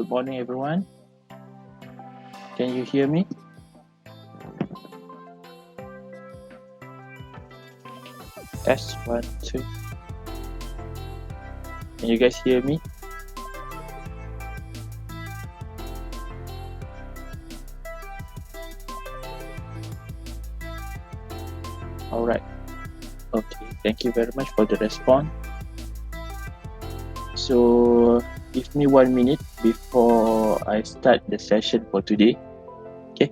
Good morning, everyone. Can you hear me? Test 1, 2. Can you guys hear me? All right. Okay. Thank you very much for the response. So, give me 1 minute before I start the session for today. Okay.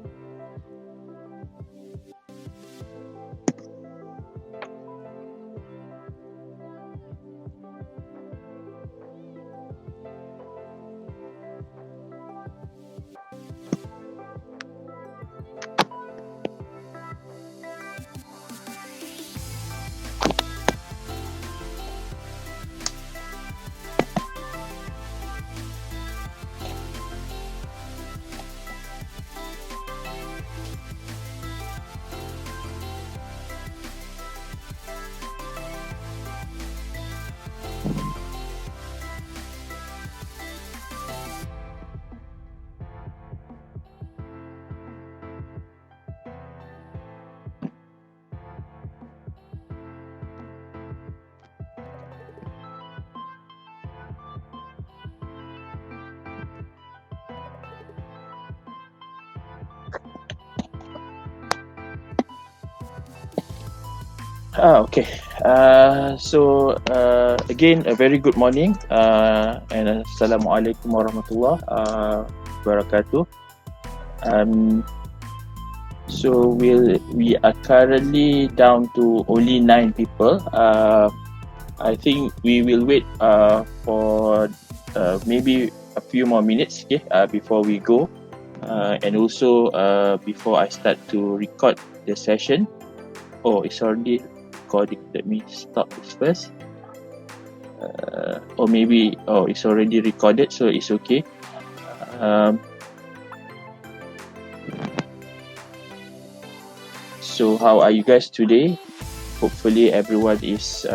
Okay. Again, a very good morning and Assalamualaikum warahmatullahi wabarakatuh. So we are currently down to only 9 people. I think we will wait for maybe a few more minutes, okay, before we go, and also before I start to record the session. Oh, it's already recording. Let me stop this first. Or maybe it's already recorded, so it's okay. So how are you guys today? Hopefully everyone is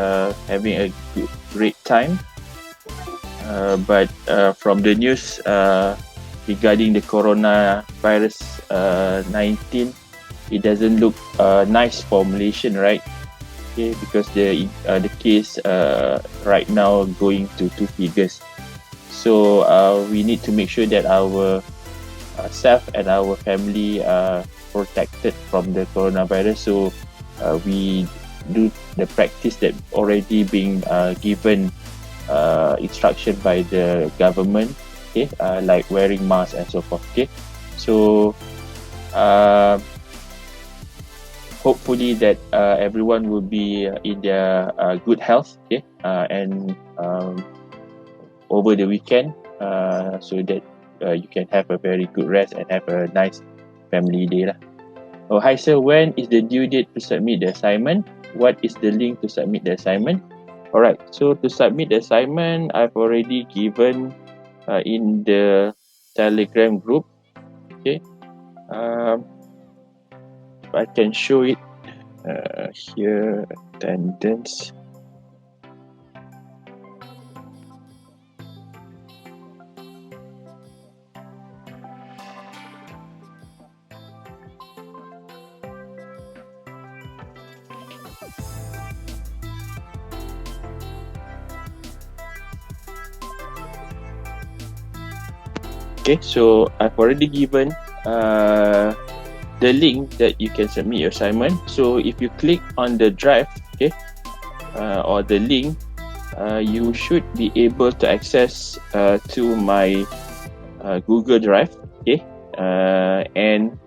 having a great time. But from the news regarding the coronavirus 19, it doesn't look nice for Malaysian, right? Okay, because the case right now going to 2 figures. So we need to make sure that our self and our family are protected from the coronavirus. So we do the practice that already being given instruction by the government, okay, like wearing masks and so forth. Okay, so hopefully that everyone will be in their good health, okay, and over the weekend, so that you can have a very good rest and have a nice family day lah. Oh, hi sir, when is the due date to submit the assignment? What is the link to submit the assignment? Alright, so to submit the assignment, I've already given in the Telegram group. Okay, I can show it here. Attendance. Okay, so I've already given the link that you can submit your assignment. So if you click on the drive, okay, or the link, you should be able to access to my Google Drive, okay, and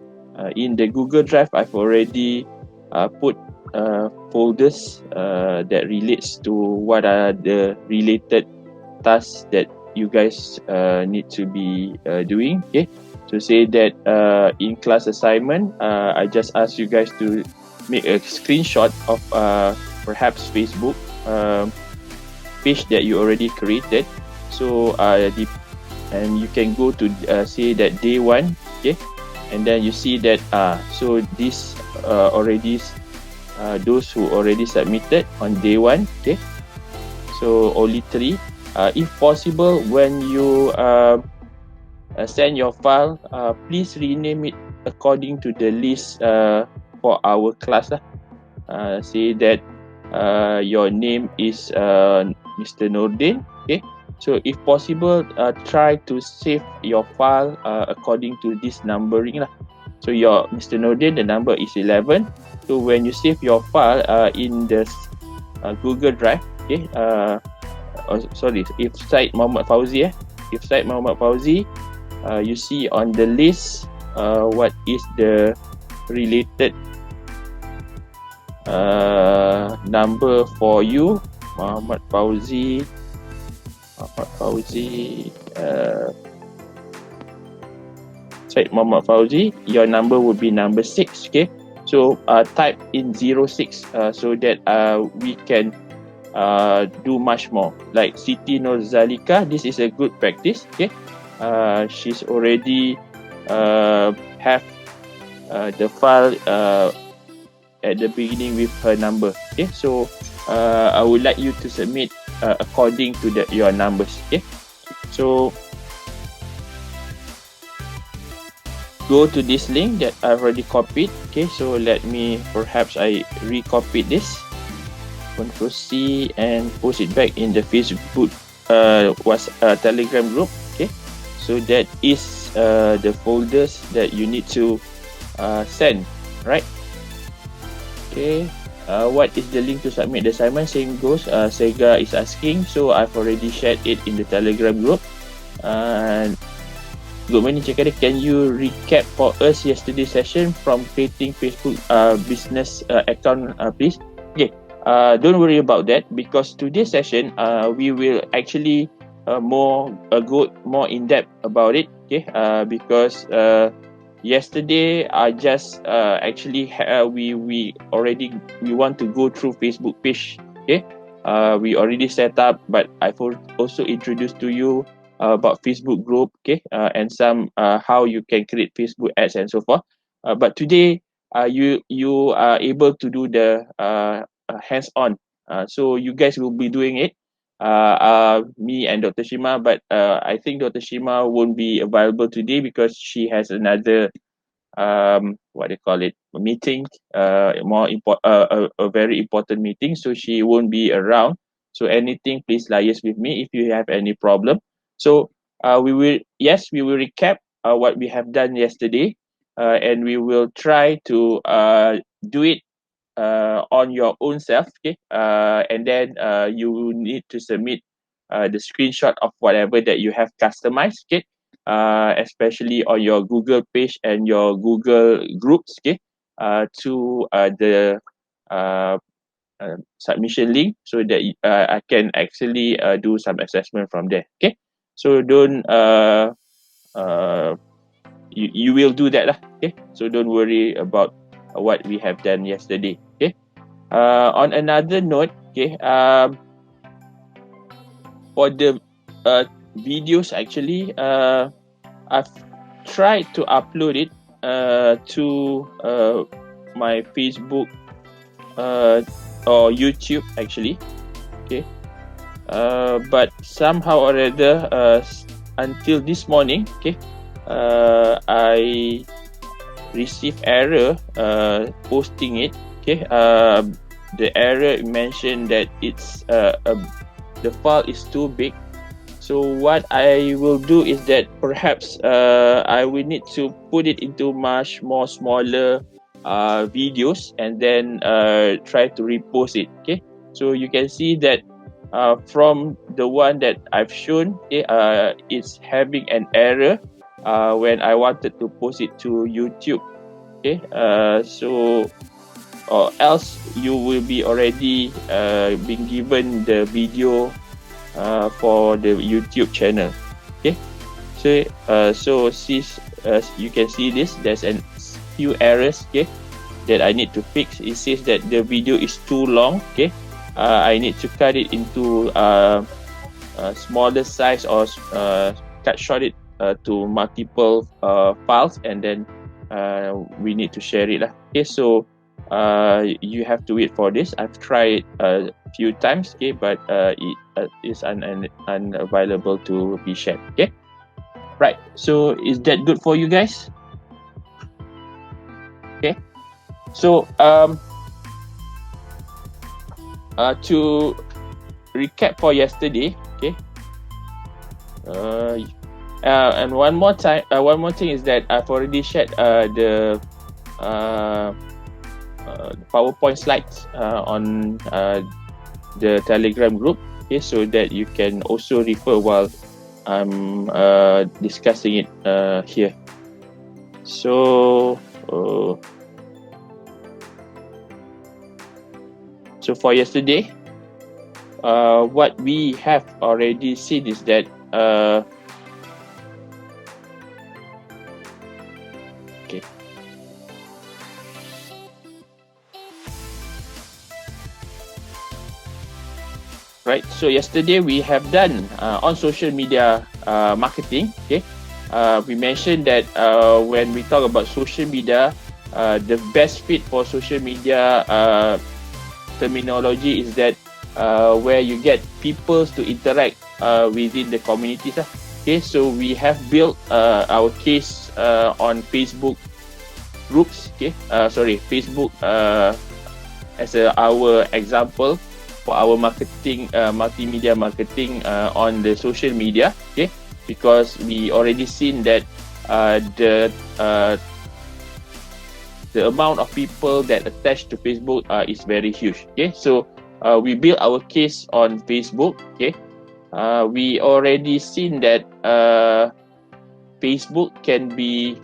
in the Google Drive, I've already put folders that relates to what are the related tasks that you guys need to be doing. Okay, to say that in class assignment, I just ask you guys to make a screenshot of perhaps Facebook page that you already created. So and you can go to say that day 1, okay, and then you see that so this already those who already submitted on day 1, okay, so only 3. If possible, when you send your file, please rename it according to the list for our class lah. Say that your name is Mr. Nordin. Okay, so if possible, try to save your file according to this numbering lah. So your Mr. Nordin, the number is 11. So when you save your file in the Google Drive, okay, if Syed Muhammad Fauzi, if Syed Muhammad Fauzi, you see on the list what is the related number for you, Muhammad Fauzi, Syed Muhammad Fauzi, your number would be number 6. Okay, so type in 06 so that we can do much more. Like Siti Norzalika, this is a good practice. Okay, she's already have the file at the beginning with her number. Okay, so I would like you to submit according to your numbers. Okay, so go to this link that I've already copied. Okay, so let me perhaps I recopy this, Ctrl C, and post it back in the Facebook Telegram group. Okay, so that is the folders that you need to send, right? Okay, what is the link to submit the assignment? Same goes. Sega is asking, so I've already shared it in the Telegram group. And good morning, Cik Kadir. Can you recap for us yesterday's session from creating Facebook business account, please? Okay, don't worry about that, because today's session we will actually go more in depth about it. Okay, because yesterday I just actually we want to go through Facebook page. Okay, we already set up, but I've also introduced to you about Facebook group, okay, and some how you can create Facebook ads and so forth. But today you are able to do the hands-on. So you guys will be doing it. Me and Dr. Shima, but I think Dr. Shima won't be available today because she has another what they call it, a meeting, a very important meeting, so she won't be around. So anything, please liaise with me if you have any problem. So we will recap what we have done yesterday, and we will try to do it on your own self. Okay, and then you need to submit the screenshot of whatever that you have customized. Okay, especially on your Google page and your Google groups. Okay, to the submission link, so that I can actually do some assessment from there. Okay, so don't you will do that lah. Okay, so don't worry about what we have done yesterday. Okay, on another note, okay, for the videos, actually I've tried to upload it to my Facebook or YouTube actually. Okay, but somehow or other until this morning, okay, I received error posting it. Okay, the error mentioned that it's the file is too big. So what I will do is that perhaps I will need to put it into much more smaller videos and then try to repost it. Okay, so you can see that from the one that I've shown, okay, it's having an error when I wanted to post it to YouTube. Okay, so or else you will be already being given the video for the YouTube channel. Okay, so since you can see this, there's a few errors, okay, that I need to fix. It says that the video is too long. Okay, I need to cut it into smaller size or cut short it to multiple files, and then we need to share it lah. Okay, so you have to wait for this. I've tried a few times, okay, but it is unavailable to be shared. Okay, Right. So is that good for you guys? Okay. So to recap for yesterday, okay. And one more thing is that I've already shared the PowerPoint slides on the Telegram group, okay, so that you can also refer while I'm discussing it here. So for yesterday, what we have already seen is that okay. Right. So yesterday we have done on social media marketing. Okay. We mentioned that when we talk about social media, the best fit for social media terminology is that where you get people to interact within the communities. Okay, so we have built our case on Facebook groups. Okay, Facebook as our example for our marketing, multimedia marketing on the social media. Okay, because we already seen that the amount of people that attach to Facebook is very huge. Okay, so we built our case on Facebook. Okay, we already seen that Facebook can be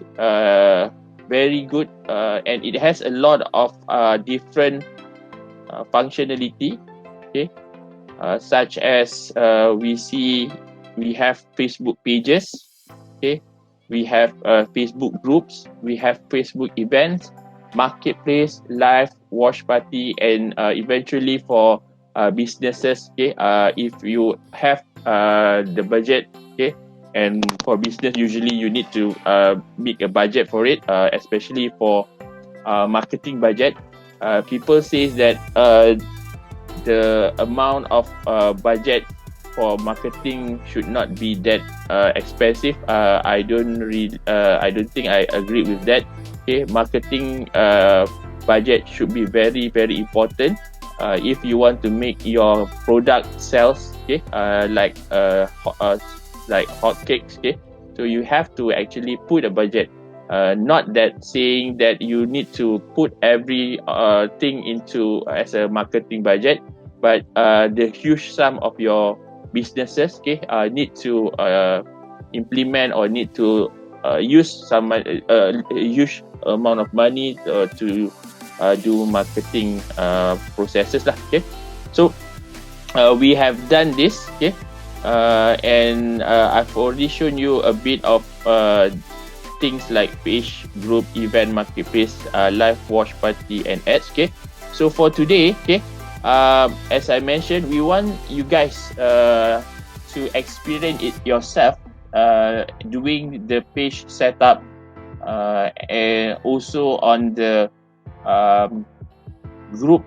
very good and it has a lot of different functionality. Okay, such as we have Facebook pages. Okay, we have Facebook groups, we have Facebook events, marketplace, live, watch party, and eventually for businesses. Okay, if you have the budget, okay, and for business usually you need to make a budget for it, especially for marketing budget. People say that the amount of budget for marketing should not be that expensive. I don't think I agree with that. Okay, marketing budget should be very very important if you want to make your product sales. Okay, like hotcakes. Okay, so you have to actually put a budget. Not that saying that you need to put every thing into as a marketing budget, but the huge sum of your businesses, okay, need to implement or need to use some huge amount of money to do marketing processes lah. Okay, so we have done this. Okay, and I've already shown you a bit of things like page, group, event, marketplace, live, watch party, and ads. Okay, so for today, okay, as I mentioned, we want you guys to experience it yourself, doing the page setup, and also on the group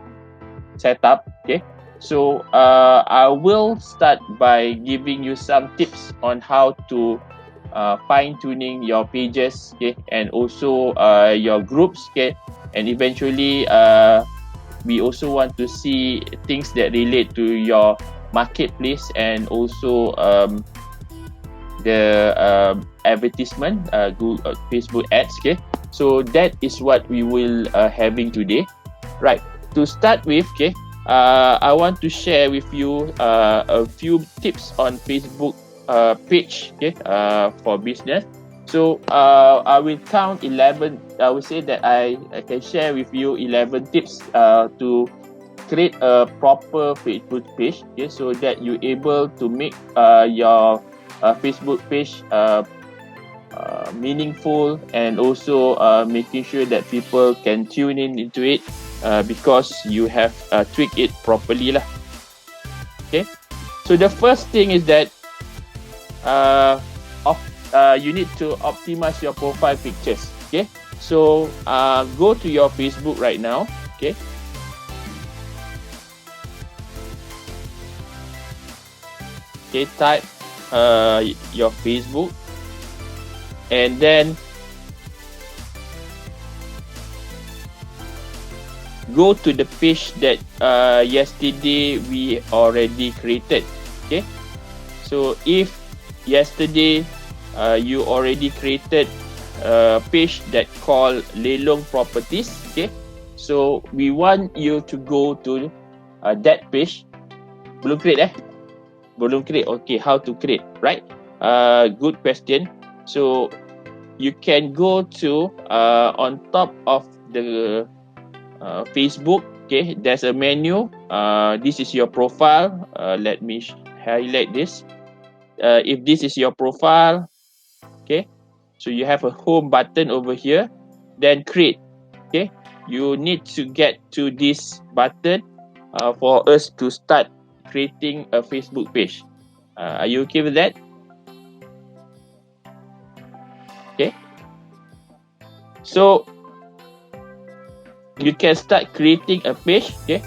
setup. Okay, so I will start by giving you some tips on how to fine-tuning your pages, okay, and also your groups, okay, and eventually we also want to see things that relate to your marketplace and also the advertisement, Google, Facebook ads. Okay, so that is what we will having today. Right, to start with, okay, I want to share with you a few tips on Facebook page, okay, for business. So I will count 11. I will say that I can share with you 11 tips to create a proper Facebook page, okay, so that you're able to make your Facebook page meaningful, and also making sure that people can tune in into it because you have tweaked it properly lah. Okay, so the first thing is that you need to optimize your profile pictures. Okay, so go to your Facebook right now. Okay, type your Facebook. and then go to the page that yesterday we already created. Okay, so if yesterday you already created a page that called Lelong Properties, okay, so we want you to go to that page. Belum create Belum create. Okay, how to create, right? Good question. So you can go to on top of the Facebook. Okay, there's a menu. This is your profile. Let me highlight this. If this is your profile, okay, so you have a home button over here, then create. Okay, you need to get to this button for us to start creating a Facebook page. Are you okay with that? Okay, so you can start creating a page. Okay,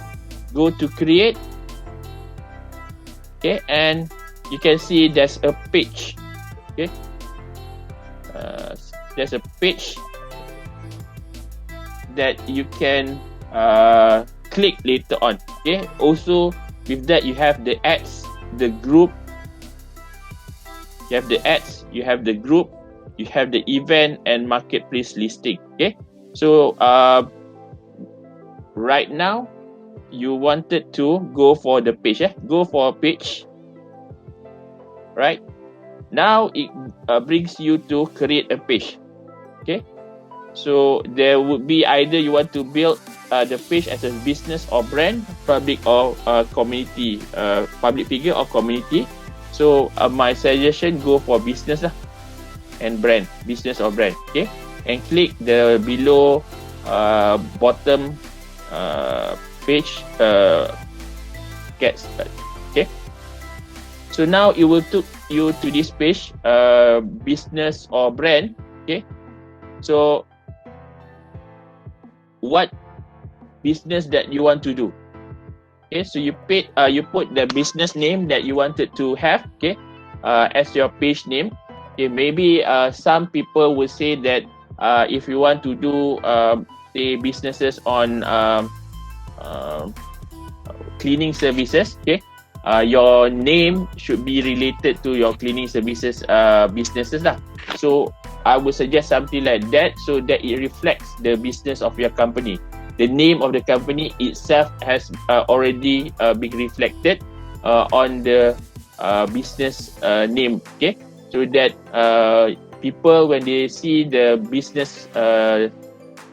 go to create. Okay, and you can see there's a page. Okay, there's a page that you can click later on. Okay, also with that you have the ads, the group, you have the ads, you have the group, you have the event and marketplace listing. Okay, so right now you wanted to go for the page. Go for a page. Right now it brings you to create a page. Okay, so there would be either you want to build the page as a business or brand, public or community, public figure or community. So my suggestion, go for business and brand, business or brand. Okay, and click the below bottom page get started. Okay, so now it will take you to this page, business or brand. Okay, so what business that you want to do. Okay, so you put the business name that you wanted to have, okay, as your page name. Okay, maybe some people will say that if you want to do say businesses on cleaning services, okay, your name should be related to your cleaning services businesses lah. So I would suggest something like that, so that it reflects the business of your company. The name of the company itself has already been reflected on the business name. Okay, so that people, when they see the business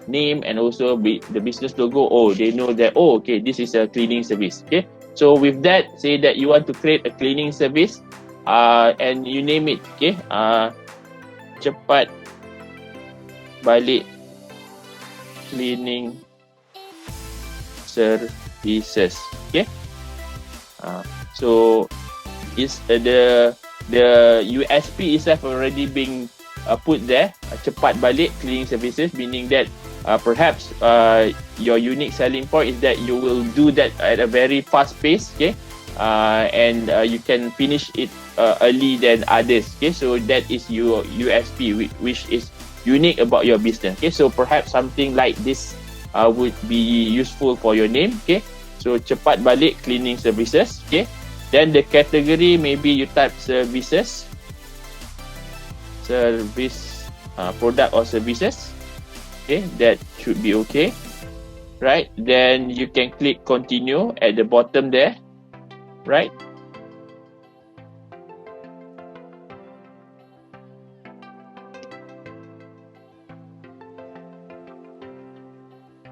name and also the business logo, oh, they know that, oh, okay, this is a cleaning service. Okay, so with that, say that you want to create a cleaning service and you name it. Okay, cepat balik cleaning services. Okay, so is the USP itself already being put there. Cepat balik cleaning services, meaning that perhaps your unique selling point is that you will do that at a very fast pace. Okay, and you can finish it early than others. Okay, so that is your USP, which is unique about your business. Okay, so perhaps something like this would be useful for your name. Okay, so cepat balik cleaning services. Okay, then the category, maybe you type services, product or services. Okay, that should be okay, right? Then you can click continue at the bottom there, right?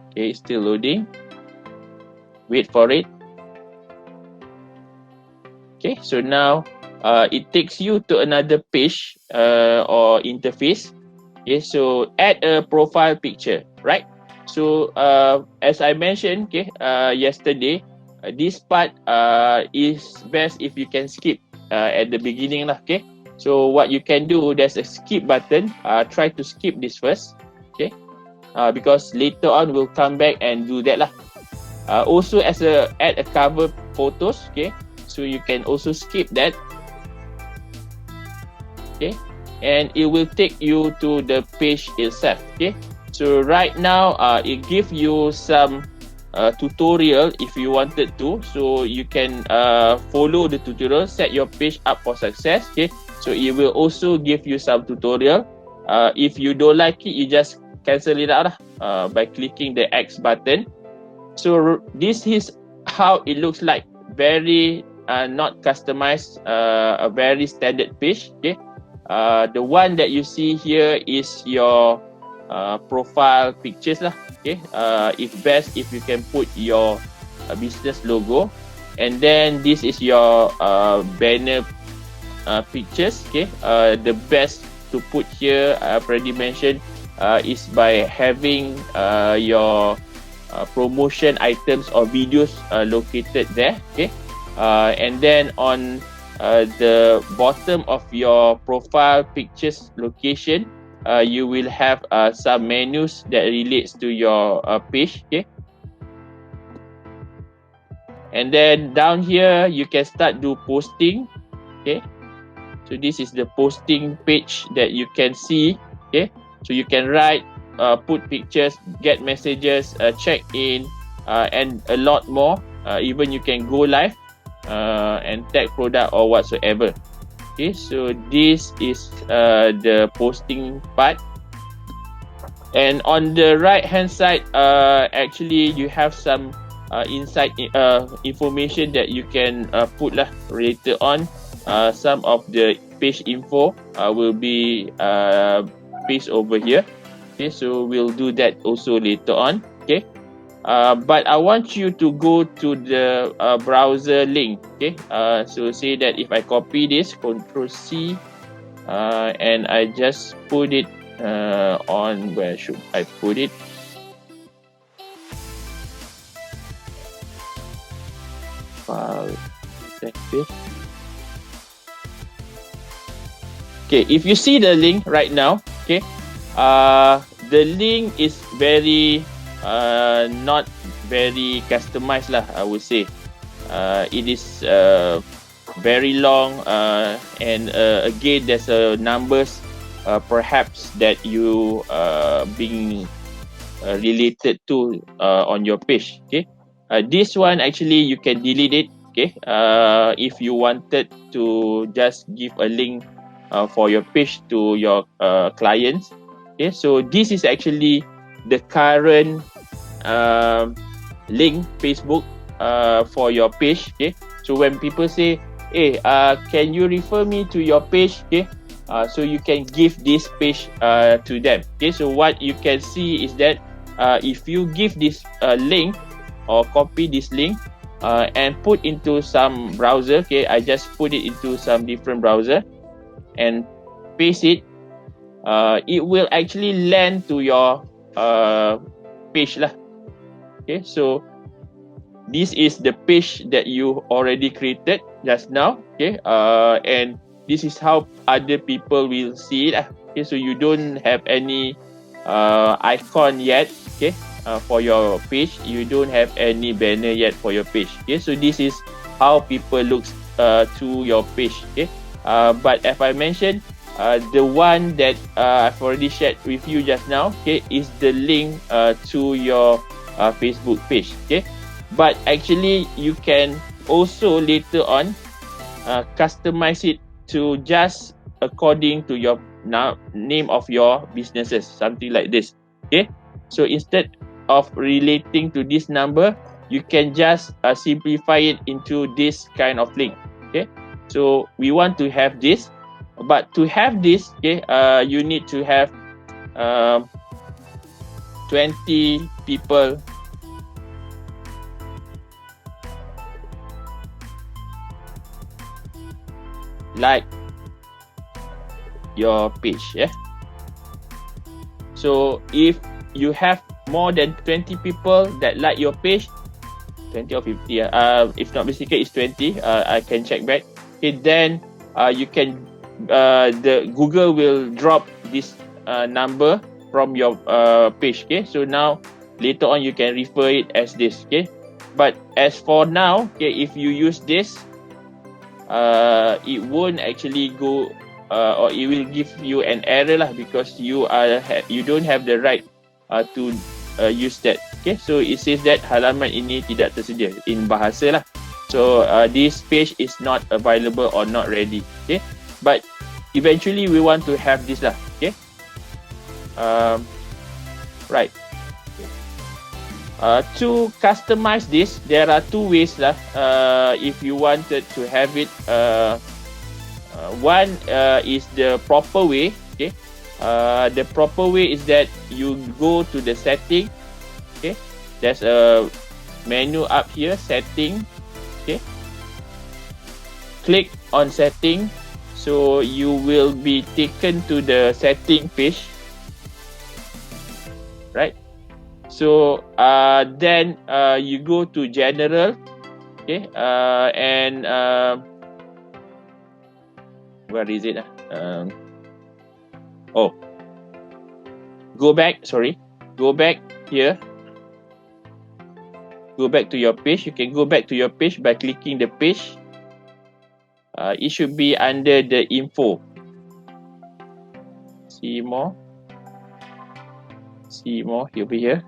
Okay, still loading. Wait for it. Okay, so now it takes you to another page or interface. Okay, so add a profile picture, right? So as I mentioned, okay, yesterday, this part is best if you can skip at the beginning lah. Okay, so what you can do, there's a skip button. Try to skip this first. Okay, because later on we'll come back and do that lah. Also, as add a cover photos. Okay, so you can also skip that. Okay, and it will take you to the page itself. Okay, so right now it gives you some tutorial if you wanted to, so you can follow the tutorial, set your page up for success. Okay, so it will also give you some tutorial. If you don't like it, you just cancel it out by clicking the X button. So this is how it looks like, very not customized, a very standard page. Okay, the one that you see here is your profile pictures lah. Okay, it's best if you can put your business logo, and then this is your banner pictures. Okay, the best to put here, I've already mentioned, is by having your promotion items or videos located there. Okay, and then on the bottom of your profile pictures location, you will have some menus that relates to your page. Okay, and then down here you can start do posting. Okay, so this is the posting page that you can see. Okay, so you can write, put pictures, get messages, check in, and a lot more. Even you can go live and tag product or whatsoever. Okay, so this is the posting part. And on the right hand side, actually you have some inside information that you can put lah later on. Some of the page info will be pasted over here. Okay, so we'll do that also later on. Okay, but I want you to go to the browser link. Okay, so say that if I copy this, Ctrl C, and I just put it on, where should I put it? File, this. Okay, if you see the link right now, okay, the link is very not very customized lah, I would say. It is very long, and again there's numbers perhaps that you being related to on your page. Okay, this one actually you can delete it. Okay, if you wanted to just give a link for your page to your clients. Okay, so this is actually the current link Facebook for your page. Okay, so when people say, hey, can you refer me to your page? Okay, so you can give this page to them. Okay, so what you can see is that if you give this link or copy this link and put into some browser. Okay, I just put it into some different browser and paste it, it will actually land to your page lah. Okay, so this is the page that you already created just now. Okay, and this is how other people will see it. Okay, so you don't have any icon yet. Okay, for your page, you don't have any banner yet for your page. Okay, so this is how people looks to your page. Okay. But as I mentioned, the one that I've already shared with you just now, okay, is the link to your Facebook page. Okay, but actually you can also later on customize it to just according to your name of your businesses, something like this. Okay, so instead of relating to this number, you can just simplify it into this kind of link. Okay, so we want to have this, but to have this, okay, you need to have 20 people like your page. Yeah, so if you have more than 20 people that like your page, 20 or 50, if not mistaken it's 20, I can check back. Okay, then you can the Google will drop this number from your page. Okay, so now later on you can refer it as this. Okay, but as for now, okay, if you use this, it won't actually go or it will give you an error lah, because you don't have the right to use that. Okay, so it says that halaman ini tidak tersedia in bahasa lah. So this page is not available or not ready. Okay, but eventually we want to have this lah. Okay, right. To customize this, there are two ways lah. If you wanted to have it, one is the proper way. Okay, the proper way is that you go to the setting. Okay, there's a menu up here, setting. Okay, click on setting, so you will be taken to the setting page, right? So then you go to general. Okay, and where is it? Go back. Sorry, go back here. Go back to your page. You can go back to your page by clicking the page. It should be under the info. See more. See more. You'll be here.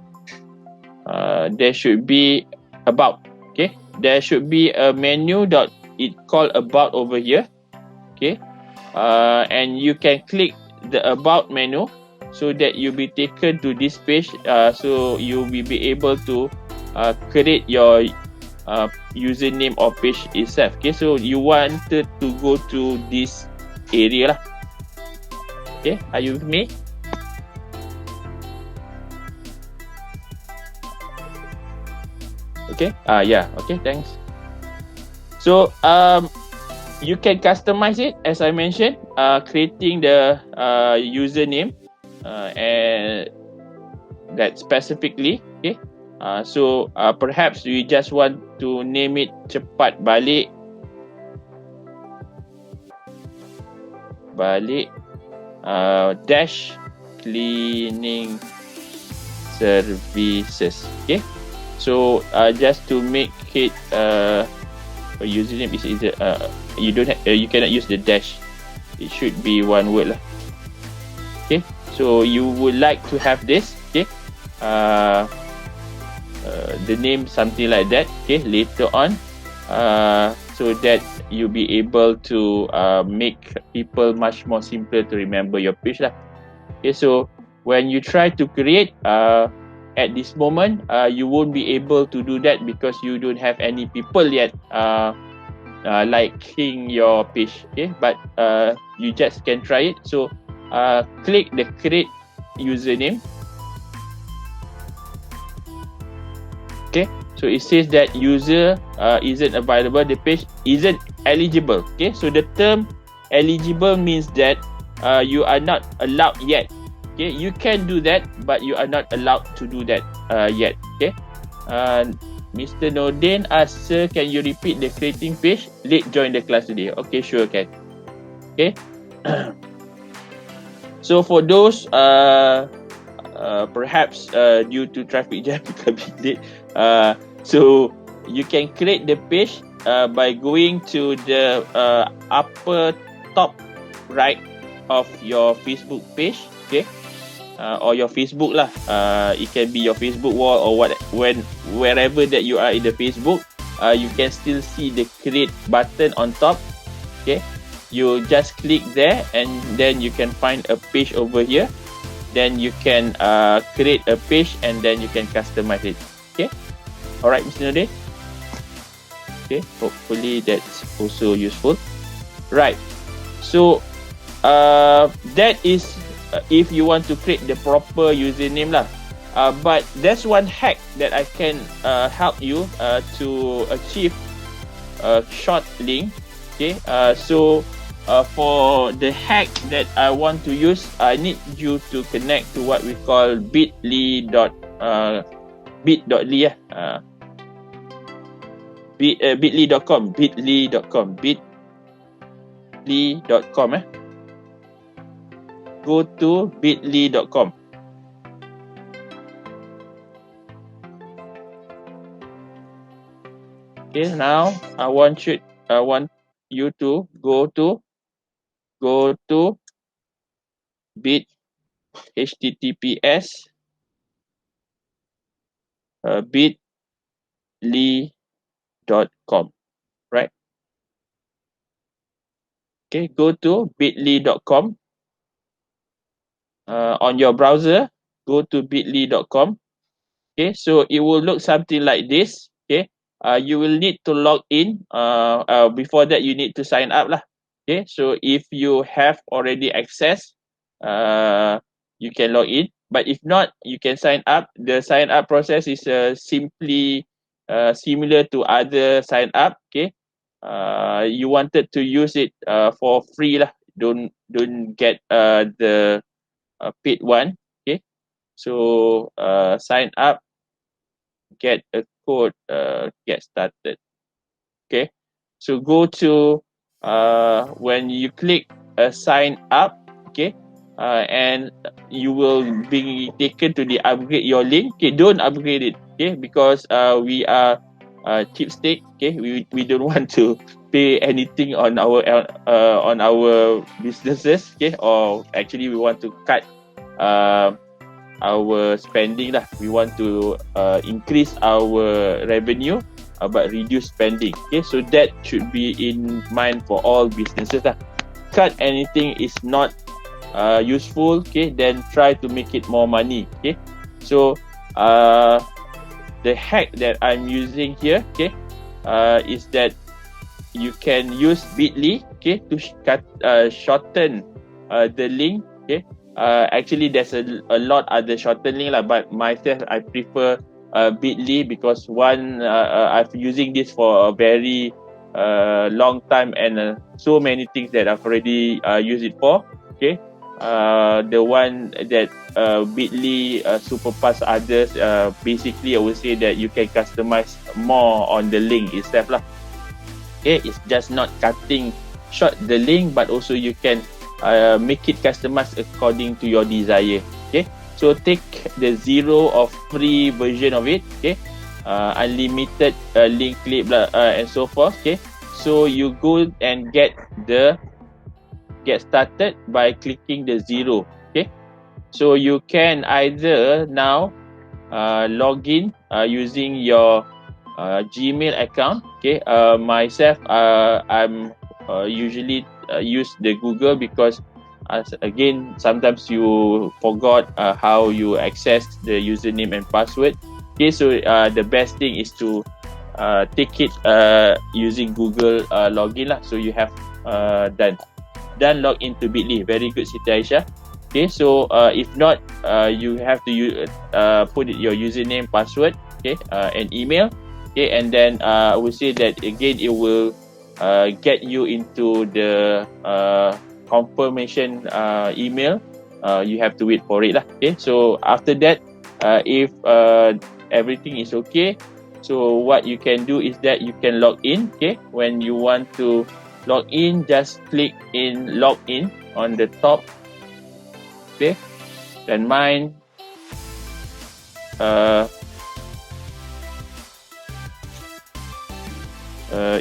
There should be about. Okay, there should be a menu that it called about over here. Okay, and you can click the about menu so that you'll be taken to this page. So you will be able to create your username or page itself. Okay, so you wanted to go to this area lah. Okay, are you with me? Okay, yeah, okay, thanks. So you can customize it, as I mentioned, creating the username and that specifically. Okay, so perhaps you just want to name it cepat balik dash cleaning services. Okay, so just to make it a username is either you don't have, you cannot use the dash. It should be one word lah. Okay, so you would like to have this. Okay, the name something like that. Okay, later on, so that you'll be able to make people much more simpler to remember your page lah. Okay, so when you try to create at this moment, you won't be able to do that because you don't have any people yet liking your page. Okay, but you just can try it. So click the create username. Okay, so it says that user isn't available, the page isn't eligible. Okay, so the term eligible means that you are not allowed yet. Okay, you can do that, but you are not allowed to do that yet. Okay, Mr. Nordin asked, sir, can you repeat the creating page? Late join the class today. Okay, sure, can. Okay, so for those perhaps due to traffic jam becoming late, so you can create the page by going to the upper top right of your Facebook page. Okay, or your Facebook lah. It can be your Facebook wall or wherever that you are in the Facebook. You can still see the create button on top. Okay, you just click there and then you can find a page over here. Then you can create a page and then you can customize it. Okay, alright, Mr. Node. Okay, hopefully that's also useful. Right, so that is if you want to create the proper username lah. But there's one hack that I can help you to achieve a short link. Okay, so for the hack that I want to use, I need you to connect to what we call bit.ly bit.ly.com go to bit.ly.com. Okay, now I want you to go to go to bit https bit.ly.com, right? Okay, go to bit.ly.com. On your browser, go to bit.ly.com. Okay, so it will look something like this. Okay, you will need to log in. Before that, you need to sign up lah. Okay, so if you have already access, you can log in. But if not, you can sign up. The sign up process is simply similar to other sign up. Okay, you wanted to use it for free lah. Don't get the paid one. Okay, so sign up, get a code, get started. Okay, so go to when you click sign up. Okay, and you will be taken to the upgrade your link. Okay, don't upgrade it. Okay, because we are cheapskate. Okay, we don't want to pay anything on our businesses. Okay, or actually we want to cut our spending lah. We want to increase our revenue but reduce spending. Okay, so that should be in mind for all businesses lah. Cut anything is not useful. Okay, then try to make it more money. Okay, so the hack that I'm using here, okay, is that you can use bit.ly, okay, to shorten the link. Okay, actually there's a lot other shorten link lah, but myself I prefer bit.ly because one, I've using this for a very long time and so many things that I've already used it for. Okay, the one that bit.ly surpass others, basically I would say that you can customize more on the link itself lah. Okay, it's just not cutting short the link, but also you can make it customized according to your desire. Okay, so take the 0 or free version of it. Okay, unlimited link clip and so forth. Okay, so you go and get started by clicking the 0. Okay, so you can either now log in using your Gmail account. Okay, myself, I'm usually use the Google because again sometimes you forgot how you access the username and password. Okay, so the best thing is to take it using Google login lah. So you have done log into bit.ly. Very good, Siti Aisyah. Okay, so if not, you have to put your username, password, okay, and email. Okay, and then I would say that again it will get you into the confirmation email. You have to wait for it lah. Okay, so after that, if everything is okay, so what you can do is that you can log in. Okay, when you want to log in, just click in log in on the top. Okay, then mine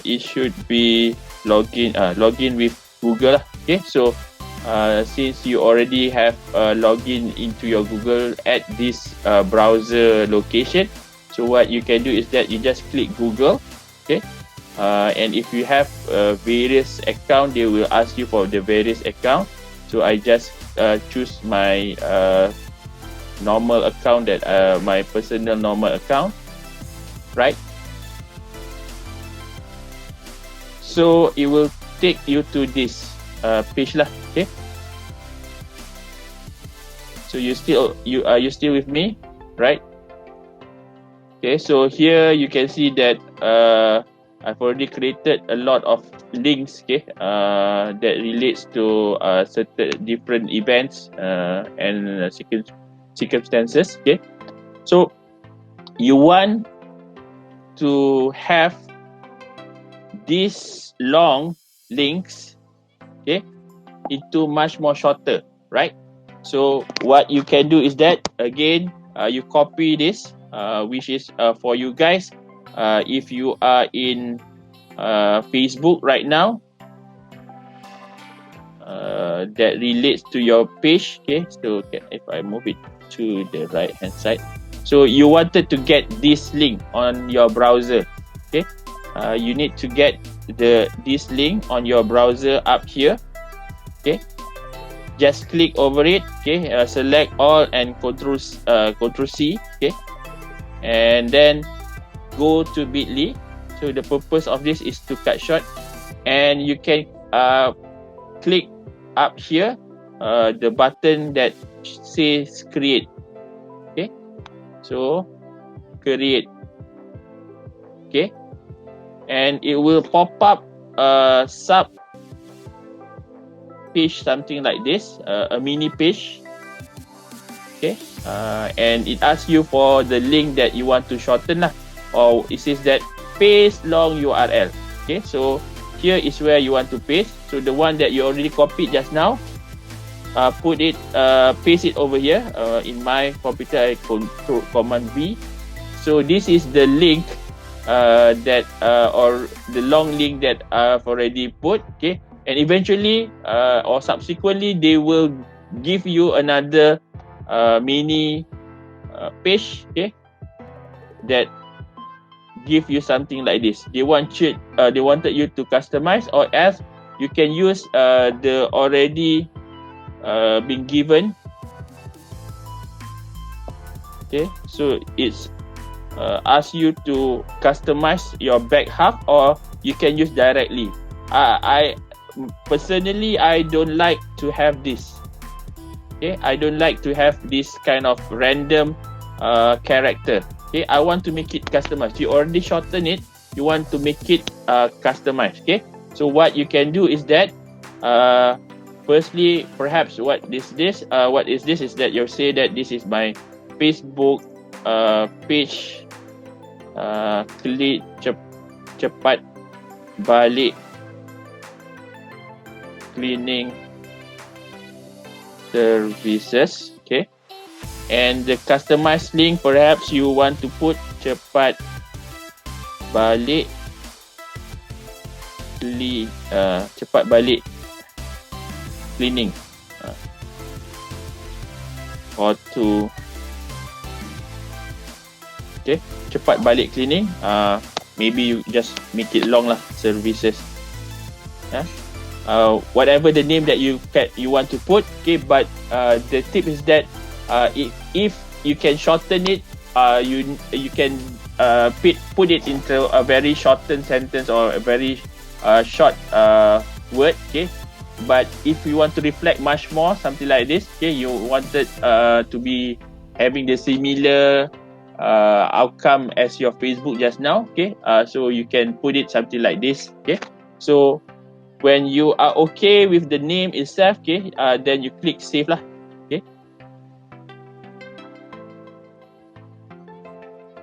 it should be login with Google lah. Okay, so since you already have login into your Google at this browser location, so what you can do is that you just click Google. Okay, and if you have various account, they will ask you for the various account. So I just choose my normal account, that my personal normal account, right? So it will take you to this page lah. Okay, so are you still with me, right? Okay, so here you can see that I've already created a lot of links, okay, that relates to certain different events and circumstances. Okay, so you want to have these long links, okay, into much more shorter, right? So what you can do is that again you copy this, which is for you guys, if you are in Facebook right now, that relates to your page. Okay, so if I move it to the right hand side, so you wanted to get this link on your browser. Okay, you need to get this link on your browser up here. Okay, just click over it. Okay, select all and Control C. Okay, and then go to bit.ly. So the purpose of this is to cut short, and you can click up here the button that says create. Okay, so create. Okay, and it will pop up a sub page, something like this, a mini page. Okay, and it asks you for the link that you want to shorten lah, or it says that paste long URL. Okay, so here is where you want to paste. So the one that you already copied just now, paste it over here. In my computer, I control Command V. So this is the link or the long link that I've already put. Okay, and eventually or subsequently, they will give you another mini page. Okay, that give you something like this. They wanted you to customize, or else you can use the already been given. Okay, so it's ask you to customize your back half, or you can use directly. I personally, I don't like to have this. Okay, I don't like to have this kind of random character. Okay, I want to make it customized. You already shorten it. You want to make it customized. Okay, so what you can do is that firstly, perhaps what is this is that you say that this is my Facebook page. Klik cepat balik cleaning services. Okay, and the customized link, perhaps you want to put cepat balik cleaning or to cepat balik cleaning. Maybe you just make it long lah, services. Whatever the name that you want to put. Okay, but the tip is that if you can shorten it, you can put it into a very shortened sentence or a very short word. Okay, but if you want to reflect much more, something like this. Okay, you wanted to be having the similar outcome as your Facebook just now. Okay, so you can put it something like this. Okay, so when you are okay with the name itself, okay, then you click save lah. Okay,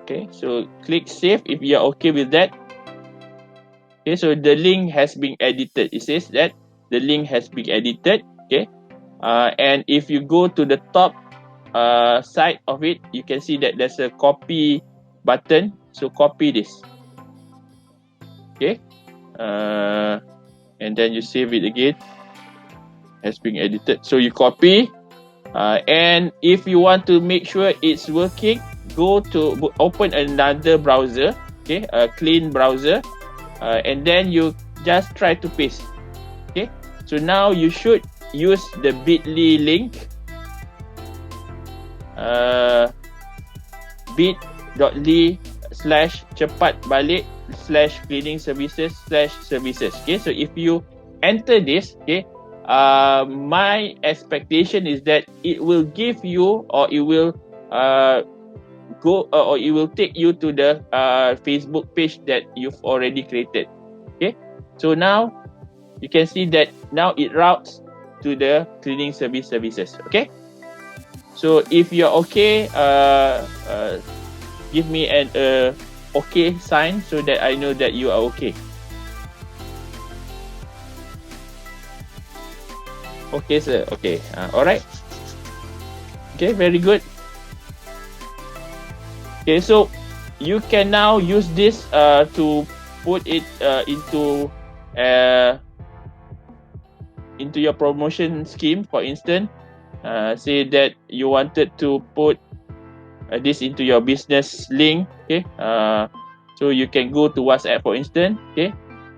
okay, so click save if you are okay with that. Okay, so the link has been edited. It says that the link has been edited. Okay, and if you go to the top side of it, you can see that there's a copy button. So copy this. Okay, and then you save it again. Has been edited. So you copy, and if you want to make sure it's working, go to open another browser. Okay, a clean browser, and then you just try to paste. Okay, so now you should use the bit.ly link. bit.ly/cepat-balik/cleaning services/services. Okay, so if you enter this, okay, my expectation is that it will give you, or it will it will take you to the Facebook page that you've already created. Okay, so now you can see that now it routes to the cleaning services. Okay, so if you're okay, give me an okay sign so that I know that you are okay. Okay, sir. Okay. Alright. Okay, very good. Okay, so you can now use this to put it into into your promotion scheme, for instance, say that you wanted to put this into your business link, okay, so you can go to WhatsApp, for instance, okay,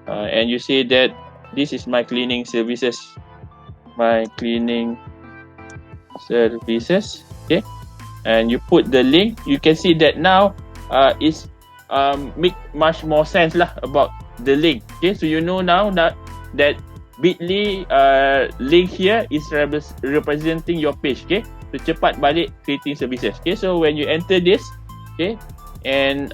and you say that this is my cleaning services, okay, and you put the link. You can see that now it's make much more sense lah about the link, okay. So you know now that bit.ly link here is representing your page, okay. So cepat balik creating services, okay. So when you enter this, okay, and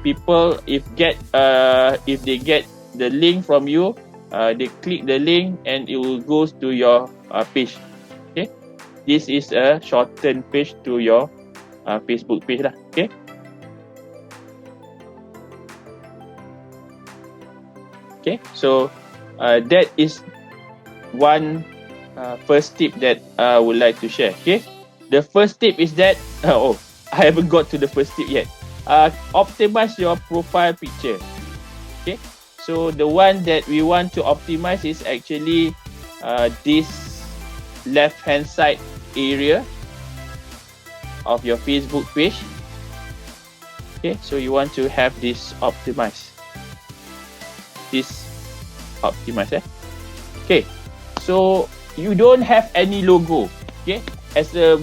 people if they get the link from you, they click the link and it will go to your page, okay. This is a shortened page to your Facebook page lah, okay. Okay, so that is one first tip that I would like to share, okay. The first tip is that I haven't got to the first tip yet. Optimize your profile picture, okay. So the one that we want to optimize is actually this left hand side area of your Facebook page, okay. So you want to have this optimized, okay. So you don't have any logo, okay. As a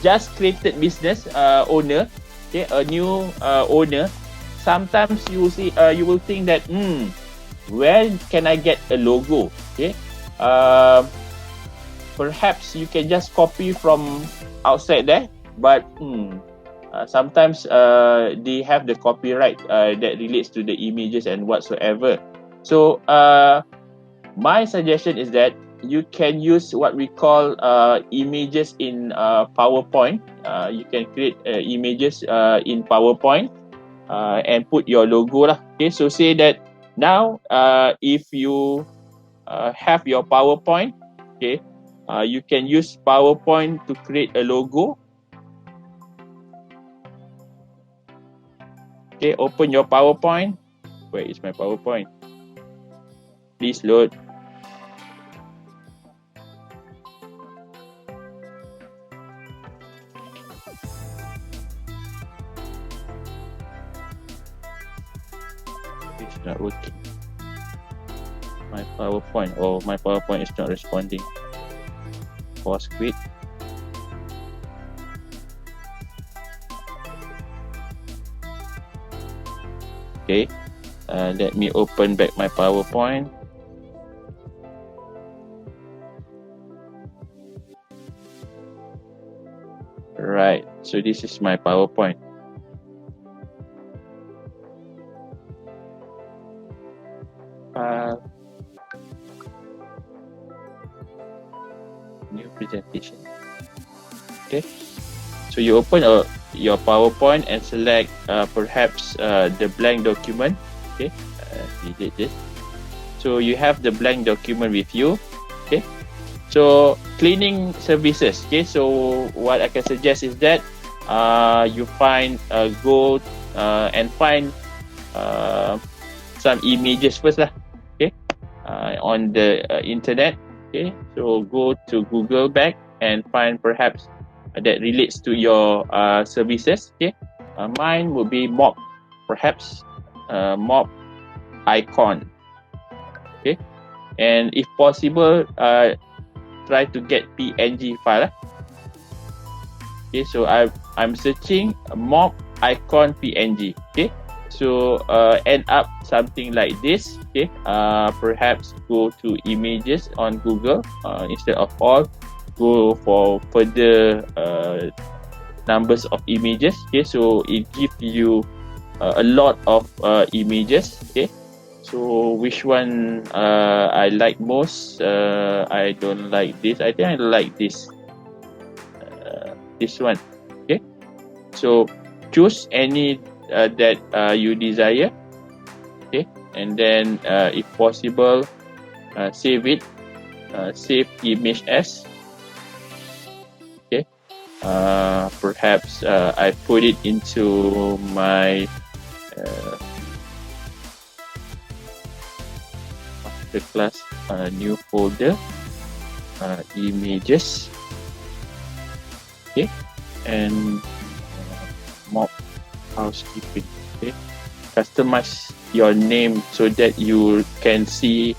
just created business owner, okay, a new owner, sometimes you will think that where can I get a logo, okay. Perhaps you can just copy from outside there, but sometimes they have the copyright that relates to the images and whatsoever. So my suggestion is that you can use what we call images in PowerPoint. You can create images in PowerPoint and put your logo lah. Okay, so say that now if you have your PowerPoint, okay, you can use PowerPoint to create a logo. Okay, open your PowerPoint. Where is my PowerPoint? Please load. It's not working. My PowerPoint. Oh, my PowerPoint is not responding. Pause quit. Okay, let me open back my PowerPoint. Right, so this is my PowerPoint. New presentation. Okay, so you open your PowerPoint and select perhaps the blank document. Okay, delete this. So you have the blank document with you. Okay, so cleaning services. Okay, so what I can suggest is that you go and find some images first lah. Okay, on the internet. Okay, so go to Google back and find perhaps that relates to your services. Okay, mine would be mop, perhaps mop icon. Okay, and if possible, try to get PNG file. Okay, so I'm searching mop icon PNG. Okay, so end up something like this. Okay, perhaps go to images on Google instead of all. Go for further numbers of images. Okay, so it gives you a lot of images. Okay, so which one I like most? I don't like this. I think I like this. This one. Okay, so choose any that you desire. Okay, and then if possible, save it. Save image as. Perhaps I put it into my Masterclass new folder, images, okay, and mock housekeeping. Okay, customize your name so that you can see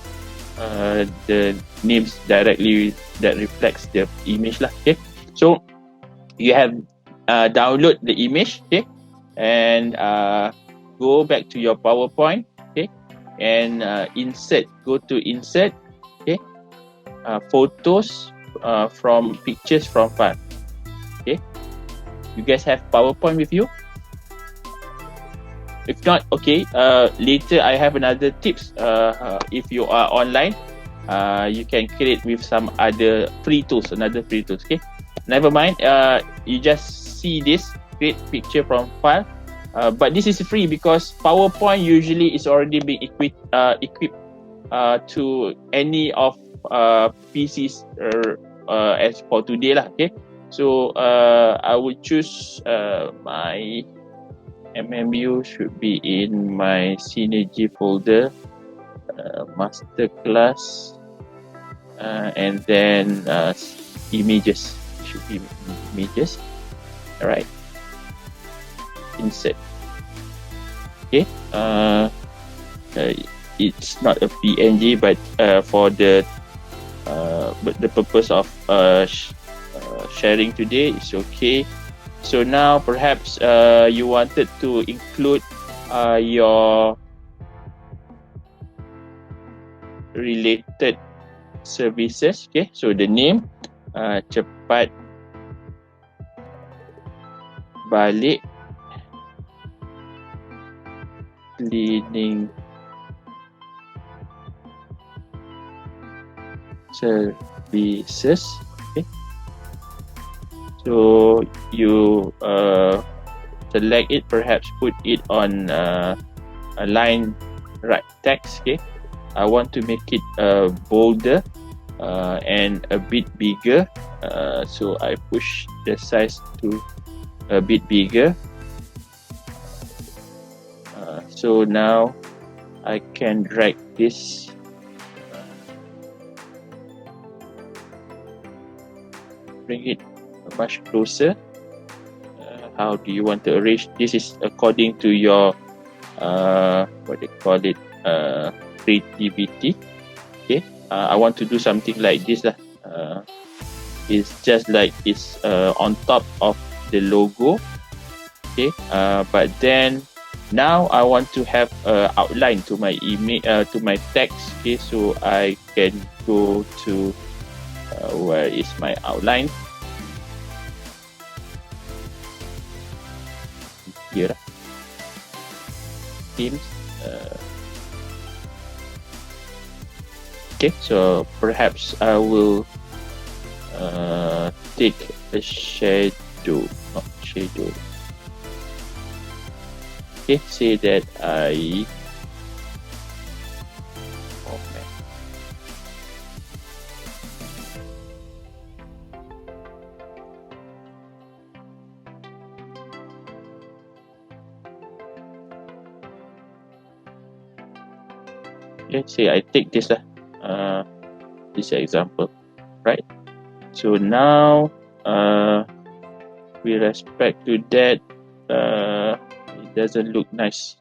the names directly that reflects the image lah. Okay, so you have download the image, okay, and go back to your PowerPoint, okay, and go to insert, okay, photos from pictures from file. Okay, you guys have PowerPoint with you? If not, okay, later I have another tips. If you are online, you can create with some other free tools, okay. Never mind, you just see this, create picture from file, but this is free because PowerPoint usually is already being equipped to any of PCs as for today lah. Okay, so I would choose my MMU should be in my Synergy folder, Masterclass, and then images, should be images. All right, insert. Okay, it's not a PNG, but for the purpose of sharing today, it's okay. So now perhaps you wanted to include your related services. Okay, so the name, cepat balik cleaning services. Okay, so you select it, perhaps put it on a line right text. Okay, I want to make it bolder and a bit bigger, so I push the size to a bit bigger. So now I can drag this bring it much closer. How do you want to arrange? This is according to your what they call it, creativity. Okay, I want to do something like this lah. It's just like it's on top of the logo. Okay, but then now I want to have outline to my image, to my text. Okay, so I can go to where is my outline? Here, themes. Okay, so perhaps I will take a shadow, not shadow. Okay, say that I let's say I take this this example, right? So now with respect to that, it doesn't look nice.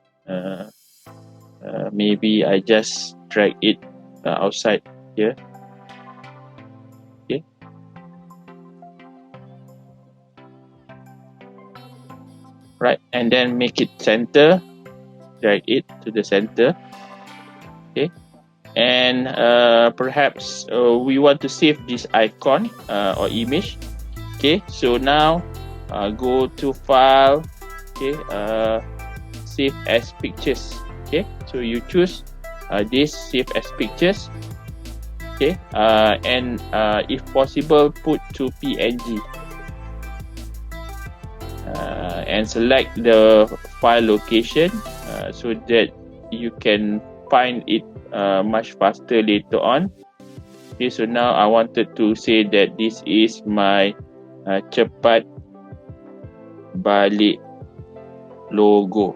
Maybe I just drag it outside here. Okay, right, and then make it center, drag it to the center. Okay, and perhaps we want to save this icon or image. Okay, so now go to file. Okay, save as pictures. Okay, so you choose this, save as pictures. Okay, and if possible put to PNG, and select the file location so that you can find it much faster later on. Okay, so now I wanted to say that this is my cepat balik logo.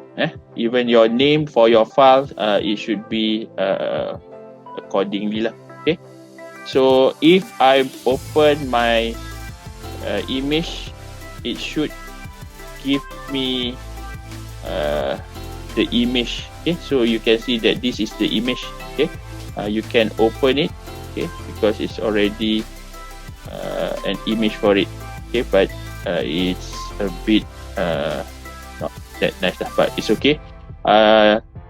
Even your name for your file, it should be a accordingly lah. Okay, so if I open my image, it should give me the image. Okay, so you can see that this is the image. Okay, you can open it, okay, because it's already an image for it. Okay, but it's a bit not that nice lah, but it's okay.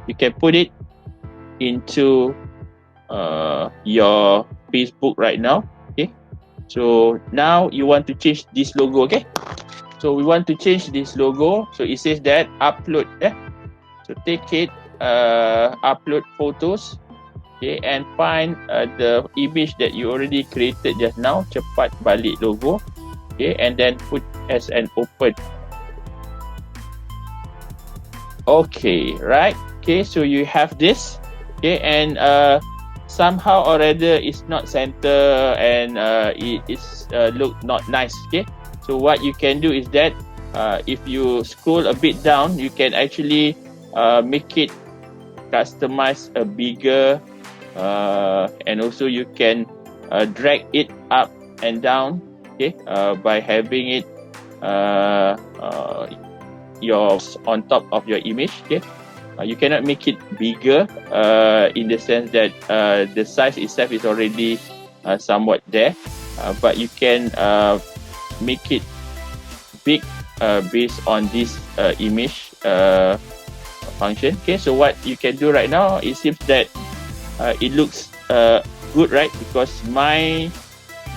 You can put it into your Facebook right now. Okay, so now you want to change this logo. Okay, so we want to change this logo. So it says that upload. So take it, upload photos. Okay, and find the image that you already created just now. Cepat balik logo. Okay, and then put as an open. Okay, right. Okay, so you have this. Okay, and somehow or other it's not center and it is look not nice. Okay, so what you can do is that if you scroll a bit down, you can actually make it customize a bigger, and also you can drag it up and down. Okay, by having it yours on top of your image. Okay, you cannot make it bigger in the sense that the size itself is already somewhat there, but you can make it big based on this image function. Okay, so what you can do right now, it seems that it looks good, right? Because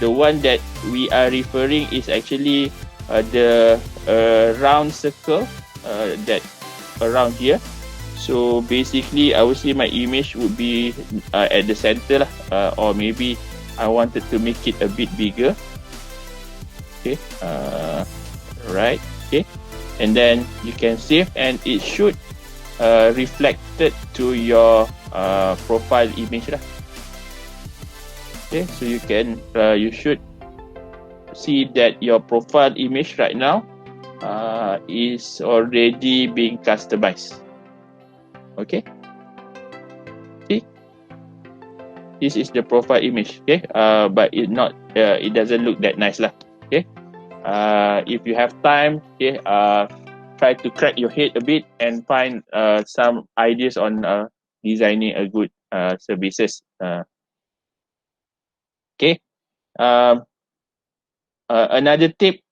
the one that we are referring is actually the round circle that around here. So basically I would say my image would be at the center lah, or maybe I wanted to make it a bit bigger. Okay, right. Okay, and then you can save and it should reflected to your profile image lah. Okay, so you can you should see that your profile image right now is already being customized. Okay, see, this is the profile image. Okay, but it doesn't look that nice lah. Okay, if you have time, okay, try to crack your head a bit and find some ideas on designing a good services. Okay. Another tip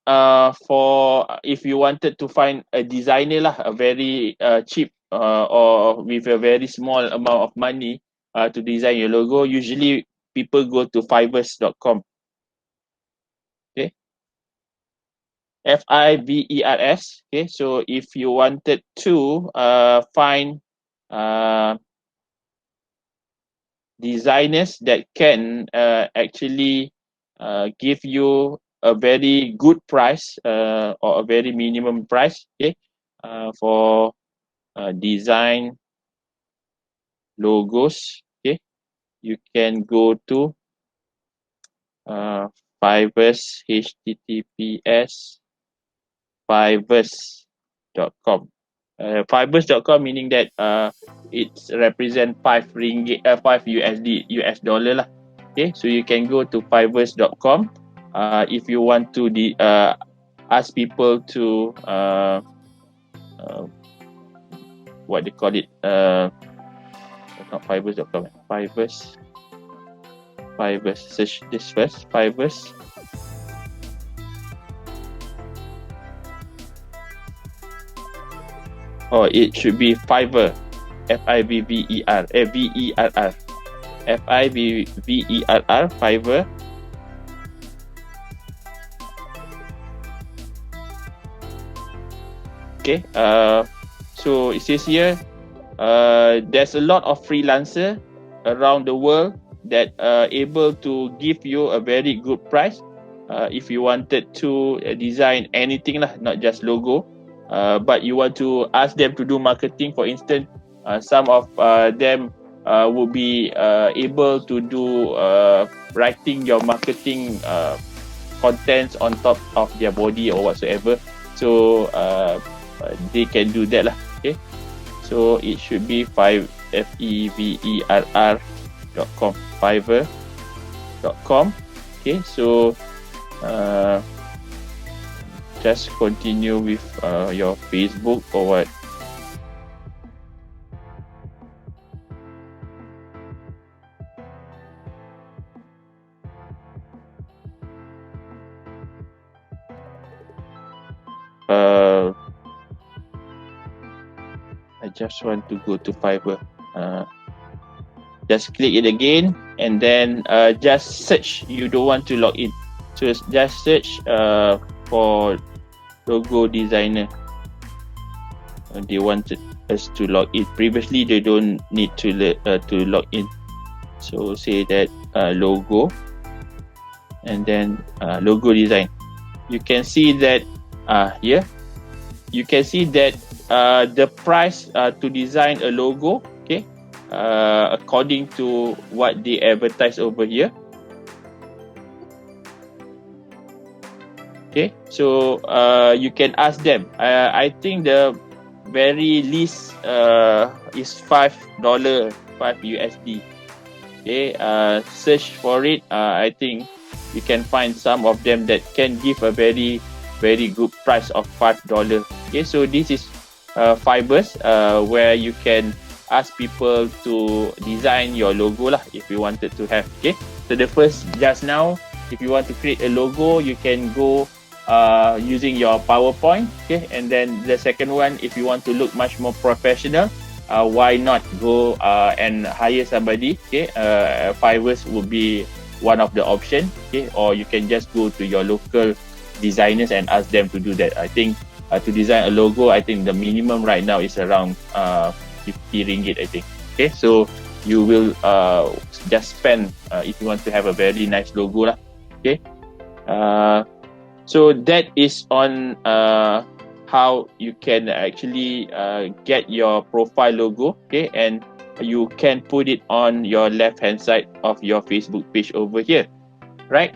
for if you wanted to find a designer lah, a very cheap or with a very small amount of money to design your logo, usually people go to Fivers.com. Okay, Fivers. Okay, so if you wanted to find designers that can actually give you a very good price or a very minimum price, okay, for design logos, okay, you can go to Fivers, https Fivers.com. Fivers.com meaning that it's represent 5 ringgit, 5 US dollar lah. Okay, so you can go to Fivers.com if you want to ask people to what they call it, not Fivers.com, Fivers, search this first, Fivers. Oh, it should be Fiverr, Fivver, Verr, Fivverr, Fiverr. Okay, so it says here, there's a lot of freelancer around the world that are able to give you a very good price if you wanted to design anything lah, not just logo. But you want to ask them to do marketing, for instance, some of them will be able to do writing your marketing contents on top of their body or whatsoever. So they can do that lah. Okay, so it should be Fiverr.com. Fiverr.com. Fiverr.com. Okay, so just continue with your Facebook or what. I just want to go to Fiverr. Just click it again, and then just search. You don't want to log in, so just search for logo designer. They wanted us to log in. Previously, they don't need to log in. So say that logo, and then logo design. You can see that here. You can see that the price to design a logo, okay, according to what they advertise over here. Okay, so you can ask them. I think the very least is $5, $5 USD. Okay, search for it. I think you can find some of them that can give a very good price of $5. Okay, so this is Fiverr, where you can ask people to design your logo lah, if you wanted to have. Okay, so the first, just now, if you want to create a logo, you can go using your PowerPoint. Okay, and then the second one, if you want to look much more professional, why not go and hire somebody. Okay, Fiverr would be one of the options. Okay, or you can just go to your local designers and ask them to do that. I think to design a logo, I think the minimum right now is around 50 ringgit, I think. Okay, so you will just spend if you want to have a very nice logo lah. Okay, so that is on how you can actually get your profile logo. Okay, and you can put it on your left hand side of your Facebook page over here, right?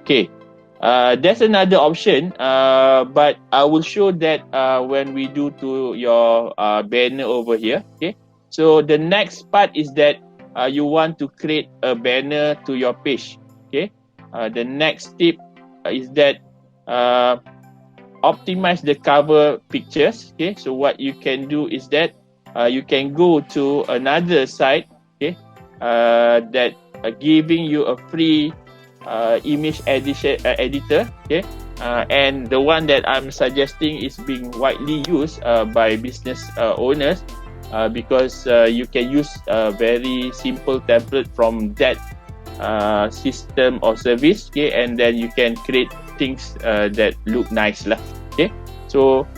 Okay. There's another option, but I will show that when we do to your banner over here. Okay, so the next part is that you want to create a banner to your page. Okay, the next tip is that optimize the cover pictures. Okay, so what you can do is that you can go to another site. Okay, that giving you a free image editor. Okay, and the one that I'm suggesting is being widely used by business owners because you can use a very simple template from that system or service. Okay, and then you can create things that look nice lah. Okay, so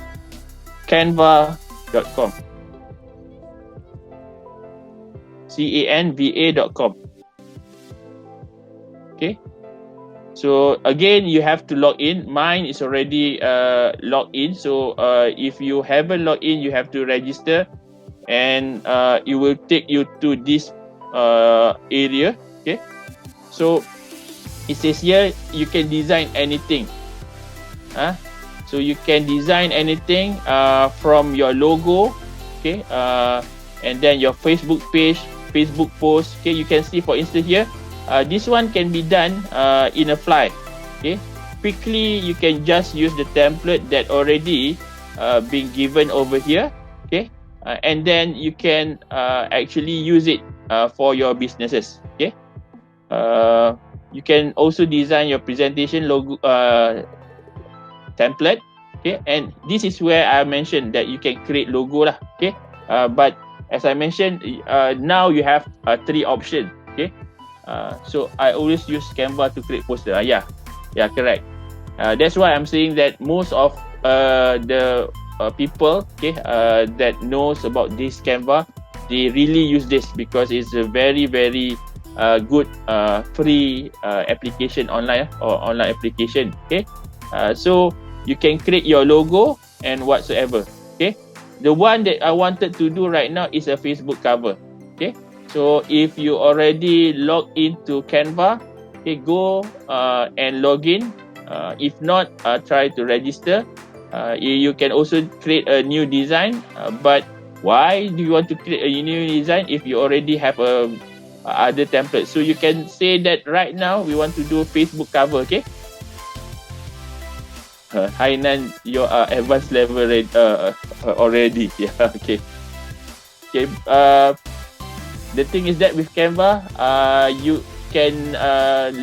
Canva.com, Canva.com. Okay, so again, you have to log in. Mine is already logged in. So if you haven't logged in, you have to register, and it will take you to this area. Okay, so it says here you can design anything. So you can design anything from your logo. Okay, and then your Facebook page, Facebook post. Okay, you can see, for instance, here. This one can be done in a fly. Okay, quickly you can just use the template that already being given over here. Okay, and then you can actually use it for your businesses. Okay, you can also design your presentation logo template. Okay, and this is where I mentioned that you can create logo lah. Okay, but as I mentioned, now you have 3 options. Okay. So I always use Canva to create poster. Yeah, correct. That's why I'm saying that most of the people, okay, that knows about this Canva, they really use this because it's a very good free application online or online application. Okay, so you can create your logo and whatsoever. Okay, the one that I wanted to do right now is a Facebook cover. Okay. So if you already log into Canva, okay, go and log in. If not, try to register. You can also create a new design. But why do you want to create a new design if you already have a other templates. So you can say that right now we want to do Facebook cover, okay? Hainan, you are advanced level already. Yeah, okay. Okay. The thing is that with Canva, you can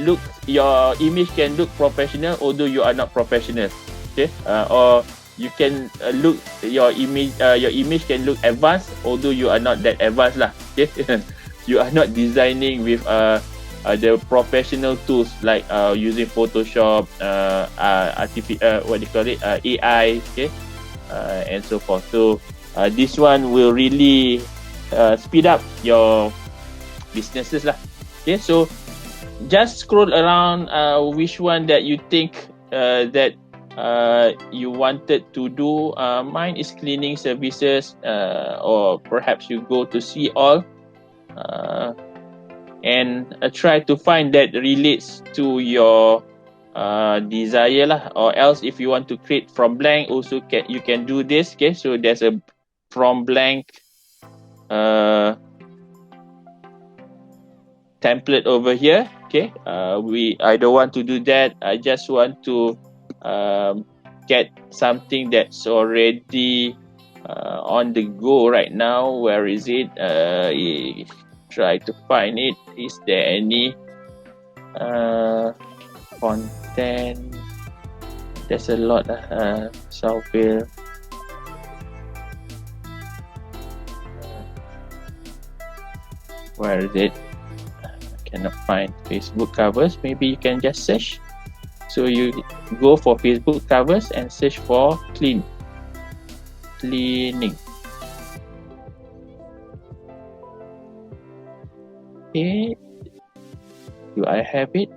look, your image can look professional although you are not professional. Okay. Or you can look, your image can look advanced although you are not that advanced lah. Okay. You are not designing with the professional tools like using Photoshop, what do you call it, AI, okay, and so forth. So this one will really speed up your businesses lah. Okay, so just scroll around which one that you think that you wanted to do. Mine is cleaning services, or perhaps you go to see all. And try to find that relates to your desire lah, or else if you want to create from blank also you can do this. Okay, so there's a from blank template over here. Okay, I don't want to do that. I just want to get something that's already on the go right now. Where is it? Try to find it. Is there any content? There's a lot. Software. Where is it? I cannot find Facebook covers. Maybe you can just search. So you go for Facebook covers and search for cleaning. Okay, do I have it?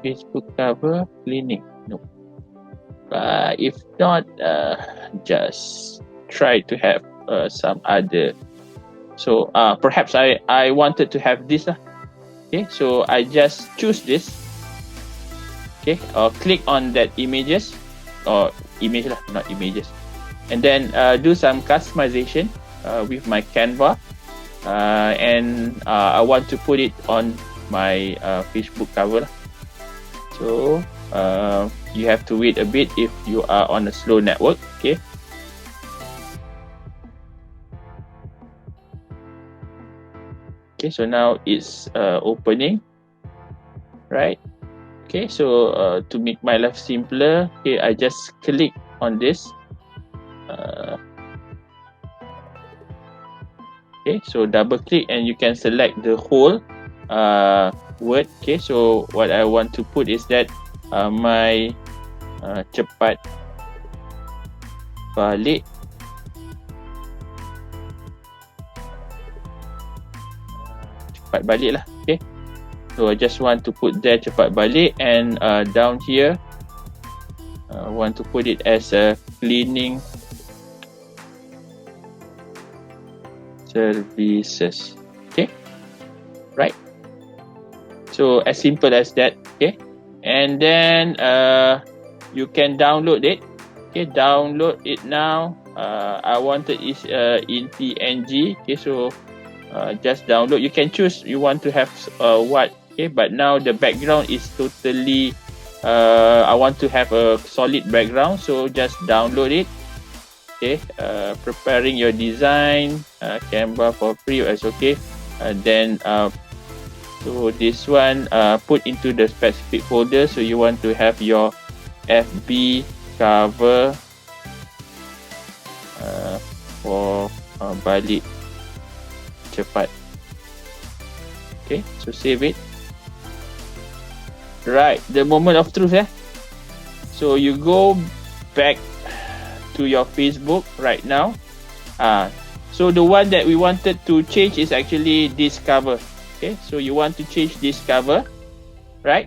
Facebook cover cleaning? No. If not, just try to have some other. So perhaps I wanted to have this. Okay, so I just choose this. Okay, or click on that images, or image lah, not images, and then do some customization with my Canva. And I want to put it on my Facebook cover. So you have to wait a bit if you are on a slow network. Okay. Okay, so now it's opening, right? Okay, so to make my life simpler, okay, I just click on this. Okay, so double click and you can select the whole word. Okay, so what I want to put is that my cepat balik. Cepat balik lah. Okay, so I just want to put there cepat balik, and down here I want to put it as a cleaning services. Okay, right, so as simple as that. Okay, and then you can download it. Okay, download it now. I wanted it in PNG. Okay, so just download. You can choose you want to have what. Okay, but now the background is totally I want to have a solid background, so just download it. Okay, preparing your design, Canva for free, that's okay. Then so this one put into the specific folder. So you want to have your FB cover for balik cepat. Okay, so save it. Right, the moment of truth. So you go back to your Facebook right now. So the one that we wanted to change is actually this cover. Okay, so you want to change this cover, right?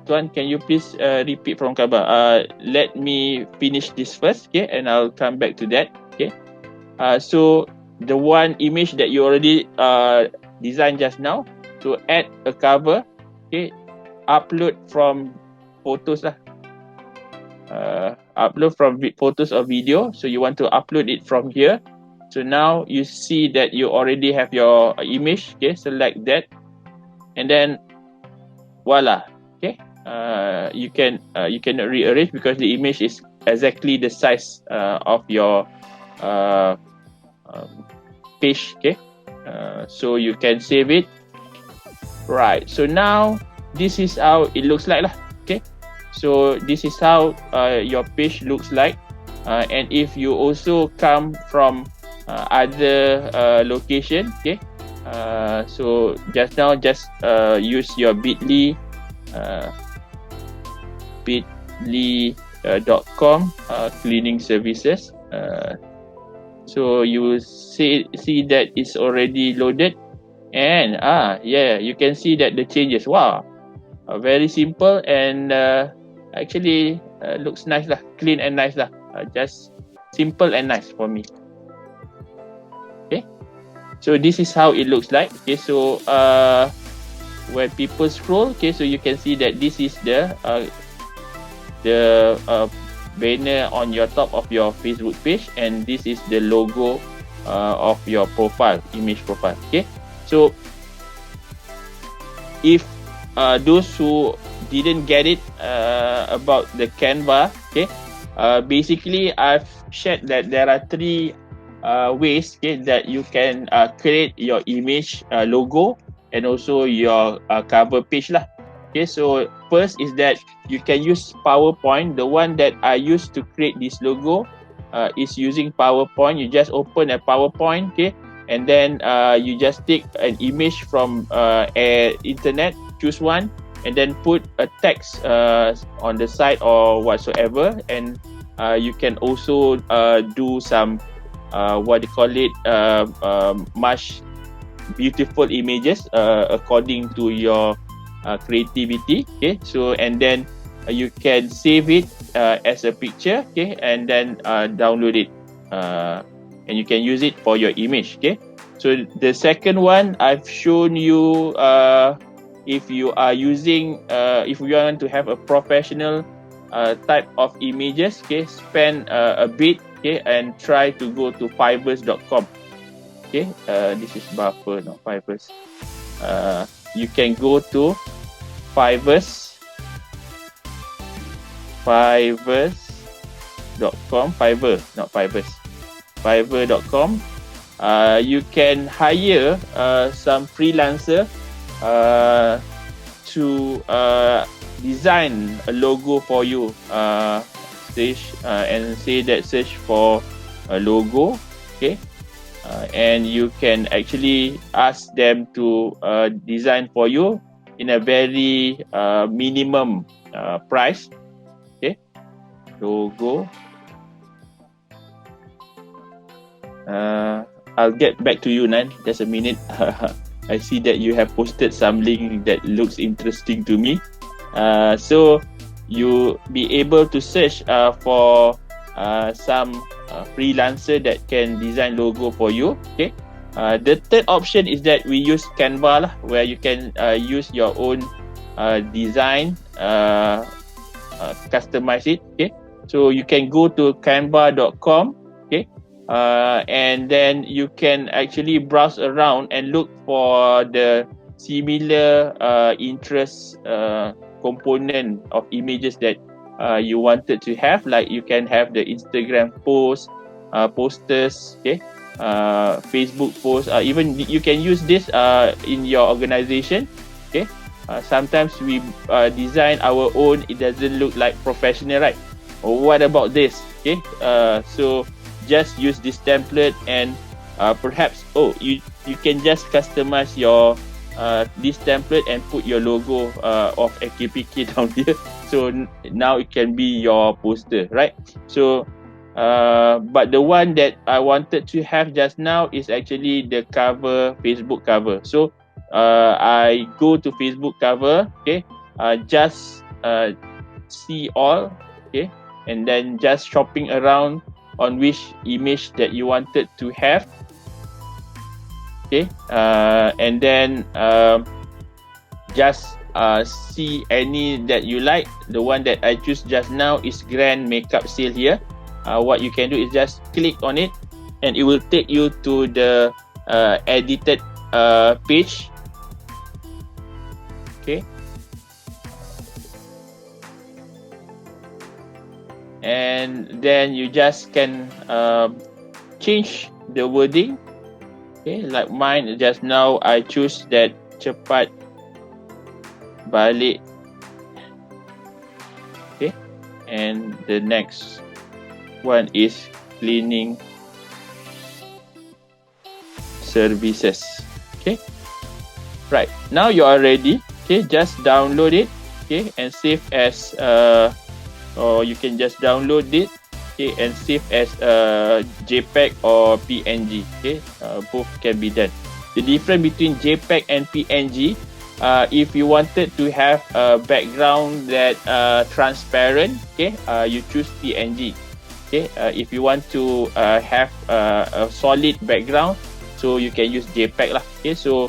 Tuan, can you please repeat from cover? Let me finish this first, okay, and I'll come back to that. Okay, so the one image that you already designed just now, to add a cover, okay, upload from photos lah. Upload from photos or video. So you want to upload it from here. So now you see that you already have your image. Okay, select that, and then voila. Okay, you cannot rearrange because the image is exactly the size of your page. Okay, so you can save it. Right, so now this is how it looks like lah. Okay, so this is how your page looks like, and if you also come from other location, okay, so just now just use your bit.ly bit.ly.com cleaning services. So you will see that it's already loaded, and yeah, you can see that the changes. Wow, very simple, and actually looks nice lah, clean and nice lah. Just simple and nice for me. Okay, so this is how it looks like. Okay, so when people scroll, okay, so you can see that this is the banner on your top of your Facebook page, and this is the logo of your profile, image profile. Okay, so if those who didn't get it about the Canva, okay, basically I've shared that there are three ways, okay, that you can create your image logo and also your cover page lah. Okay, so first is that you can use PowerPoint. The one that I used to create this logo is using PowerPoint. You just open a PowerPoint, okay, and then you just take an image from internet, choose one, and then put a text on the side or whatsoever, and you can also do some what they call it, much beautiful images according to your creativity. Okay, so and then you can save it as a picture, okay, and then download it, and you can use it for your image. Okay, so the second one I've shown you, if you are using if you want to have a professional type of images, okay, spend a bit, okay, and try to go to Fivers.com. Okay, this is Buffer, not Fivers. You can go to Fivers.com, Fiverr, not Fivers, Fiverr.com. You can hire some freelancer to design a logo for you. And say that search for a logo, okay, and you can actually ask them to design for you in a very minimum price. Okay, logo. I'll get back to you, Nan. Just a minute. I see that you have posted some link that looks interesting to me. So you be able to search for some freelancer that can design logo for you. Okay. The third option is that we use Canva lah, where you can use your own design, customize it. Okay, so you can go to canva.com, okay, and then you can actually browse around and look for the similar interest component of images that you wanted to have. Like you can have the Instagram post, posters, okay, Facebook posts, even you can use this in your organization. Okay, sometimes we design our own, it doesn't look like professional, right? What about this? Okay, so just use this template, and perhaps you can just customize your this template and put your logo of AKPK down here. So now it can be your poster, right? So but the one that I wanted to have just now is actually the cover, Facebook cover. So I go to Facebook cover, okay, just see all, okay, and then just shopping around on which image that you wanted to have. Okay, and then just see any that you like. The one that I choose just now is Grand Makeup Sale here. What you can do is just click on it, and it will take you to the edited page. Okay, and then you just can change the wording. Okay, like mine just now, I choose that cepat balik. Okay, and the next one is cleaning services. Okay, right now you are ready. Okay, just download it. Okay, and save as or you can just download it. Okay, and save as JPEG or PNG. Okay, both can be done. The difference between JPEG and PNG, if you wanted to have a background that transparent, okay, you choose PNG. Okay, if you want to have a solid background, so you can use JPEG lah. Okay, so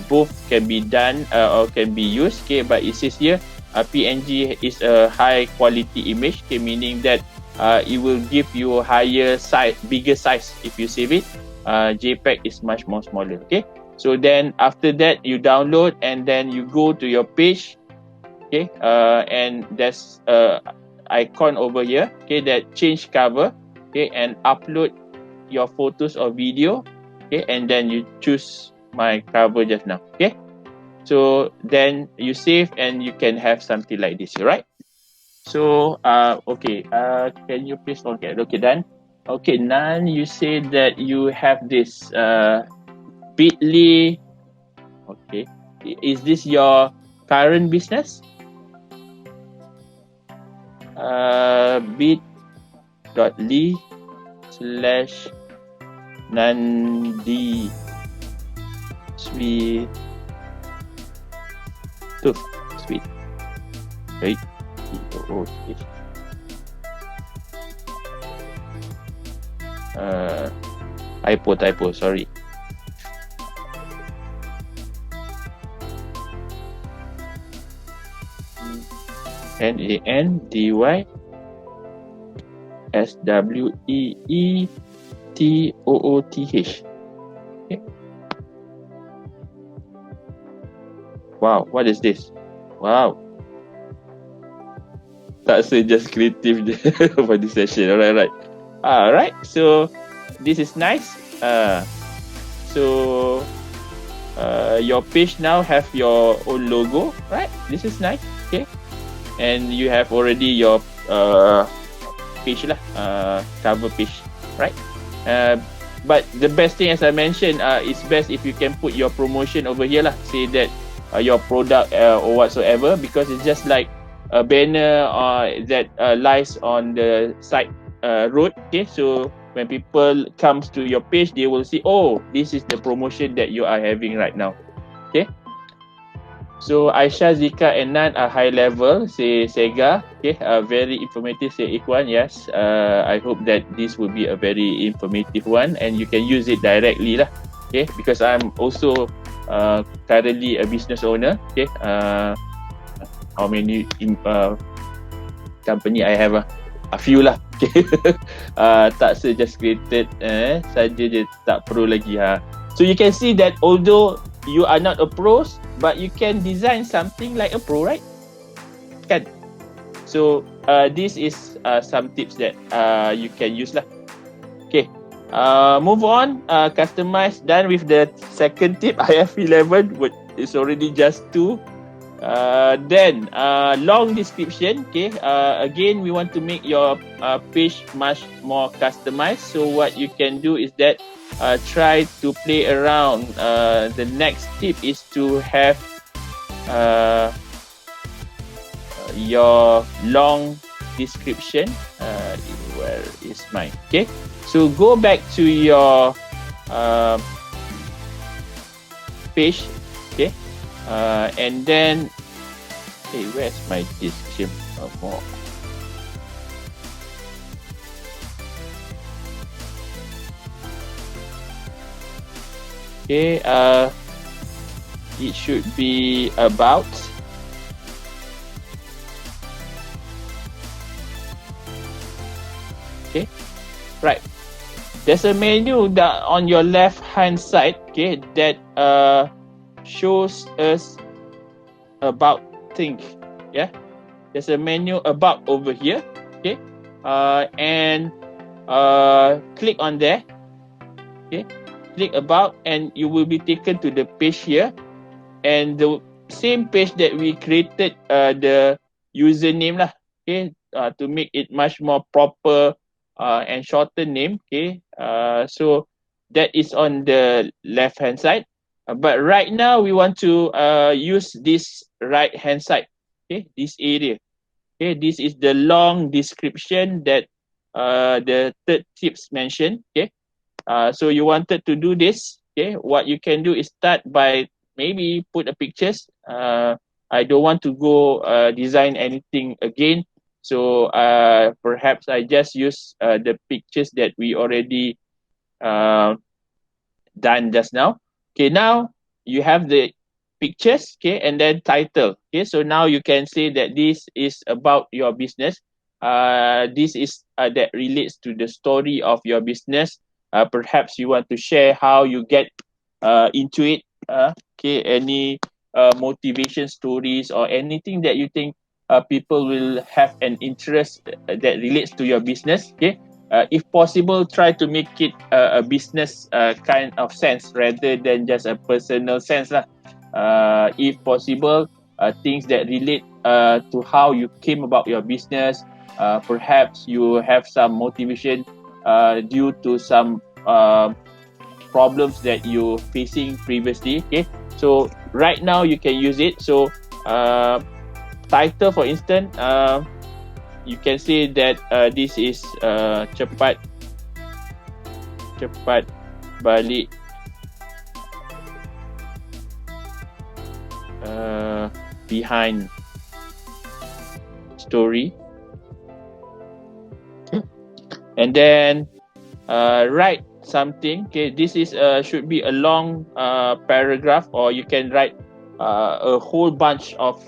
both can be done or can be used. Okay, but it says here PNG is a high quality image. Okay, meaning that it will give you a higher size, bigger size if you save it. JPEG is much more smaller. Okay, so then after that you download and then you go to your page. Okay, and there's icon over here. Okay, that change cover. Okay, and upload your photos or video. Okay, and then you choose my cover just now. Okay, so then you save and you can have something like this, right? So okay, can you please forget? Okay, done. Okay, Nan, you say that you have this Bitly. Okay, is this your current business? bit.ly/Nandi Sweet Tooth Sweet. Right. Okay. Typo, sorry. NANDYSWEETOOTH. Okay. Wow, what is this? Wow. Tak just creative for this session. Alright. Alright, so this is nice. So your page now have your own logo, right? This is nice. Okay, and you have already your page lah, cover page, right? But the best thing, as I mentioned, it's best if you can put your promotion over here lah. Say that your product or whatsoever, because it's just like a banner that lies on the side road. Okay, so when people comes to your page, they will see, oh, this is the promotion that you are having right now. Okay, so Aisha, Zika and Nan are high level, say Sega. Okay, very informative, say Ikwan. Yes, I hope that this will be a very informative one and you can use it directly lah. Okay, because I'm also currently a business owner. Okay, how many company I have? A few lah. Okay. Tak just created saja je, tak pro lagi ha. So you can see that although you are not a pro, but you can design something like a pro, right? Kan? So this is some tips that you can use lah. Okay. Move on. Customize. Done with the second tip. I have 11, but it's already just 2. Then long description. Okay, again we want to make your page much more customized. So what you can do is that try to play around. The next tip is to have your long description. Where is mine? Okay, so go back to your page. Okay. And then, hey, where's my description? More. Okay, it should be about. Okay, right. there's a menu that on your left hand side, okay, that shows us about thing. Yeah, there's a menu about over here, okay, and click on there, okay, click about, and you will be taken to the page here, and the same page that we created the username lah, okay, to make it much more proper and shorter name, okay. So that is on the left hand side, but right now we want to use this right hand side, okay, this area, okay. This is the long description that the third tips mentioned, okay. So you wanted to do this, okay. What you can do is start by maybe put a pictures. I don't want to go design anything again, so perhaps I just use the pictures that we already uh, done just now. Okay, now you have the pictures, okay, and then title. Okay, so now you can say that this is about your business. This is that relates to the story of your business. Perhaps you want to share how you get into it. Okay, any motivation stories or anything that you think people will have an interest that relates to your business. Okay, if possible, try to make it a business kind of sense rather than just a personal sense lah. If possible, things that relate to how you came about your business. Perhaps you have some motivation due to some problems that you facing previously. Okay, so right now you can use it. So title, for instance, you can say that this is cepat balik behind story, and then write something. Okay, this is should be a long paragraph, or you can write a whole bunch of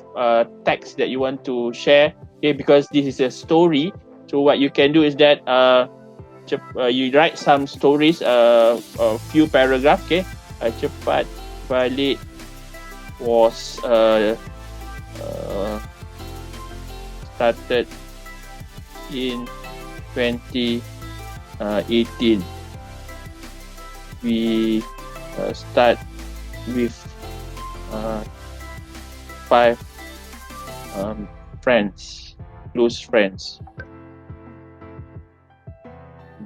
text that you want to share. Okay, because this is a story, so what you can do is that you write some stories, a few paragraph. Okay, cepat balik was started in 2018. We start with 5 friends, close friends,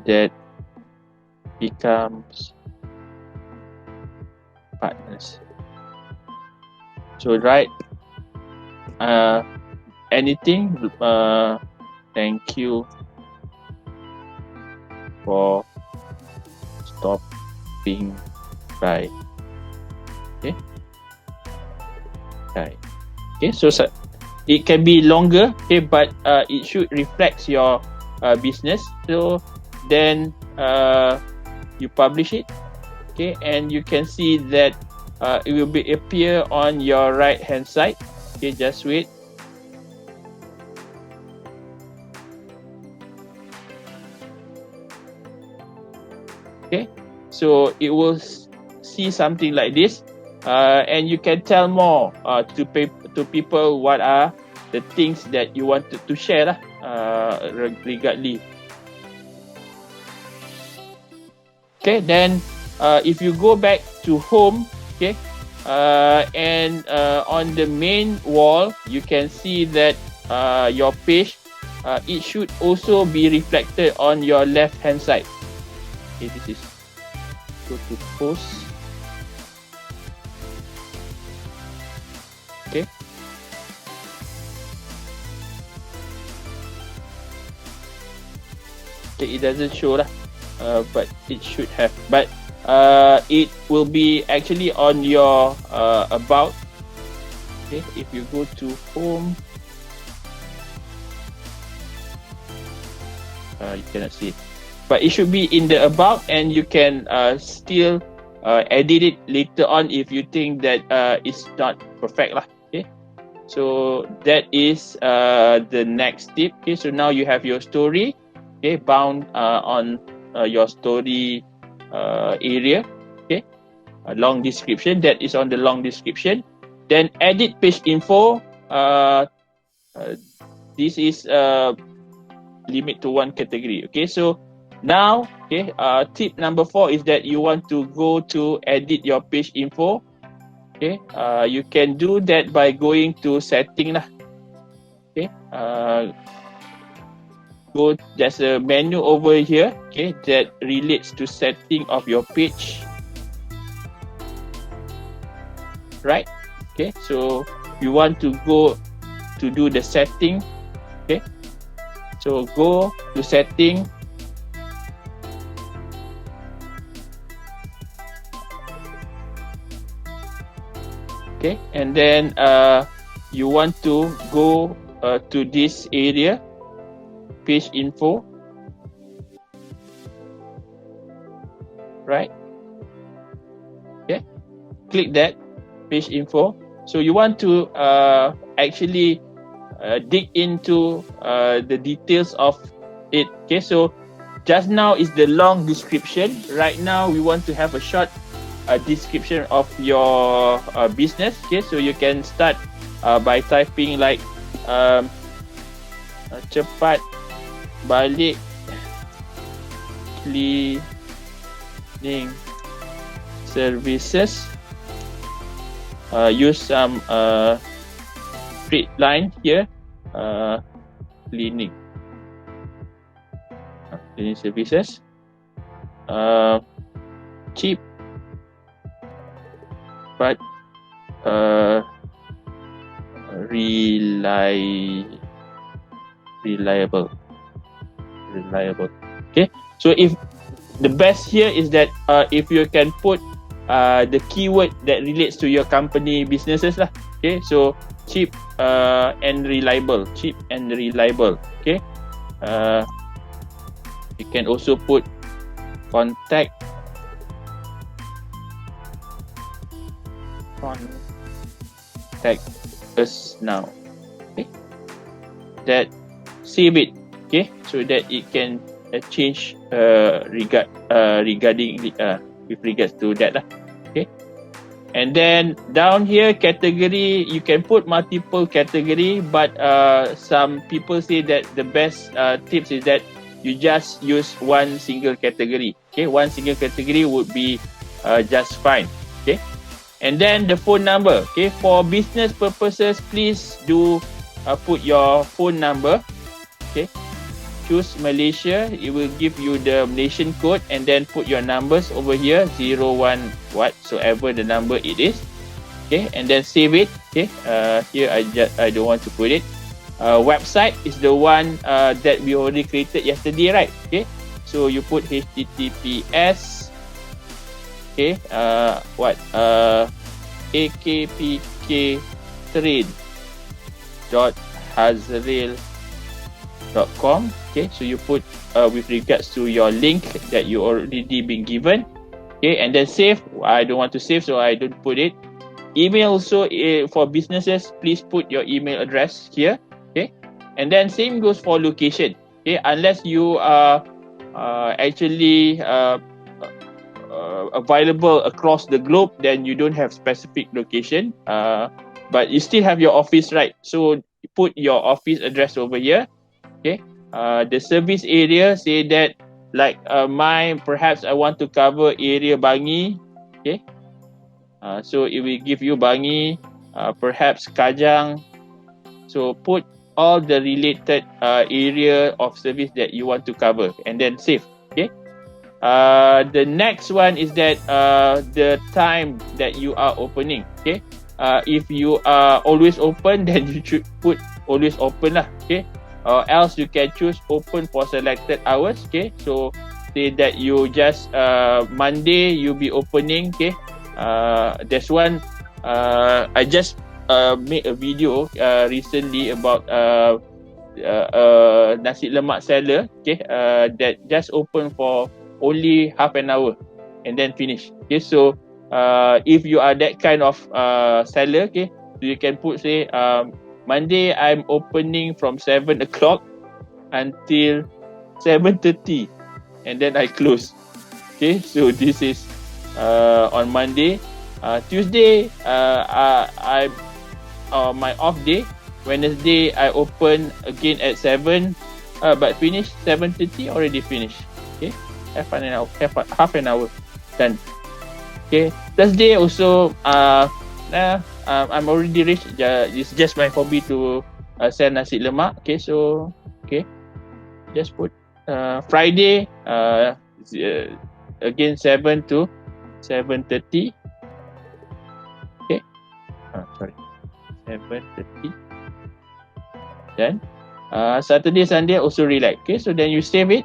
that becomes partners. So write anything. Thank you for stopping by. Okay. Right. Okay. So it can be longer. Okay, but it should reflect your business. So then you publish it. Okay, and you can see that it will be appear on your right hand side. Okay, just wait. Okay, so it will see something like this, and you can tell more to people what are the things that you wanted to share regardless. Okay, then if you go back to home, okay, and on the main wall you can see that your page, it should also be reflected on your left hand side. Okay, this is go to post. Okay, it doesn't show lah, but it should have. But it will be actually on your about. Okay, if you go to home, you cannot see it, but it should be in the about, and you can still edit it later on if you think that it's not perfect lah. Okay, so that is the next tip. Okay, so now you have your story, okay, bound on your story area. Okay, a long description, that is on the long description. Then edit page info. This is limit to one category. Okay, so now, okay, tip number 4 is that you want to go to edit your page info. Okay, you can do that by going to setting lah. Okay, there's a menu over here, okay, that relates to setting of your page, right? Okay, so you want to go to do the setting. Okay, so go to setting. Okay, and then you want to go to this area, page info, right? Okay, click that page info. So you want to actually dig into the details of it. Okay, so just now is the long description. Right now we want to have a short description of your business. Okay, so you can start by typing like cepat balik cleaning services. Use some straight line here. Cleaning services. Cheap but reliable. Okay, so if the best here is that if you can put the keyword that relates to your company businesses lah. Okay, so cheap and reliable. Okay, you can also put contact us now. Okay, that save it. Okay, so that it can change regarding with regards to that lah. Okay, and then down here category, you can put multiple category, but some people say that the best tips is that you just use one single category. Okay, one single category would be just fine. Okay, and then the phone number. Okay, for business purposes, please do put your phone number. Okay, choose Malaysia. It will give you the Malaysian code, and then put your numbers over here, 01 whatsoever the number it is. Okay, and then save it. Okay, here I don't want to put it. Website is the one that we already created yesterday, right? Okay, so you put HTTPS. Okay, AKPK trade.hazril.com. Okay, so you put with regards to your link that you already been given. Okay, and then save. I don't want to save, so I don't put it. Email also for businesses, please put your email address here. Okay, and then same goes for location. Okay, unless you are actually available across the globe, then you don't have specific location, but you still have your office, right? So put your office address over here. Okay, the service area, say that like perhaps I want to cover area Bangi. Okay, so it will give you Bangi, perhaps Kajang. So put all the related area of service that you want to cover, and then save. Okay, the next one is that the time that you are opening. Okay, if you are always open, then you should put always open lah. Okay, or else you can choose open for selected hours. Okay, so say that you just Monday you'll be opening. Okay, there's one I just made a video recently about nasi lemak seller. Okay, that just open for only half an hour and then finish. Okay, so if you are that kind of seller, okay, so you can put say Monday I'm opening from 7 o'clock until 7:30, and then I close. Okay, so this is on Monday. Tuesday, I my off day. Wednesday, I open again at 7, but finish 7:30, already finished. Okay, half an hour done. Okay, Thursday also, I'm already rich. It's just my hobby to sell nasi lemak. Okay, so okay, just put Friday, again 7 to 7:30. Okay, sorry, 7:30. Then Saturday, Sunday also relax. Okay, so then you save it.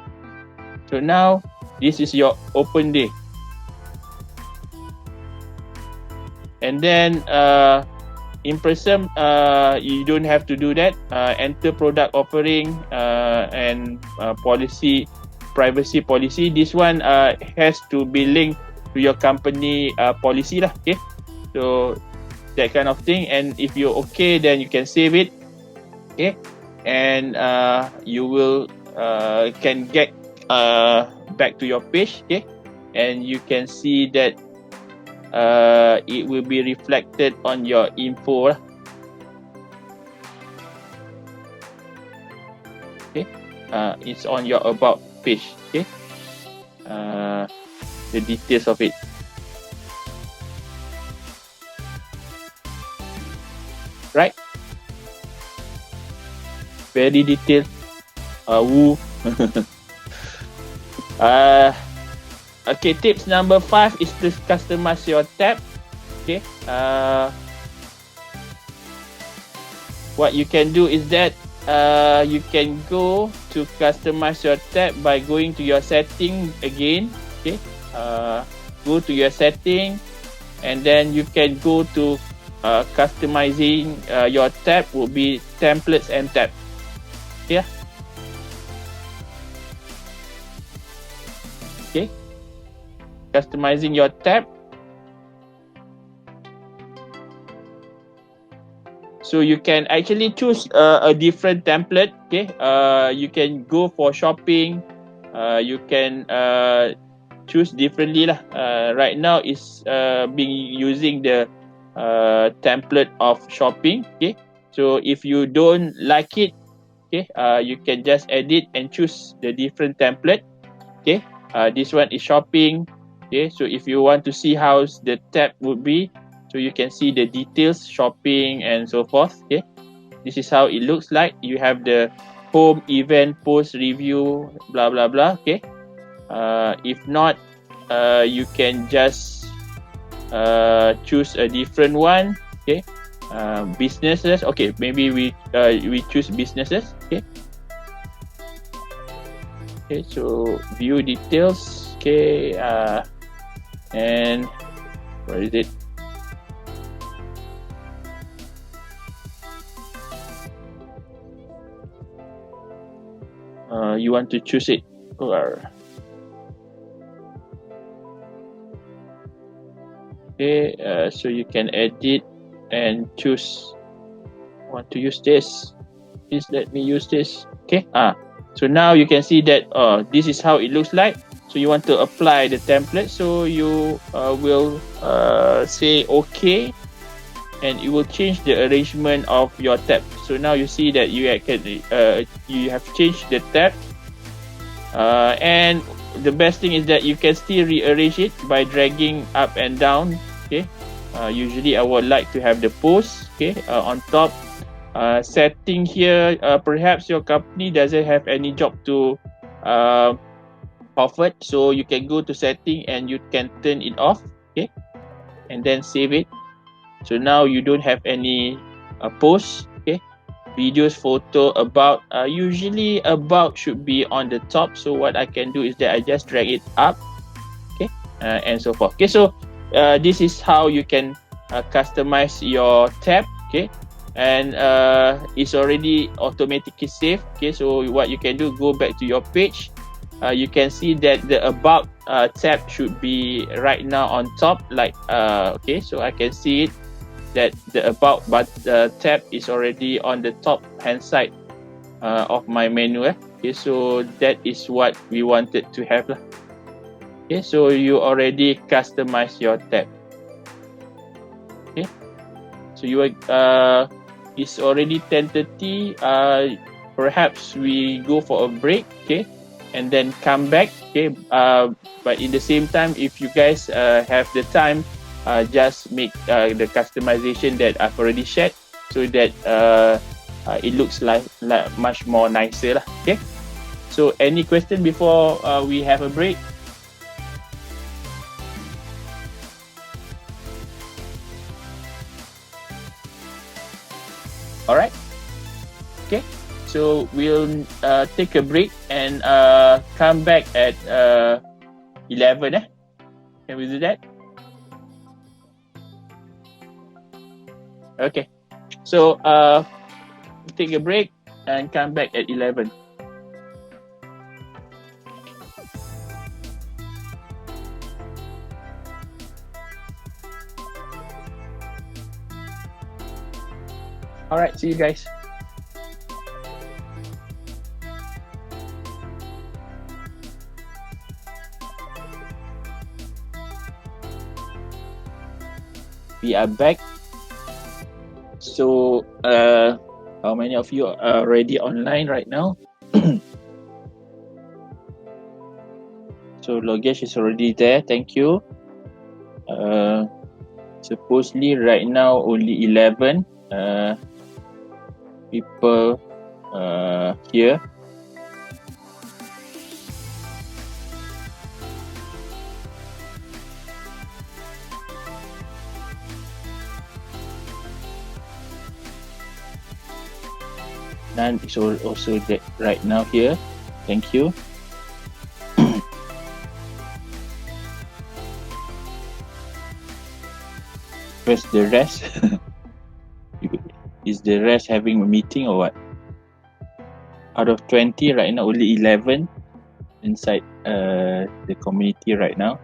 So now this is your open day. And then in Prism, you don't have to do that. Enter product offering and policy, privacy policy. This one has to be linked to your company policy lah. Okay, so that kind of thing. And if you're okay, then you can save it. Okay, and you will can get back to your page. Okay, and you can see that it will be reflected on your info. Okay, it's on your about page. Okay, the details of it. Right? Very detailed. Woo. Okay, tips number 5 is to customize your tab. Okay, what you can do is that you can go to customize your tab by going to your setting again. Okay, go to your setting, and then you can go to customizing your tab. Will be templates and tab. Yeah. Okay, customizing your tab. So you can actually choose a different template. Okay, you can go for shopping. You can choose differently lah. Right now is being using the template of shopping. Okay, so if you don't like it, okay, you can just edit and choose the different template. Okay, this one is shopping. Okay, so if you want to see how the tab would be, so you can see the details, shopping and so forth. Okay, this is how it looks like. You have the home, event, post, review, blah blah blah. Okay, if not, you can just choose a different one. Okay, businesses. Okay, maybe we choose businesses. Okay, okay, so view details. Okay, and where is it? You want to choose it, or okay, so you can edit and choose. Want to use this? Please let me use this. Okay. So now you can see that this is how it looks like. So you want to apply the template. So you will say OK, and it will change the arrangement of your tab. So now you see that you can you have changed the tab, and the best thing is that you can still rearrange it by dragging up and down. Okay, usually I would like to have the post, okay, on top. Setting here, perhaps your company doesn't have any job to offer, so you can go to setting and you can turn it off. Okay, and then save it. So now you don't have any posts. Okay, videos, photo, about. Usually about should be on the top. So what I can do is that I just drag it up. Okay, and so forth. Okay, so this is how you can customize your tab. Okay, and it's already automatically saved. Okay, so what you can do, go back to your page. You can see that the about tab should be right now on top. Like okay, so I can see it that the about tab is already on the top hand side. of my menu. Okay, so that is what we wanted to have lah. Okay, so you already customize your tab. Okay, so you it's already 10:30. Perhaps we go for a break. Okay, and then come back. Okay, but in the same time, if you guys have the time, just make the customization that I've already shared, so that it looks like much more nicer lah. Okay, so any question before we have a break? All right. Okay, so we'll take a break and come back at 11. Can we do that? Okay, so take a break and come back at 11. All right, see you guys. We are back. So, how many of you are already online right now? So, Logesh is already there. Thank you. Supposedly, right now, only 11 people here. Nan is also right now here. Thank you. Where's the rest? Is the rest having a meeting or what? Out of 20 right now, only 11 inside the community right now.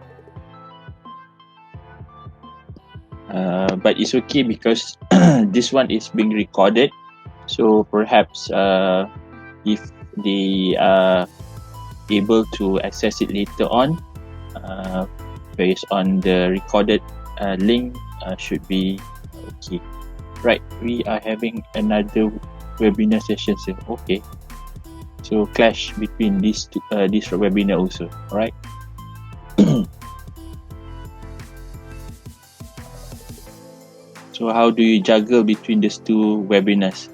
But it's okay because this one is being recorded. So perhaps if they are able to access it later on, based on the recorded link, should be okay. Right, we are having another webinar session soon. Okay, so clash between these two, this webinar also. All right. So how do you juggle between these two webinars?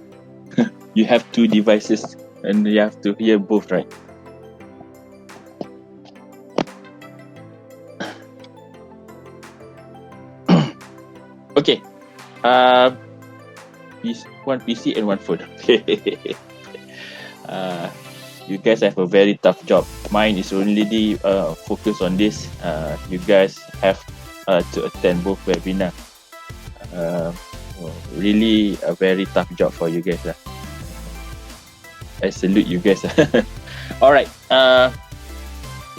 You have two devices and you have to hear both, right? Okay. One PC and one phone. You guys have a very tough job. Mine is only focus on this. You guys have to attend both webinars. Really a very tough job for you guys. I salute you guys. All right.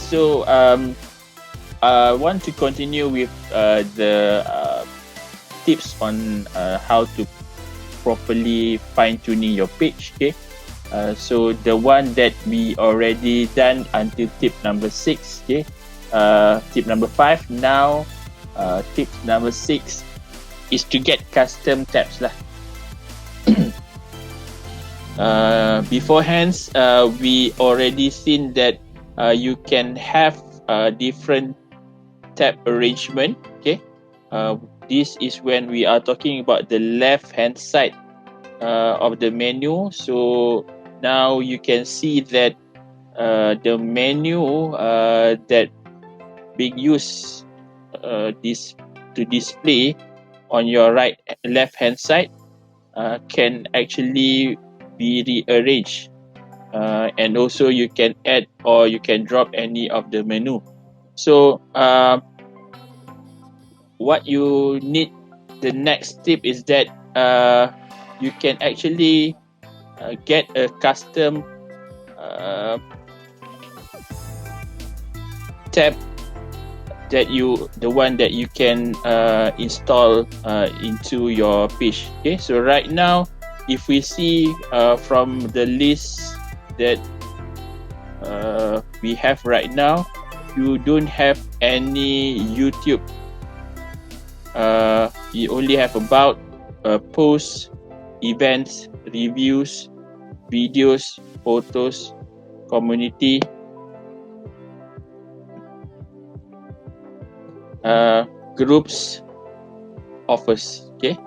So I want to continue with the tips on how to properly fine-tuning your page. Okay. So the one that we already done until tip number 6. Okay. Tip number 5. Now, tip number 6 is to get custom tabs lah. Beforehand, we already seen that you can have different tab arrangement. Okay, this is when we are talking about the left hand side of the menu. So now you can see that the menu that being used to display on your left hand side can actually be rearranged, and also you can add or you can drop any of the menu. So what you need, the next tip is that you can actually get a custom tab the one that you can install into your page. Okay, so right now if we see from the list that we have right now, you don't have any YouTube. You only have about posts, events, reviews, videos, photos, community, groups, offers. Okay.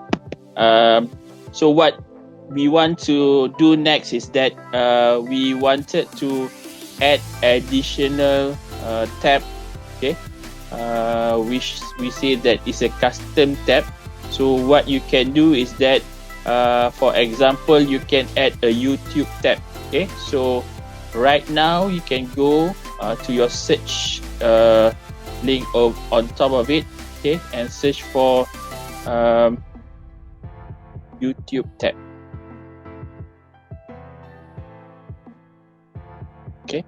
So what we want to do next is that we wanted to add additional tab. Okay. Which we say that is a custom tab. So what you can do is that, for example, you can add a YouTube tab. Okay, so right now you can go to your search link on top of it. Okay, and search for YouTube tab. Okay,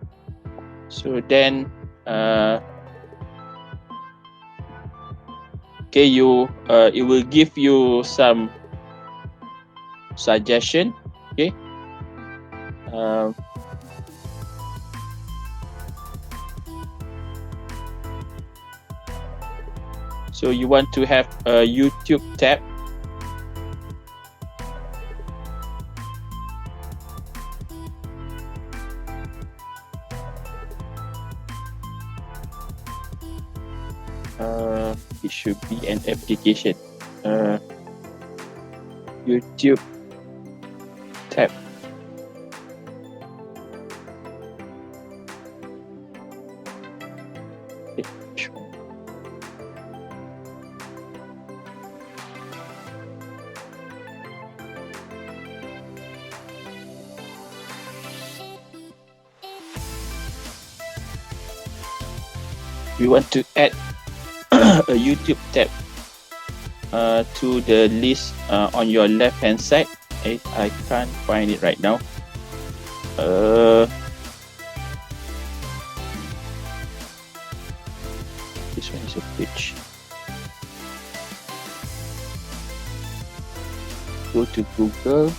so then okay, it will give you some suggestion. Okay, so you want to have a YouTube tab. It should be an application. YouTube tab. We want to add a YouTube tab to the list on your left hand side. I can't find it right now. This one is a page. Go to Google,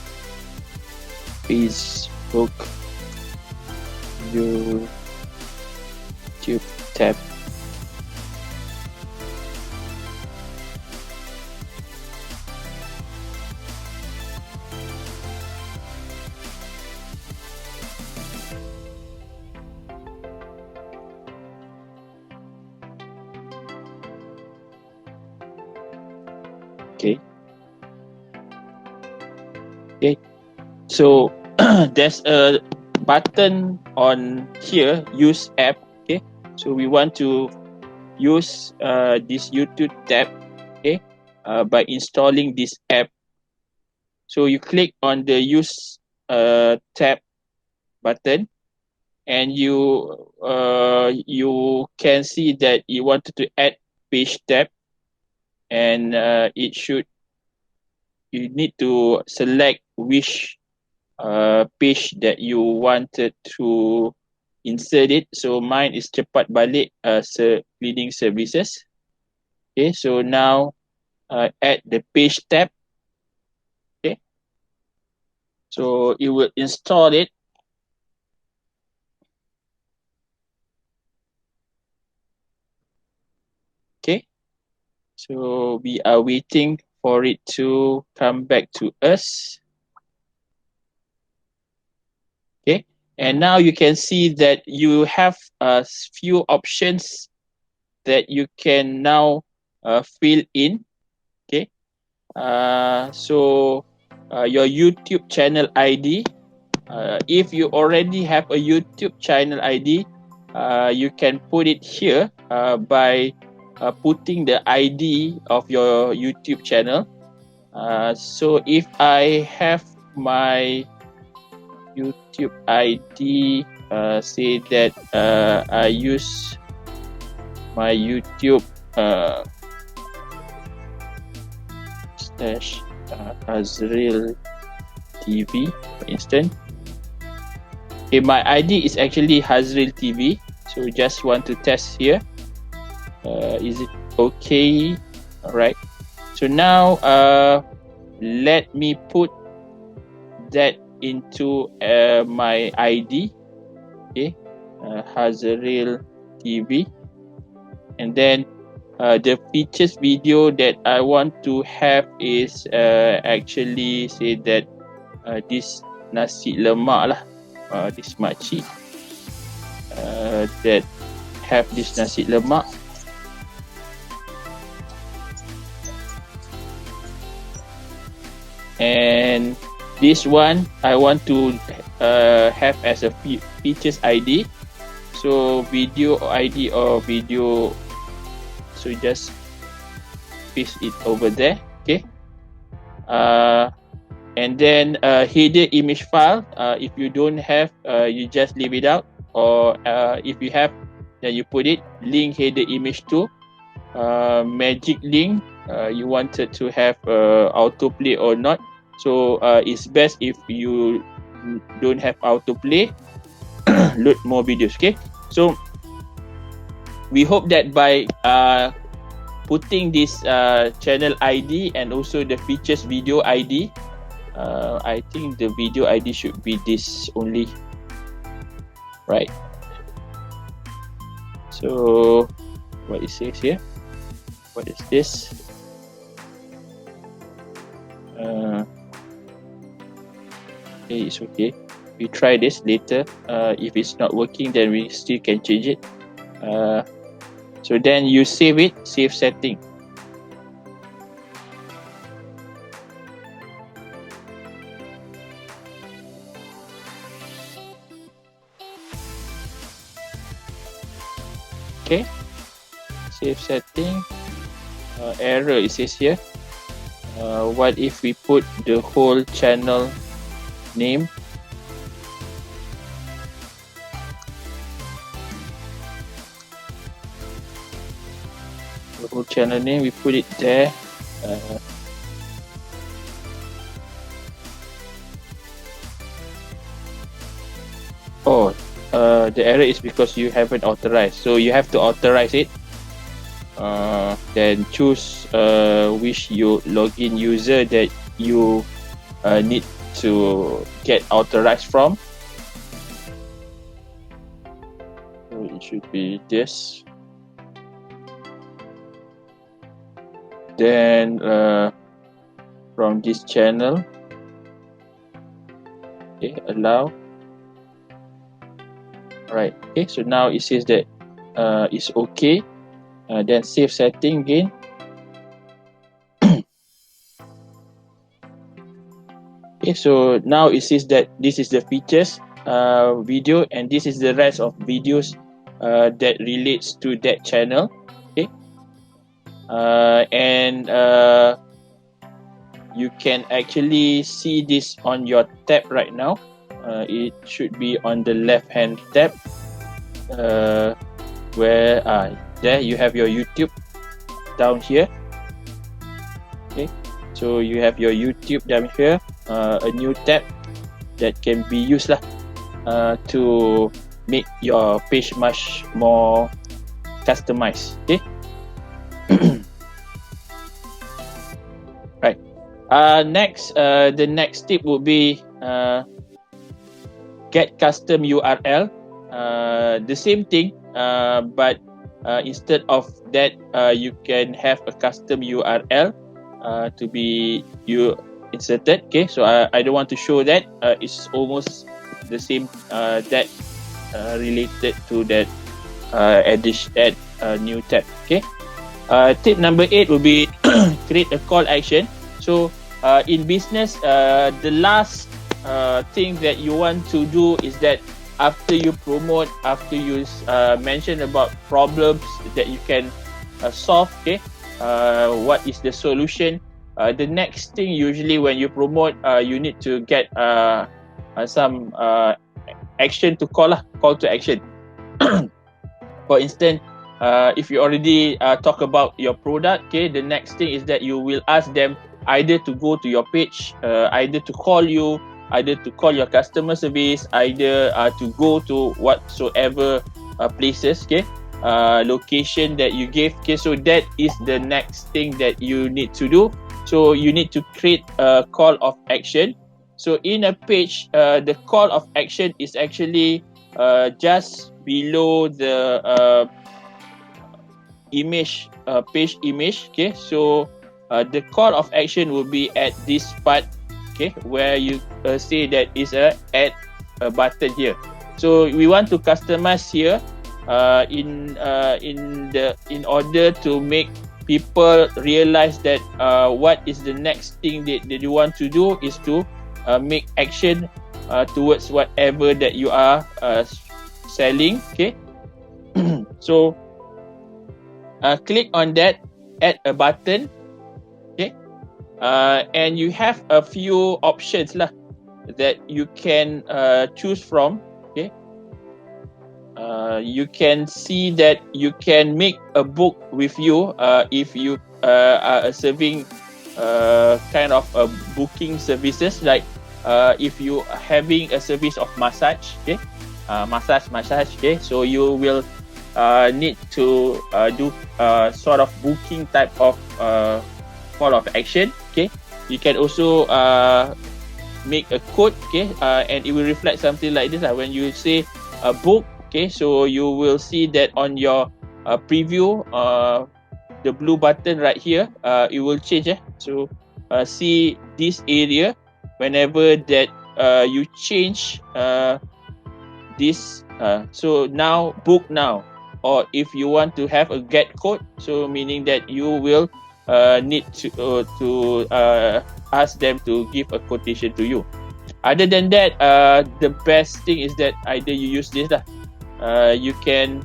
Facebook, YouTube tab. Okay, so there's a button on here, use app. Okay, so we want to use this YouTube tab. Okay, by installing this app. So you click on the use tab button, and you can see that you wanted to add page tab, and you need to select which page that you wanted to insert it. So mine is cepat balik cleaning services. Okay, so now add the page tab. Okay, so you will install it. Okay, so we are waiting for it to come back to us. Okay, and now you can see that you have a few options that you can now fill in. Okay, so your YouTube channel ID. If you already have a YouTube channel ID, you can put it here by putting the ID of your YouTube channel. So if I have my YouTube ID, say that I use my YouTube slash Azril TV, for instance. Okay, my ID is actually Hazril TV, so just want to test here. Is it okay? All right. So now let me put that into my ID, okay, Hazaril TV, and then the features video that I want to have is actually say that this nasi lemak lah, this makcik that have this nasi lemak. And this one I want to have as a features ID. So video ID or video, so just paste it over there, okay. And then header image file, if you don't have, you just leave it out, or if you have, then you put it. Link header image to magic link, you wanted to have autoplay or not. So it's best if you don't have autoplay. Load more videos, okay. So we hope that by putting this channel ID and also the features video ID, I think the video ID should be this only, right? So what it says here, what is this? Okay, it's okay. We try this later. If it's not working, then we still can change it. So then you save it, save setting. Okay, save setting. Error it says here. What if we put the whole channel name? The whole channel name, we put it there. The error is because you haven't authorized, so you have to authorize it. Then choose which login user that you need to get authorized from. So it should be this. Then from this channel, okay, allow. Right, okay, so now it says that it's okay. Then save setting again. Okay, so now it says that this is the features video, and this is the rest of videos that relates to that channel. Okay, and you can actually see this on your tab right now. It should be on the left hand tab, where there you have your YouTube down here. Okay, so you have your YouTube down here, a new tab that can be used to make your page much more customized. Okay. Right. Next, the next tip would be get custom URL. The same thing, but instead of that, you can have a custom URL to be inserted. Okay, so I don't want to show that. It's almost the same that related to that add new tab. Okay, tip number 8 will be create a call action. So in business, the last thing that you want to do is that after you promote, after you mention about problems that you can solve, okay, what is the solution, the next thing usually when you promote, you need to get some action to call to action. For instance, if you already talk about your product, okay, the next thing is that you will ask them either to go to your page, either to call you, either to call your customer service, either to go to whatsoever places, okay, location that you gave. Okay, so that is the next thing that you need to do. So you need to create a call of action. So in a page, the call of action is actually just below the image, page image. Okay, so the call of action will be at this part, okay, where you say that is a add a button here. So we want to customize here in order to make people realize that what is the next thing that you want to do is to make action towards whatever that you are selling. Okay, so click on that, add a button. Okay, and you have a few options lah that you can choose from. Okay, you can see that you can make a book with you if you are serving kind of a booking services, like if you are having a service of massage. Okay, massage. Okay, so you will need to do sort of booking type of call of action. Okay, you can also make a code. Okay, and it will reflect something like this when you say a book. Okay, so you will see that on your preview, the blue button right here, it will change. So see this area whenever that you change this. So now book now, or if you want to have a get code, so meaning that you will need to ask them to give a quotation to you. Other than that, the best thing is that either you use this lah. You can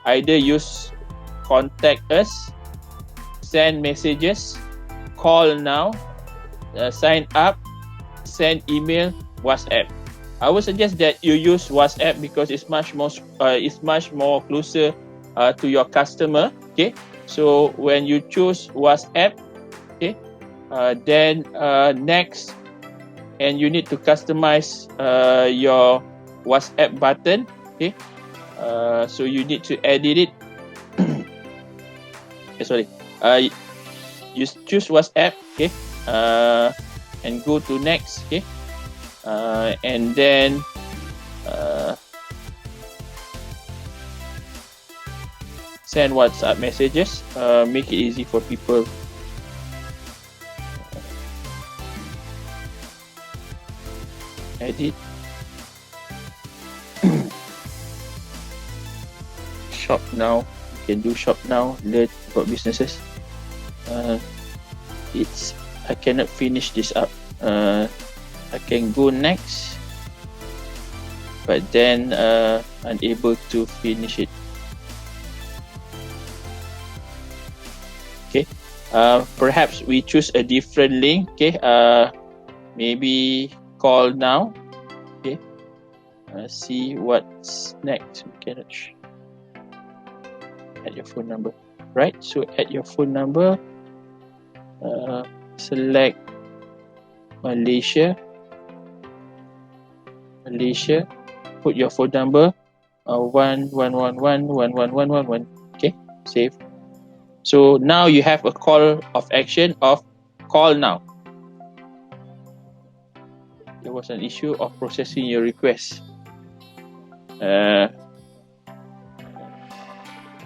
either use contact us, send messages, call now, sign up, send email, WhatsApp. I would suggest that you use WhatsApp because it's much more closer to your customer. Okay, so when you choose WhatsApp, okay, then next, and you need to customize your WhatsApp button. Okay, so you need to edit it. You choose WhatsApp. Okay, and go to next. Okay, and then send WhatsApp messages. Make it easy for people. Edit. Shop now. You can do shop now. Learn about businesses. I cannot finish this up. I can go next, but then unable to finish it. Okay, perhaps we choose a different link. Okay, maybe call now. Okay, see what's next. We cannot add your phone number, right? So add your phone number. Select Malaysia. Put your phone number 11111111. Okay, save. So now you have a call of action of call now. There was an issue of processing your request.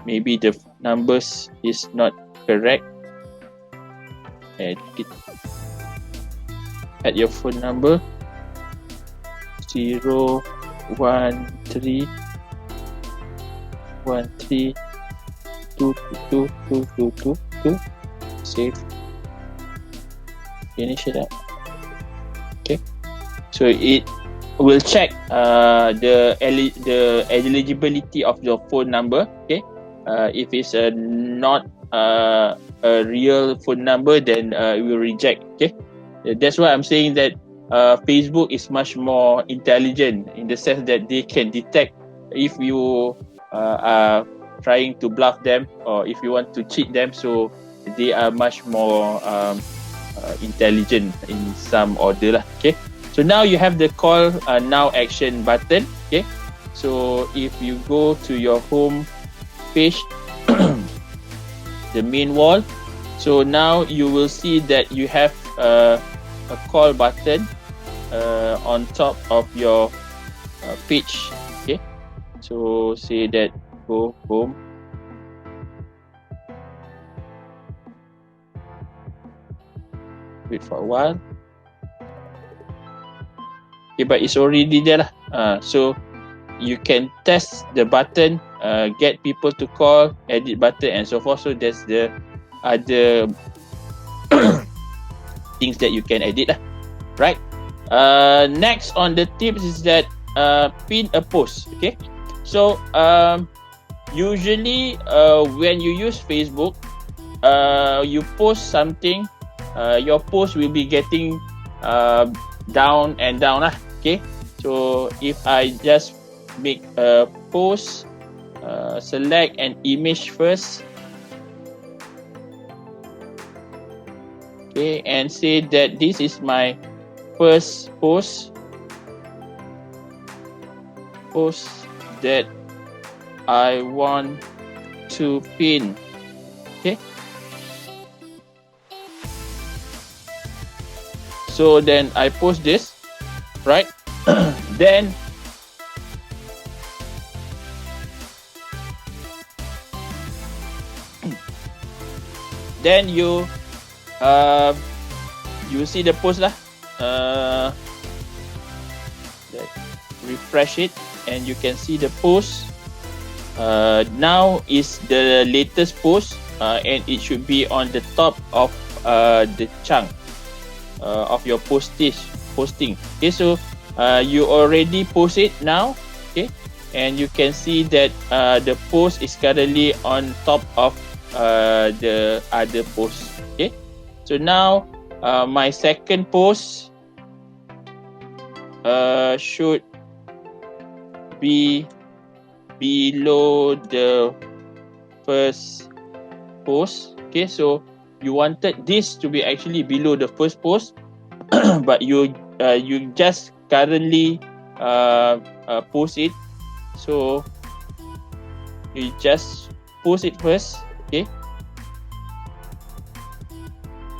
Maybe the numbers is not correct. Add your phone number 01313222222. Save. Finish it up. Okay. So it will check the eligibility of your phone number. Okay. If it's not a real phone number, then it will reject. Okay. That's why I'm saying that Facebook is much more intelligent in the sense that they can detect if you are trying to bluff them or if you want to cheat them. So they are much more intelligent in some order lah. Okay, so now you have the call now action button. Okay, so if you go to your home page, the main wall, so now you will see that you have a call button. on top of your page. Okay, so say that go home. Wait for a while. Okay, but it's already there lah. So you can test the button, get people to call, edit button and so forth. So that's the other things that you can edit lah, right? Next on the tips is that pin a post. Okay, so usually when you use Facebook, you post something, your post will be getting down and down lah. Okay, so if I just make a post, select an image first, okay, and say that this is my first post that I want to pin. Okay, so then I post this, right? Then you see the post lah. Refresh it and you can see the post. Now is the latest post, and it should be on the top of the chunk of your posting. Okay, so you already post it now. Okay, and you can see that the post is currently on top of the other post. Okay, so now my second post should be below the first post. Okay, so you wanted this to be actually below the first post, but you just currently post it, so you just post it first. Okay,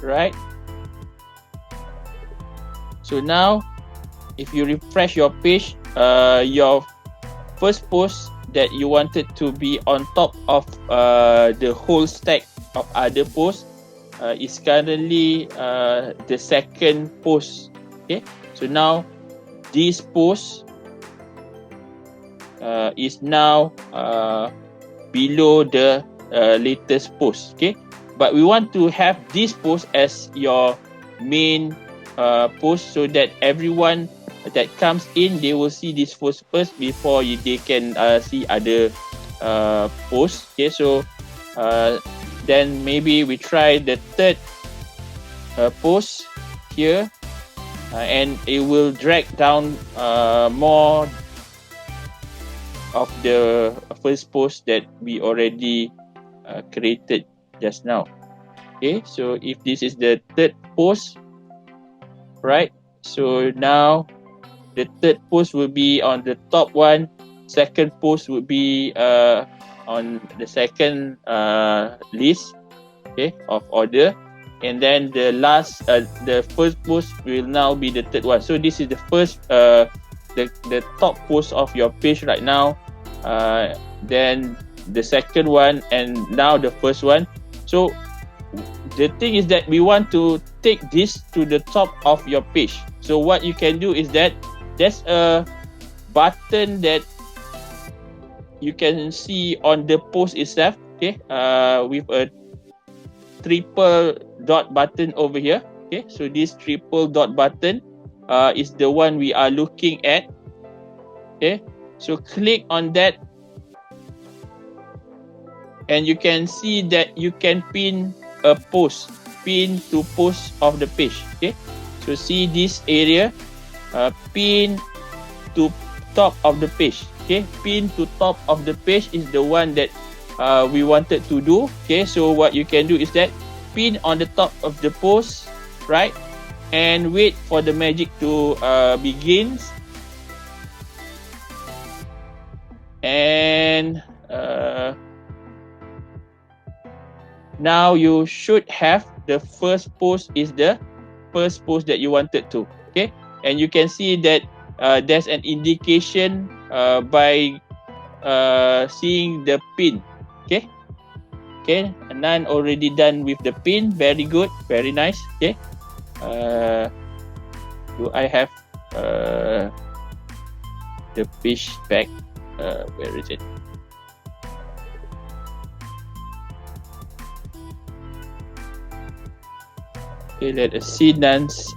right? So now if you refresh your page, your first post that you wanted to be on top of the whole stack of other posts is currently the second post. Okay, so now this post is now below the latest post. Okay, but we want to have this post as your main post, so that everyone that comes in, they will see this post first before they can see other posts. Okay, so then maybe we try the third post here, and it will drag down more of the first post that we already created just now. Okay, so if this is the third post, right? So now the third post will be on the top one, second post would be on the second list, okay, of order, and then the last the first post will now be the third one. So this is the first the top post of your page right now, then the second one, and now the first one. So the thing is that we want to take this to the top of your page. So what you can do is that there's a button that you can see on the post itself, okay, with a triple dot button over here. Okay, so this triple dot button is the one we are looking at. Okay, so click on that and you can see that you can pin a post, pin to post of the page. Okay, so see this area, pin to top of the page. Okay, pin to top of the page is the one that we wanted to do. Okay, so what you can do is that pin on the top of the post, right, and wait for the magic to begin, and now you should have the first post is the first post that you wanted to. Okay, and you can see that there's an indication by seeing the pin. Okay, none already done with the pin. Very good, very nice. Okay, do I have the page back? Where is it? Okay, let us see Nan's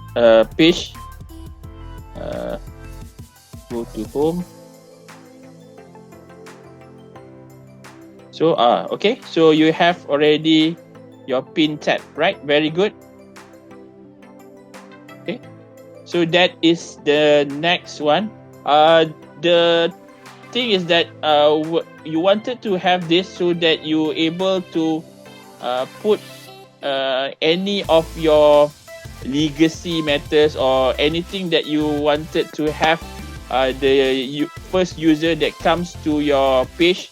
page. Go to home. So okay, so you have already your pin tab, right? Very good. Okay, so that is the next one. The thing is that you wanted to have this so that you're able to put any of your legacy matters or anything that you wanted to have the first user that comes to your page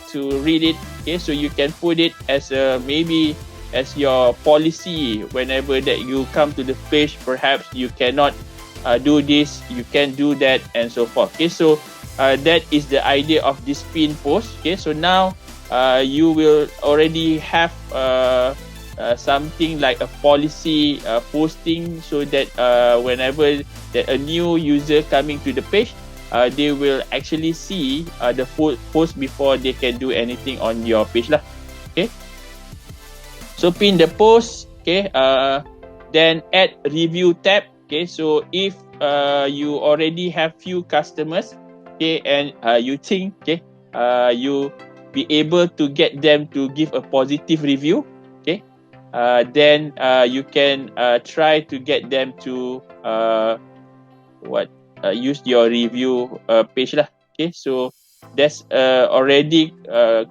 to read it. Okay, so you can put it as maybe as your policy whenever that you come to the page. Perhaps you cannot do this, you can do that, and so forth. Okay, so that is the idea of this pin post. Okay, so now you will already have something like a policy posting, so that whenever that a new user coming to the page, they will actually see the full post before they can do anything on your page lah. Okay, so pin the post. Okay, then add review tab. Okay, so if you already have few customers, okay, and you think, okay, you be able to get them to give a positive review, okay, then you can try to get them to use your review page lah. Okay, so there's already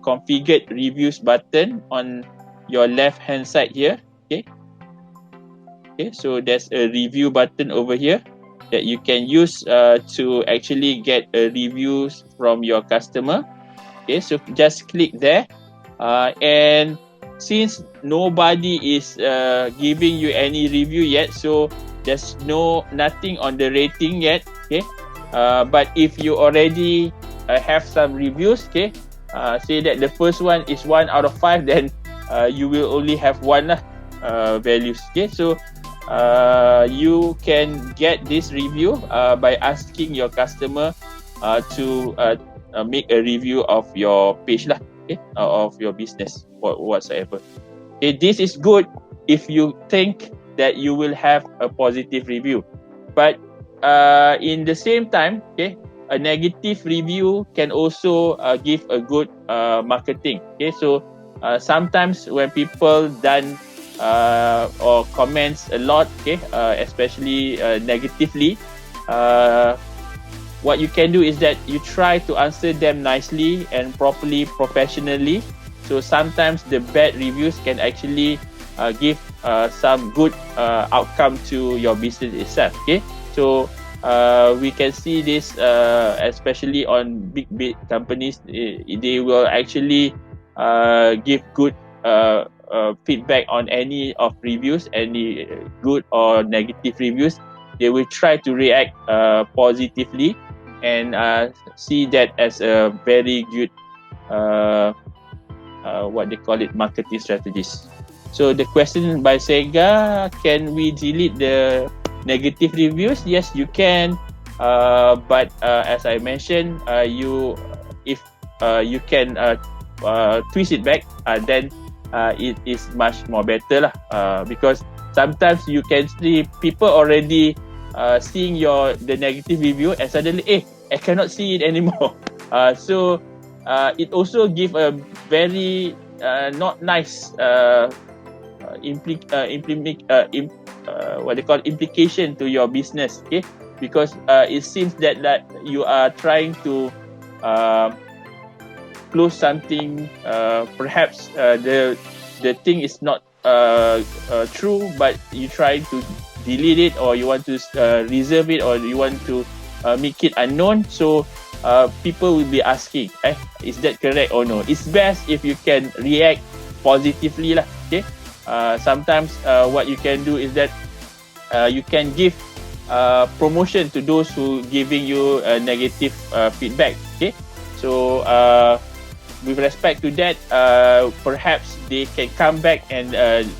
configured reviews button on your left hand side here. Okay, so there's a review button over here that you can use to actually get reviews from your customer. Okay, so just click there, and since nobody is giving you any review yet, so there's nothing on the rating yet. Okay, but if you already have some reviews, okay, say that the first one is 1 out of 5, then you will only have one values. Okay, so you can get this review by asking your customer to make a review of your page lah, okay, of your business or whatsoever. Okay, this is good if you think that you will have a positive review, but in the same time, okay, a negative review can also give a good marketing. Okay, so sometimes when people done or comments a lot, okay, especially negatively, what you can do is that you try to answer them nicely and properly, professionally. So sometimes the bad reviews can actually give some good outcome to your business itself. Okay, so we can see this especially on big companies. They will actually give good feedback on any of reviews, any good or negative reviews. They will try to react positively and see that as a very good what they call it, marketing strategies. So the question by Sega, can we delete the negative reviews? Yes, you can, but as I mentioned, if you can twist it back, then it is much more better lah, because sometimes you can see people already seeing the negative review, and suddenly I cannot see it anymore. So it also give a very not nice implication to your business. Okay, because it seems that you are trying to close something, perhaps the thing is not true, but you try to delete it, or you want to reserve it, or you want to make it unknown. So people will be asking, is that correct or no? It's best if you can react positively lah. Okay, sometimes what you can do is that you can give promotion to those who giving you negative feedback. Okay, so with respect to that, perhaps they can come back and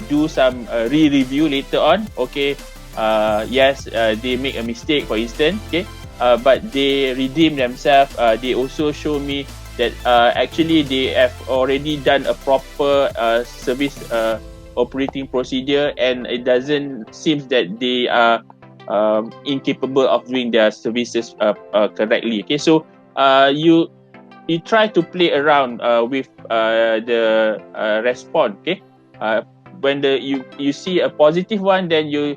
do some re-review later on. Okay, yes, they make a mistake, for instance. Okay, but they redeem themselves. They also show me that actually they have already done a proper service operating procedure, and it doesn't seem that they are incapable of doing their services correctly. Okay, so you try to play around with the response. Okay, when you see a positive one, then you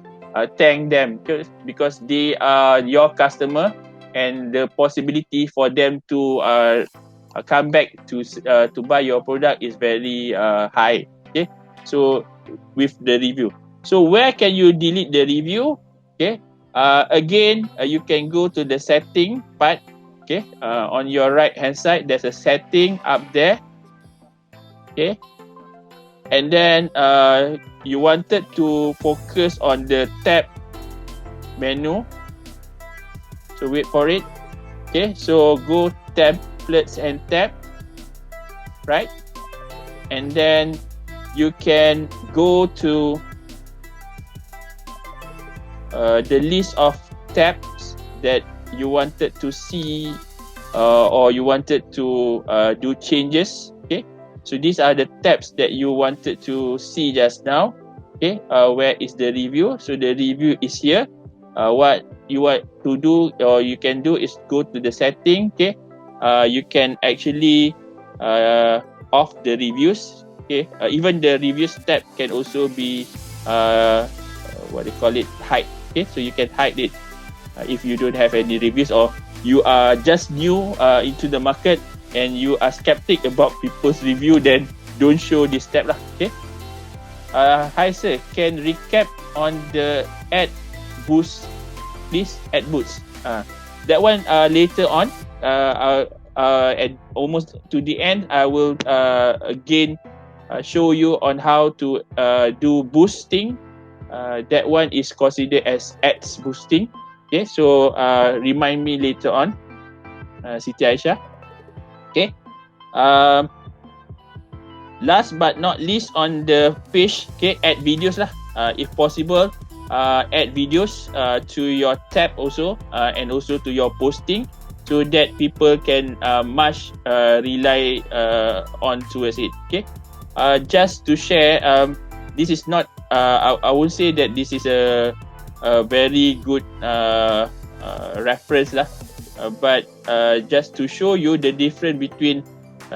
thank them because they are your customer, and the possibility for them to come back to buy your product is very high. Okay, so with the review, so where can you delete the review? Okay, again, you can go to the setting part. Okay, on your right hand side there's a setting up there. Okay, and then you wanted to focus on the tab menu, so wait for it. Okay, so go templates and tab, right? And then you can go to the list of tabs that you wanted to see or you wanted to do changes. Okay, so these are the tabs that you wanted to see just now. Okay, where is the review? So the review is here. What you want to do or you can do is go to the setting. Okay, you can actually off the reviews. Okay, even the reviews tab can also be what they call it, hide. Okay, so you can hide it if you don't have any reviews, or you are just new into the market and you are skeptic about people's review, then don't show this tab lah. Okay. Hi sir, can recap on the ad boost, please? Ad boost. That one later on. At almost to the end, I will again show you on how to do boosting. That one is considered as ads boosting. Okay, so remind me later on, Siti Aisyah. Okay. Last but not least on the page, okay, add videos lah. If possible, add videos to your tab also, and also to your posting, so that people can much rely on towards it. Okay. Just to share, this is not. I would say that this is a very good reference lah. But just to show you the difference between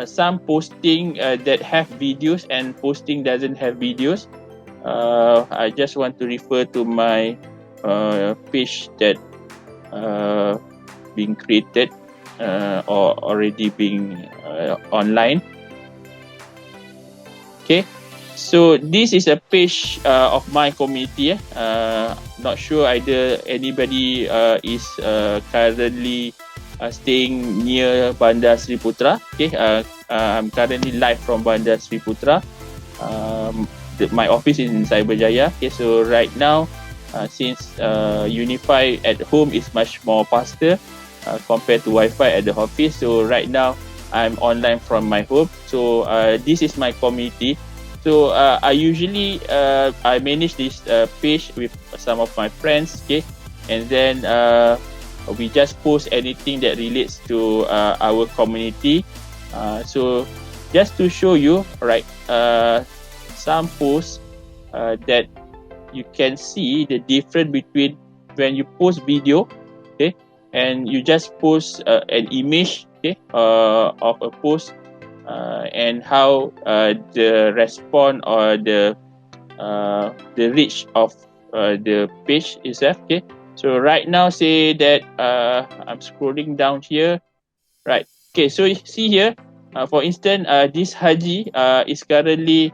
some posting that have videos and posting doesn't have videos. I just want to refer to my page that being created or already being online. Okay, so this is a page of my community. Not sure either anybody is currently staying near Bandar Sri Putra. Okay, I'm currently live from Bandar Sri Putra. My office is in Cyberjaya. Okay, so right now, since Unify at home is much more faster compared to Wi-Fi at the office, so right now I'm online from my home. So this is my community. So I usually I manage this page with some of my friends. Okay, and then we just post anything that relates to our community. So just to show you, right, some posts that you can see the difference between when you post video, okay, and you just post an image, okay, of a post, and how the response or the reach of the page itself. Okay, so right now, say that I'm scrolling down here, right? Okay, so you see here, for instance, this Haji is currently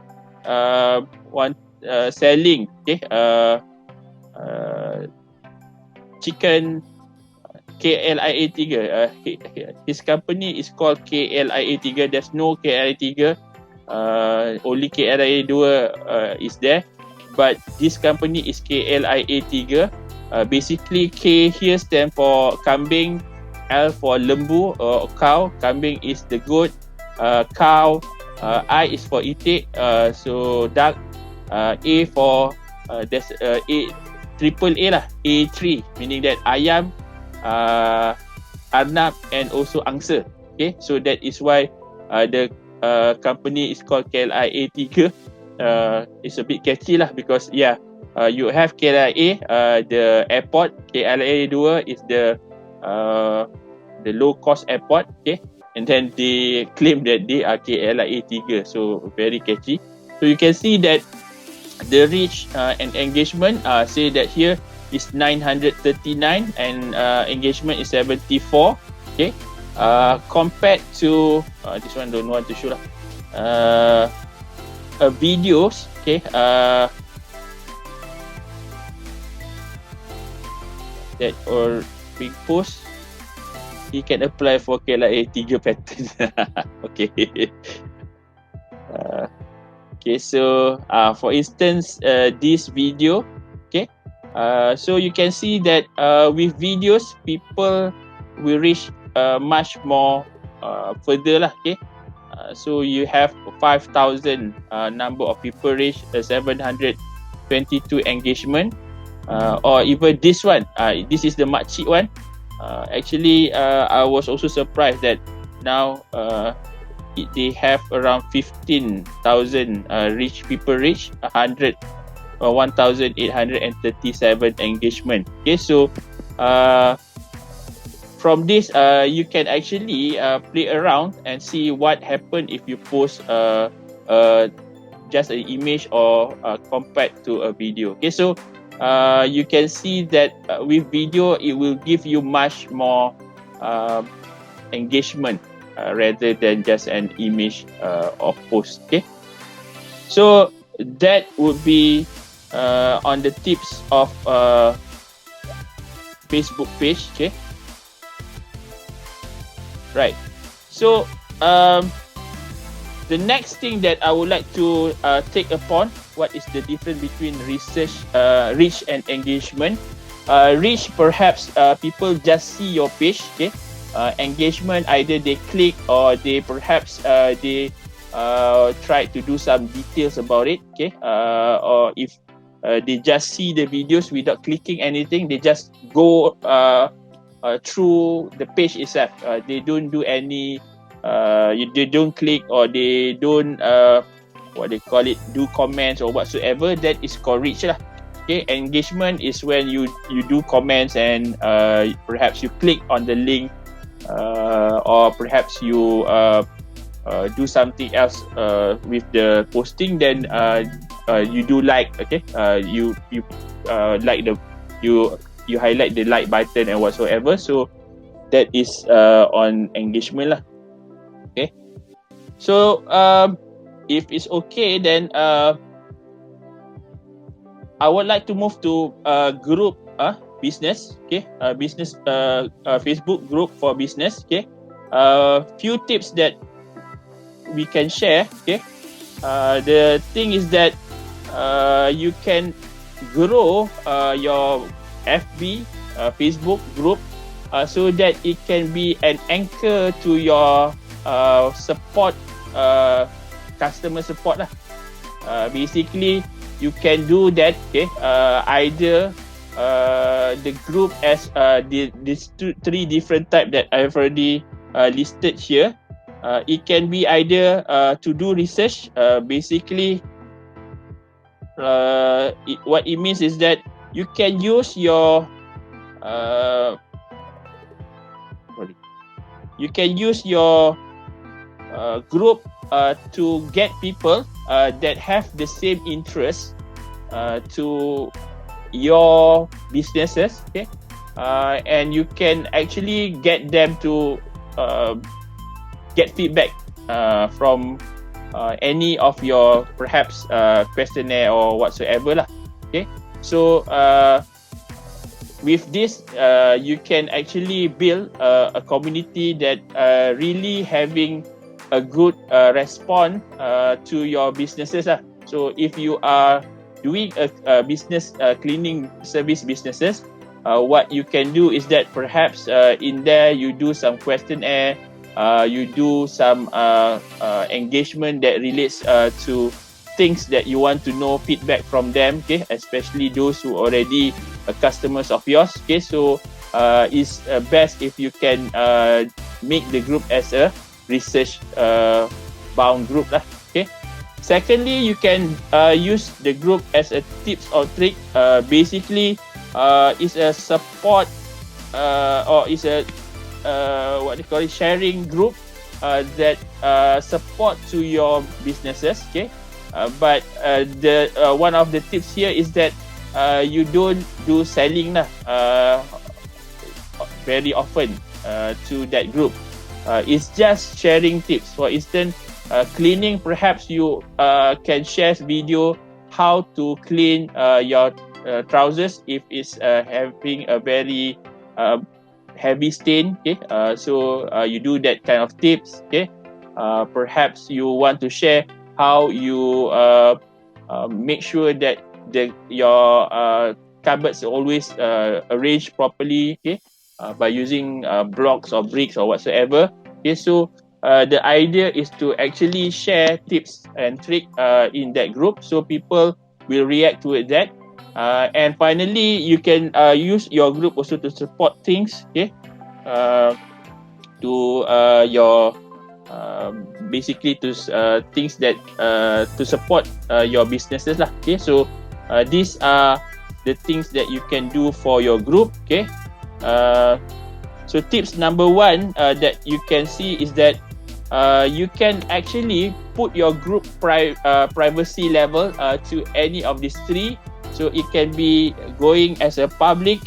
selling, okay, chicken KLIA 3. His company is called KLIA 3. There's no KLIA 3. Only KLIA 2 is there. But this company is KLIA 3. Basically, K here stand for kambing, L for lembu or cow. Kambing is the goat, cow. I is for itik, so duck. A for there's triple A lah, A3, meaning that ayam, arnab, and also angsa. Okay, so that is why the company is called KLIA 3. It's a bit catchy lah because you have KLIA, the airport. KLIA 2 is the low cost airport. Okay, and then they claim that they are KLIA 3, so very catchy. So you can see that the reach and engagement say that here is 939 and engagement is 74. Okay, compared to this one don't want to show lah. Videos, okay, that or big post, he can apply for KLIA 3 pattern. Okay. Okay, so for instance, this video, okay, so you can see that with videos, people will reach much more further lah. Okay, so you have 5,000 number of people reach, 722 engagement, or even this one. This is the makcik one. Actually, I was also surprised that now they have around 15,000 people reach 1,837 engagement. Okay, so from this you can actually play around and see what happen if you post just an image or compared to a video. Okay, so you can see that with video it will give you much more engagement rather than just an image or post. Okay, so that would be on the tips of Facebook page. Okay, right. So the next thing that I would like to take upon, what is the difference between reach and engagement. Reach, perhaps people just see your page. Okay, engagement, either they click or they perhaps they try to do some details about it. Okay, or if they just see the videos without clicking anything, they just go through the page itself. They don't do any they don't click or they don't what they call it, do comments or whatsoever. That is called reach lah. Okay, engagement is when you do comments and perhaps you click on the link, or perhaps you do something else with the posting, then you do like. Okay, you like the you highlight the like button and whatsoever. So that is on engagement lah. Okay, so if it's okay, then I would like to move to group business. Okay, business Facebook group for business. Okay, few tips that we can share. Okay, the thing is that you can grow your FB Facebook group so that it can be an anchor to your support, customer support lah. Basically you can do that. Okay, either the group as these three different type that I've already listed here. It can be either to do research. Basically what it means is that you can use your group to get people that have the same interest to your businesses. Okay, and you can actually get them to get feedback from any of your perhaps questionnaire or whatsoever lah. Okay, so with this you can actually build a community that really having a good response to your businesses lah. So if you are doing a business cleaning service businesses, what you can do is that perhaps in there you do some questionnaire, you do some engagement that relates to things that you want to know, feedback from them, okay, especially those who already customers of yours, okay. So it's best if you can make the group as a research bound group lah, okay. Secondly, you can use the group as a tips or trick. Basically, is a support or is a what they call it, sharing group that support to your businesses, okay. But the one of the tips here is that you don't do selling lah very often to that group. It's just sharing tips. For instance, cleaning, perhaps you can share video how to clean your trousers if it's having a very heavy stain, okay. So you do that kind of tips, okay. Perhaps you want to share how you make sure that your cupboards are always arranged properly, okay, by using blocks or bricks or whatsoever, okay. So the idea is to actually share tips and tricks in that group, so people will react to it. That and finally, you can use your group also to support things, okay, to your basically to things that to support your businesses lah, okay. So these are the things that you can do for your group, okay. So tips number one that you can see is that you can actually put your group privacy level to any of these three. So it can be going as a public,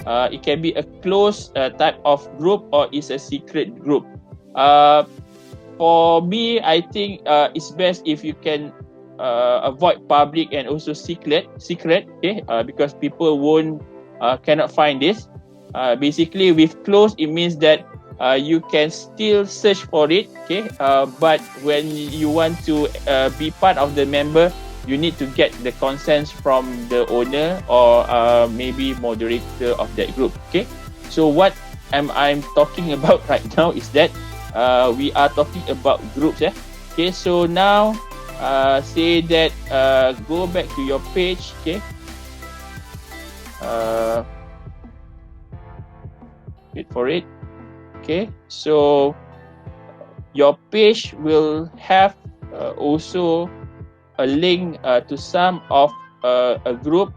it can be a closed type of group, or it's a secret group. For me, I think it's best if you can avoid public and also secret, okay, because people won't cannot find this. Basically, with closed, it means that you can still search for it, okay. But when you want to be part of the member, you need to get the consent from the owner or maybe moderator of that group, okay. So what I'm talking about right now is that we are talking about groups, yeah. Okay, so now say that go back to your page, okay. Wait for it. Okay, so your page will have also a link to some of a group,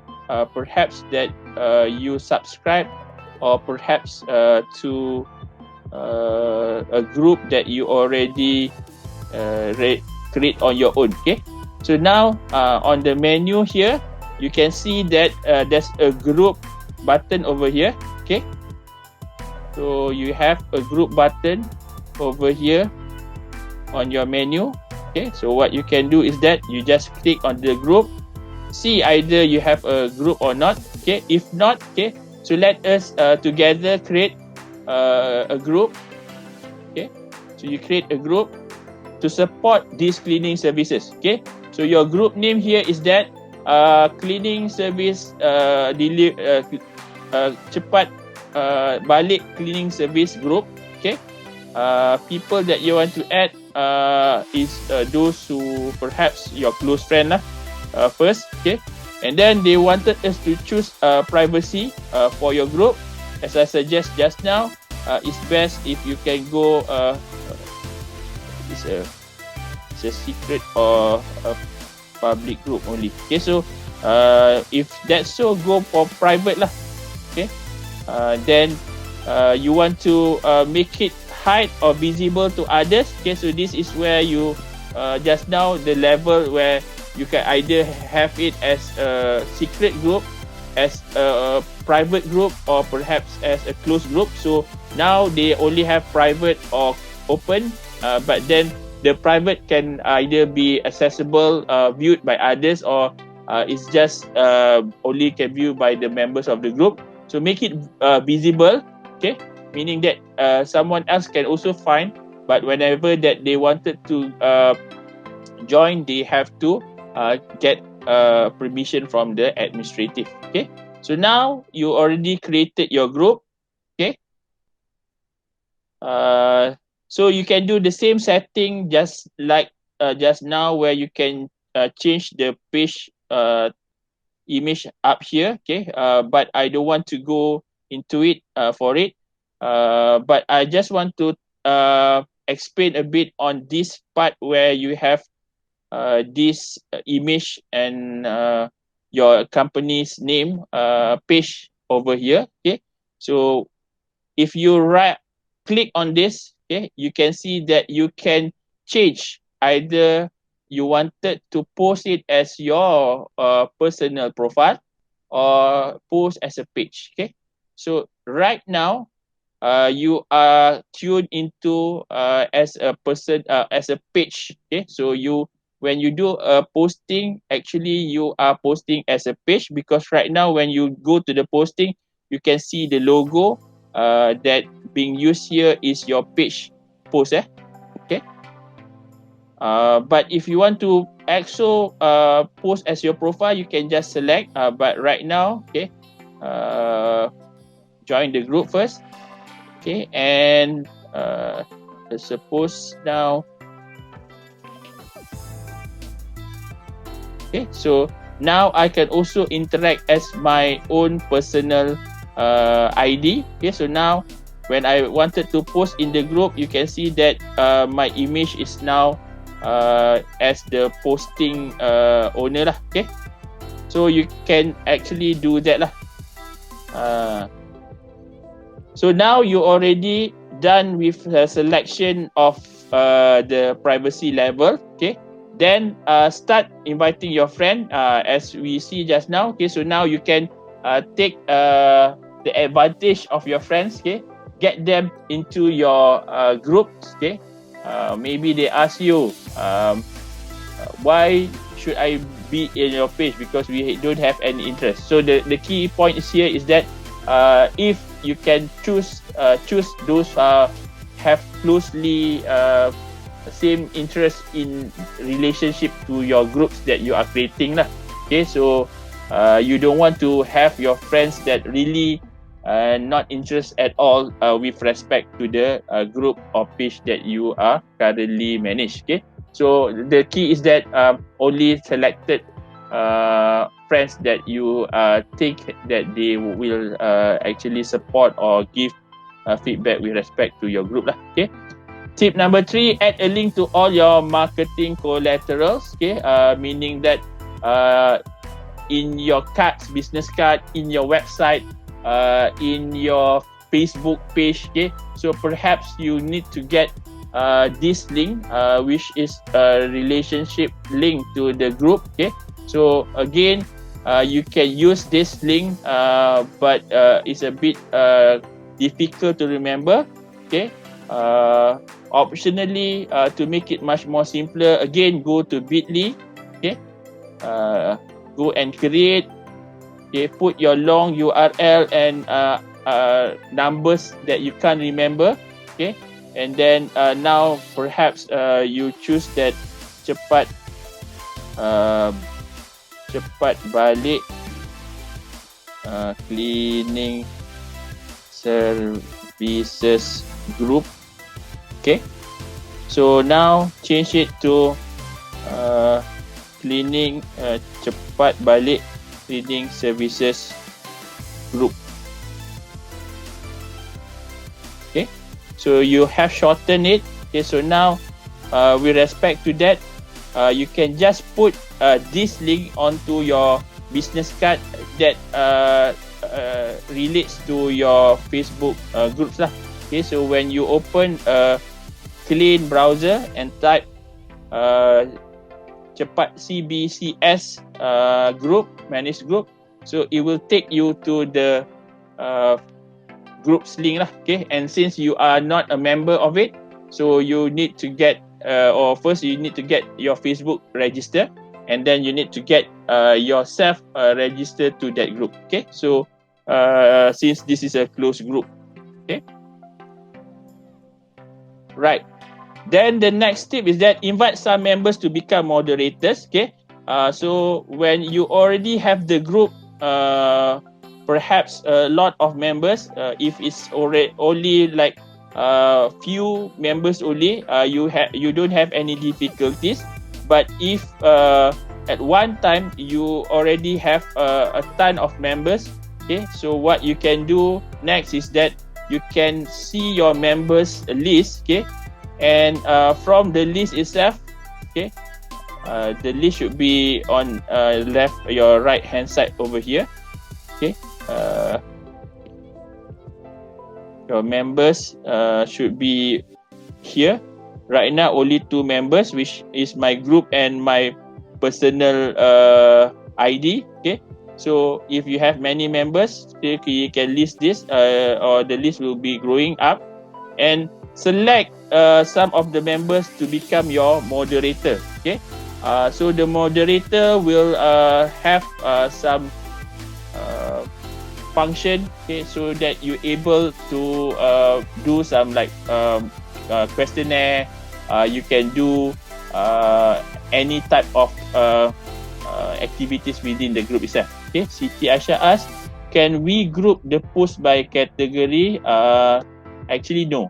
perhaps that you subscribe, or perhaps to a group that you already create on your own, okay. So now on the menu here, you can see that there's a group button over here, okay. So you have a group button over here on your menu, okay. So what you can do is that you just click on the group, see either you have a group or not, okay. If not, okay, so let us together create a group, okay. So you create a group to support these cleaning services, okay. So your group name here is that cleaning service cepat balik cleaning service group, okay. People that you want to add is those who perhaps your close friend lah, first, okay. And then they wanted us to choose privacy for your group. As I suggest just now, it's best if you can go it's a secret or a public group only, okay. So if that's so, go for private lah, okay. Then you want to make it hide or visible to others, okay. So this is where you just now the level where you can either have it as a secret group, as a private group, or perhaps as a closed group. So now they only have private or open, but then the private can either be accessible, viewed by others, or it's just only can view by the members of the group. So make it visible, okay, meaning that someone else can also find, but whenever that they wanted to join, they have to get permission from the administrative, okay. So now you already created your group. Okay. So you can do the same setting just like just now, where you can change the page image up here. Okay. But I don't want to go into it for it. But I just want to explain a bit on this part where you have this image and your company's name page over here. Okay. So if you click on this, okay, you can see that you can change either you wanted to post it as your personal profile or post as a page. Okay. So right now you are tuned into as a person, as a page. Okay. So you, when you do a posting, actually you are posting as a page, because right now when you go to the posting, you can see the logo that being used here is your page post. Okay. But if you want to also post as your profile, you can just select. But right now, okay, join the group first. Okay, and suppose now, okay, so now I can also interact as my own personal ID. Okay, so now when I wanted to post in the group, you can see that my image is now as the posting owner lah. Okay, so you can actually do that lah. So now you already done with the selection of the privacy level. Okay, then start inviting your friend as we see just now. Okay, so now you can take the advantage of your friends. Okay, get them into your groups. Okay, maybe they ask you why should I be in your page, because we don't have any interest. So the key point is here is that if you can choose those have closely same interest in relationship to your groups that you are creating lah. Okay, so you don't want to have your friends that really not interested at all with respect to the group or page that you are currently managed. Okay, so the key is that only selected friends that you think that they will actually support or give feedback with respect to your group lah. Okay. Tip number 3, add a link to all your marketing collaterals. Okay, meaning that in your cards, business card, in your website, in your Facebook page. Okay, so perhaps you need to get this link, which is a relationship link to the group. Okay, so again, you can use this link, but it's a bit difficult to remember. Okay, optionally, to make it much more simpler, again, go to bit.ly. Okay, go and create. Okay, put your long URL and numbers that you can't remember. Okay, and then now perhaps you choose that cepat balik cleaning services group. Okay, so now change it to cleaning cepat balik cleaning services group. Okay, so you have shortened it. Okay, so now with respect to that, you can just put this link onto your business card that relates to your Facebook groups lah. Okay, so when you open a clean browser and type cepat CBCS group, manage group, so it will take you to the groups link lah. Okay, and since you are not a member of it, so you need to get or first you need to get your Facebook register, and then you need to get yourself registered to that group. Okay, so since this is a closed group. Okay, right. Then the next tip is that invite some members to become moderators. Okay, so when you already have the group perhaps a lot of members, if it's already only like few members only, you don't have any difficulties. But if at one time you already have a ton of members, okay, so what you can do next is that you can see your members list, okay, and from the list itself, okay, the list should be on your right hand side over here, okay. Your members should be here. Right now only 2 members, which is my group and my personal ID, okay. So if you have many members, you can list this, or the list will be growing up, and select some of the members to become your moderator, okay. So the moderator will have some function, okay, so that you're able to do some like questionnaire. You can do any type of activities within the group itself. Okay, Siti Asha asked, can we group the post by category? Actually, no.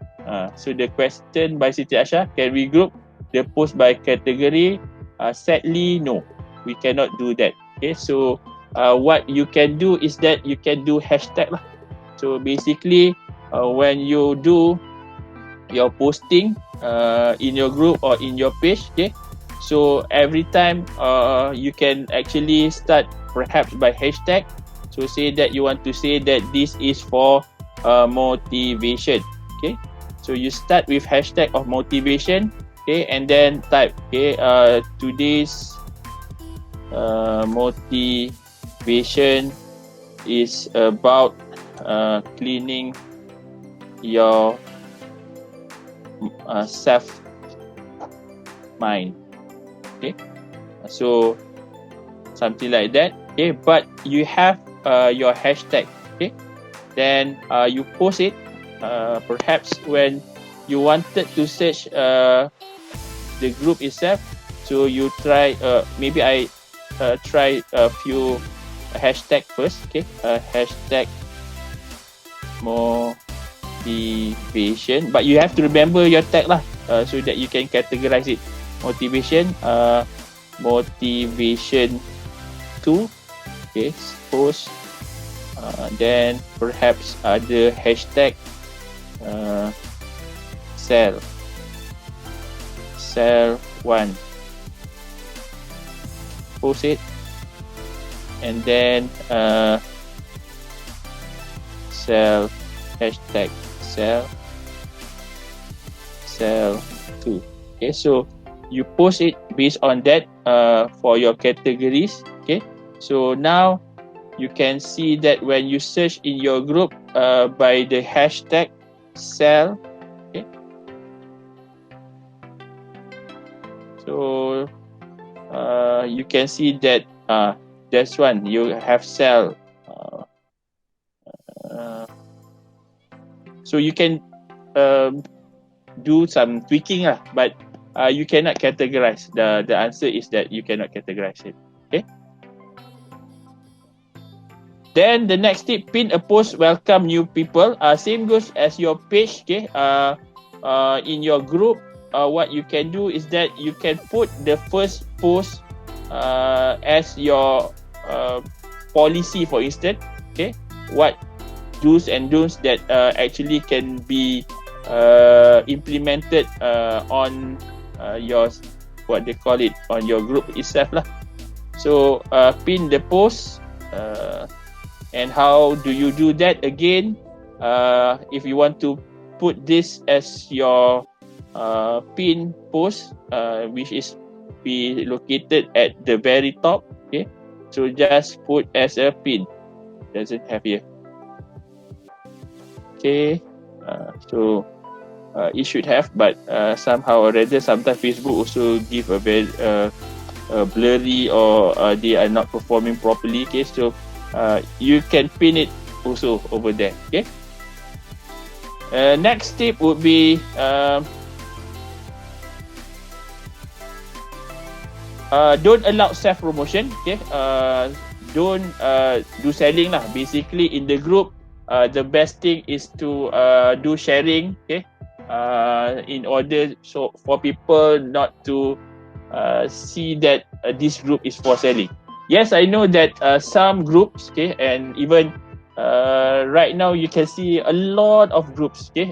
So the question by Siti Asha, can we group the post by category? Sadly, no. We cannot do that. Okay, so what you can do is that you can do hashtag lah. So basically, when you do your posting in your group or in your page, okay, so every time you can actually start perhaps by hashtag. So say that you want to say that this is for motivation, okay. So you start with hashtag of motivation, okay, and then type, okay, today's motivation is about cleaning your self mind, okay. So something like that, okay. But you have your hashtag, okay. Then you post it. Perhaps when you wanted to search the group itself, so you try maybe I try a few hashtag first, okay. Hashtag motivation, but you have to remember your tag lah, so that you can categorize it. Motivation, motivation 2, okay, post. Then perhaps ada hashtag sell 1, post it, and then sell, hashtag sell 2, okay. So you post it based on that for your categories, okay. So now you can see that when you search in your group by the hashtag sell, okay. So you can see that that's one, you have sell. So you can do some tweaking lah, but you cannot categorize. The answer is that you cannot categorize it, okay. Then the next tip, pin a post, welcome new people. Same goes as your page, okay. In your group, what you can do is that you can put the first post as your policy, for instance, okay. What do's and don'ts that actually can be implemented on your, what they call it, on your group itself lah. So pin the post. And how do you do that? Again, if you want to put this as your pin post, which is be located at the very top, okay. So just put as a pin, doesn't have here, okay. So it should have, but somehow or rather, sometimes Facebook also give a very blurry, or they are not performing properly, okay. So you can pin it also over there, okay. Next tip would be don't allow self promotion, okay. don't do selling lah. Basically in the group, the best thing is to do sharing, okay, in order so for people not to see that this group is for selling. Yes, I know that some groups, okay, and even right now you can see a lot of groups, okay,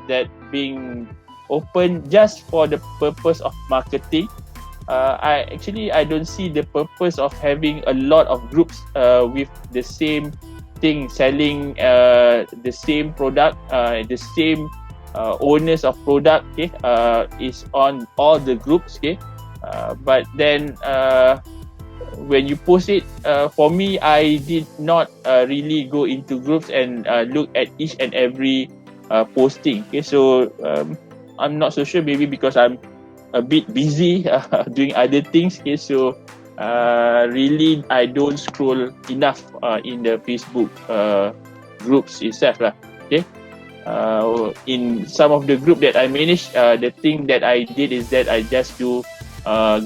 that being open just for the purpose of marketing. I don't see the purpose of having a lot of groups with the same thing, selling the same product, the same owners of product, okay, is on all the groups, okay. But then when you post it, for me, I did not really go into groups and look at each and every posting. Okay, so I'm not so sure. Maybe because I'm a bit busy doing other things. Okay, so really I don't scroll enough in the Facebook groups itself lah. Okay. In some of the group that I manage, the thing that I did is that I just do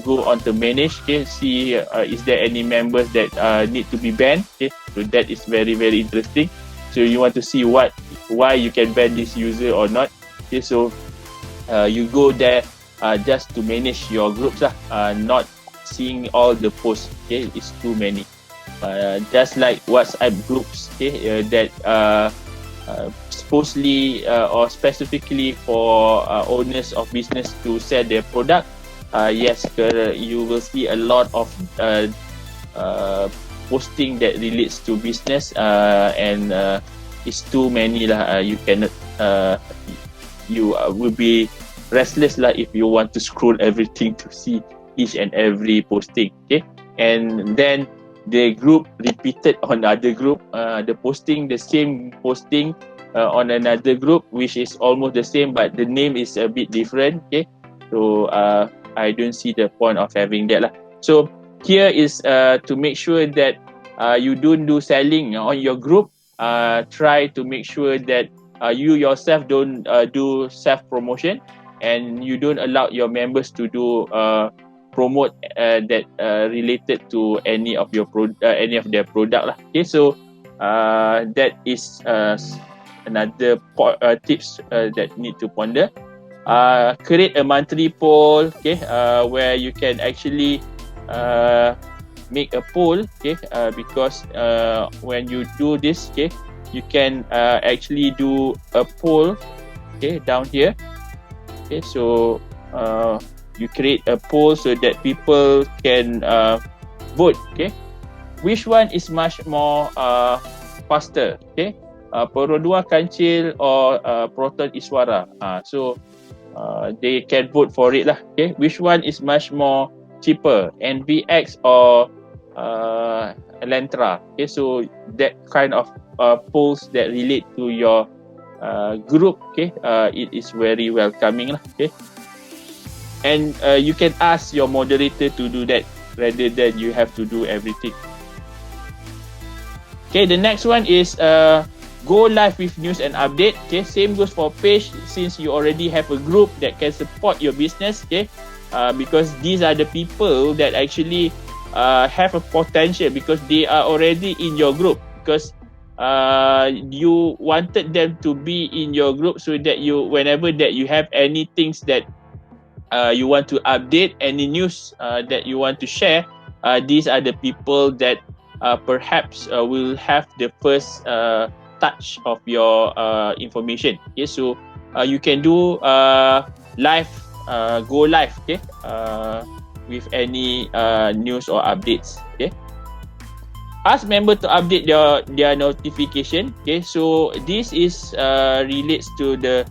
go on to manage, okay, see is there any members that need to be banned, okay, so that is very interesting. So you want to see why you can ban this user or not, okay, so you go there just to manage your groups lah, not seeing all the posts, okay, it's too many. Just like WhatsApp groups, okay, that supposedly or specifically for owners of business to sell their product. Yes, you will see a lot of posting that relates to business, and it's too many lah. You cannot, you will be restless lah if you want to scroll everything to see each and every posting. Okay, and then the group repeated on other group, the same posting on another group, which is almost the same, but the name is a bit different. Okay, so I don't see the point of having that lah. So here is to make sure that you don't do selling on your group. Try to make sure that you yourself don't do self promotion, and you don't allow your members to do promote that related to any of your any of their product lah. Okay, so that is another tips that need to ponder. Create a monthly poll, okay, where you can actually make a poll, okay, because when you do this, okay, you can actually do a poll, okay, down here, okay, so you create a poll so that people can vote, okay, which one is much more faster, okay, Perodua Kancil or Proton Iswara, so they can vote for it lah, okay, which one is much more cheaper, NVX or Elantra, okay, so that kind of polls that relate to your group, okay, it is very welcoming lah, okay, and you can ask your moderator to do that rather than you have to do everything. Okay, the next one is go live with news and update. Okay, same goes for page, since you already have a group that can support your business, okay, because these are the people that actually have a potential, because they are already in your group, because you wanted them to be in your group so that you, whenever that you have any things that you want to update, any news that you want to share, these are the people that perhaps will have the first touch of your information. Okay, so you can do live, go live, okay, with any news or updates. Okay, ask member to update their notification. Okay, so this is relates to the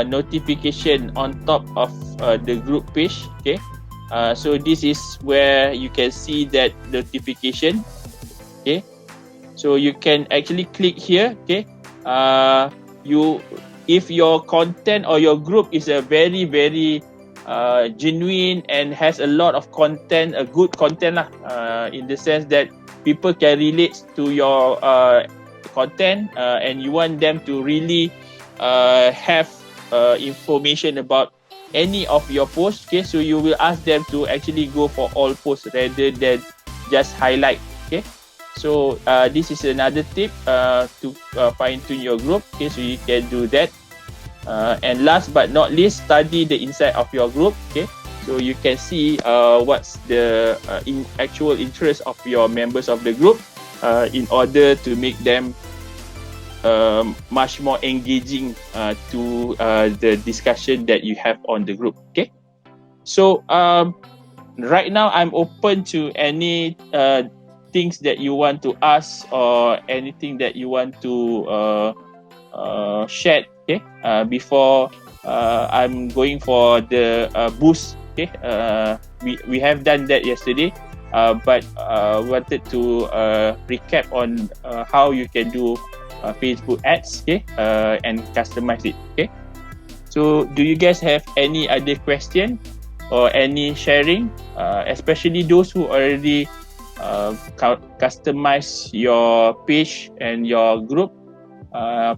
notification on top of the group page. Okay, so this is where you can see that notification. Okay, so you can actually click here. Okay, if your content or your group is a very genuine and has a lot of content, a good content lah, in the sense that people can relate to your content, and you want them to really have information about any of your posts. Okay, so you will ask them to actually go for all posts rather than just highlight Okay, so this is another tip to fine tune your group. Okay, so you can do that. And last but not least, study the inside of your group. Okay, so you can see what's the actual interest of your members of the group in order to make them much more engaging to the discussion that you have on the group. Okay, so right now I'm open to any things that you want to ask or anything that you want to share. Okay, before I'm going for the boost. Okay, we have done that yesterday, but wanted to recap on how you can do Facebook ads. Okay, and customize it. Okay, so do you guys have any other question or any sharing, especially those who already customize your page and your group?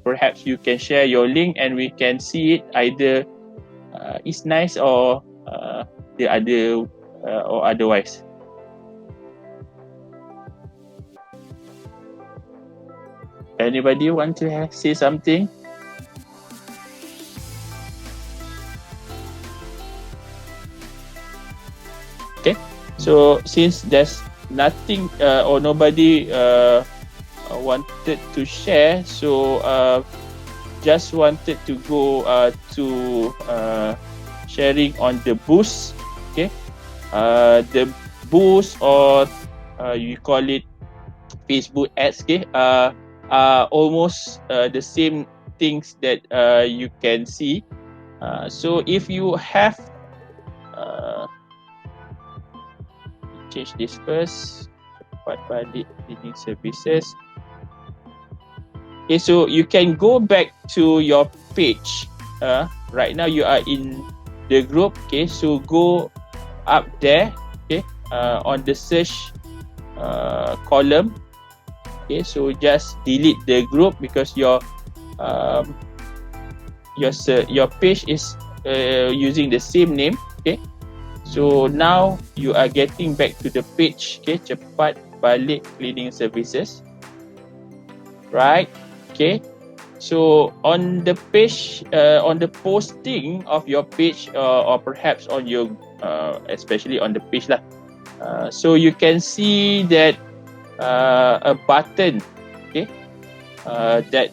Perhaps you can share your link and we can see it either it's nice or the other or otherwise. Anybody want to say something? Okay, so since there's nothing or nobody wanted to share, so just wanted to go to sharing on the boost. Okay, the boost or you call it Facebook ads. Okay, are almost the same things that you can see. So if you have change this first, cepat balik cleaning services. Okay, so you can go back to your page. Right now you are in the group. Okay, so go up there. Okay, on the search column. Okay, so just delete the group because your page is using the same name. Okay, so now you are getting back to the page. Okay, cepat balik cleaning services. Right. Okay, so on the page, on the posting of your page, or perhaps on your especially on the page lah, so you can see that a button. Okay, that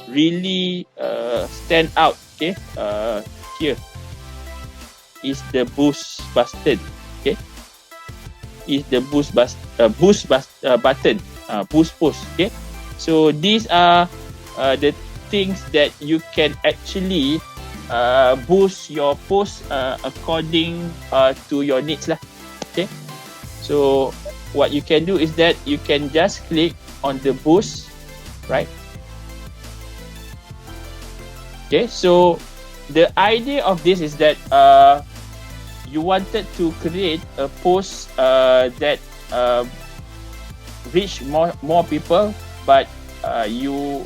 really stand out. Okay, here is the boost button. Okay, is the boost button, boost post. Okay, so these are the things that you can actually boost your post according to your needs lah. Okay, so what you can do is that you can just click on the boost, right? Okay, so the idea of this is that you wanted to create a post that reach more people, but you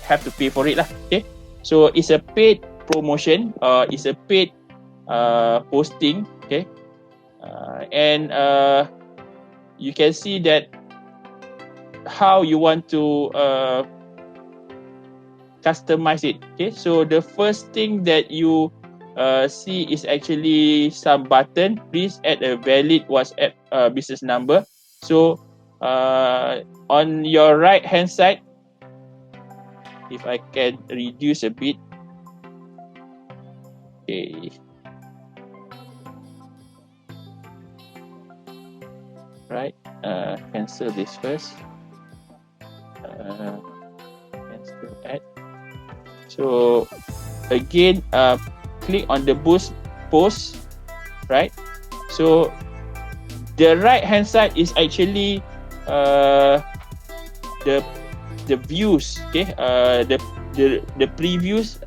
have to pay for it lah. Okay, so it's a paid promotion, it's a paid posting. Okay, and you can see that how you want to customize it. Okay, so the first thing that you see is actually some button. Please add a valid WhatsApp business number. So on your right hand side, if I can reduce a bit. Okay, right, cancel this first. Cancel add. So again, click on the boost post, right? So the right hand side is actually the views. Okay, the previews.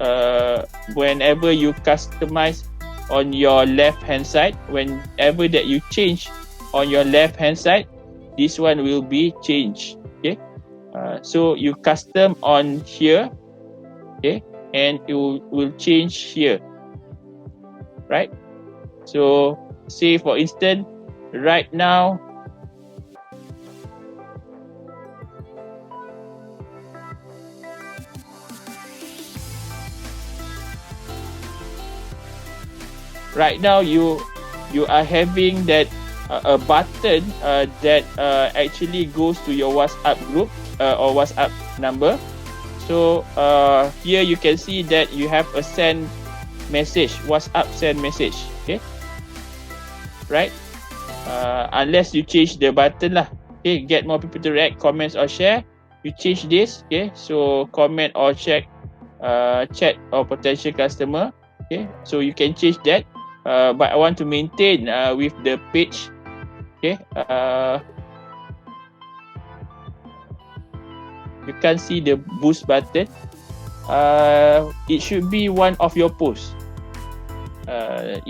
Whenever you customize on your left hand side, whenever that you change on your left hand side, this one will be changed. Okay, so you custom on here. Okay, and it will change here, right? So say for instance, right now right now you are having that a button that actually goes to your WhatsApp group or WhatsApp number. So here you can see that you have a send message, WhatsApp send message. Okay, right? Unless you change the button lah. Okay, get more people to react, comments or share. You change this. Okay, so comment or chat or potential customer. Okay, so you can change that. But I want to maintain with the page. Okay, you can't see the boost button. It should be one of your posts.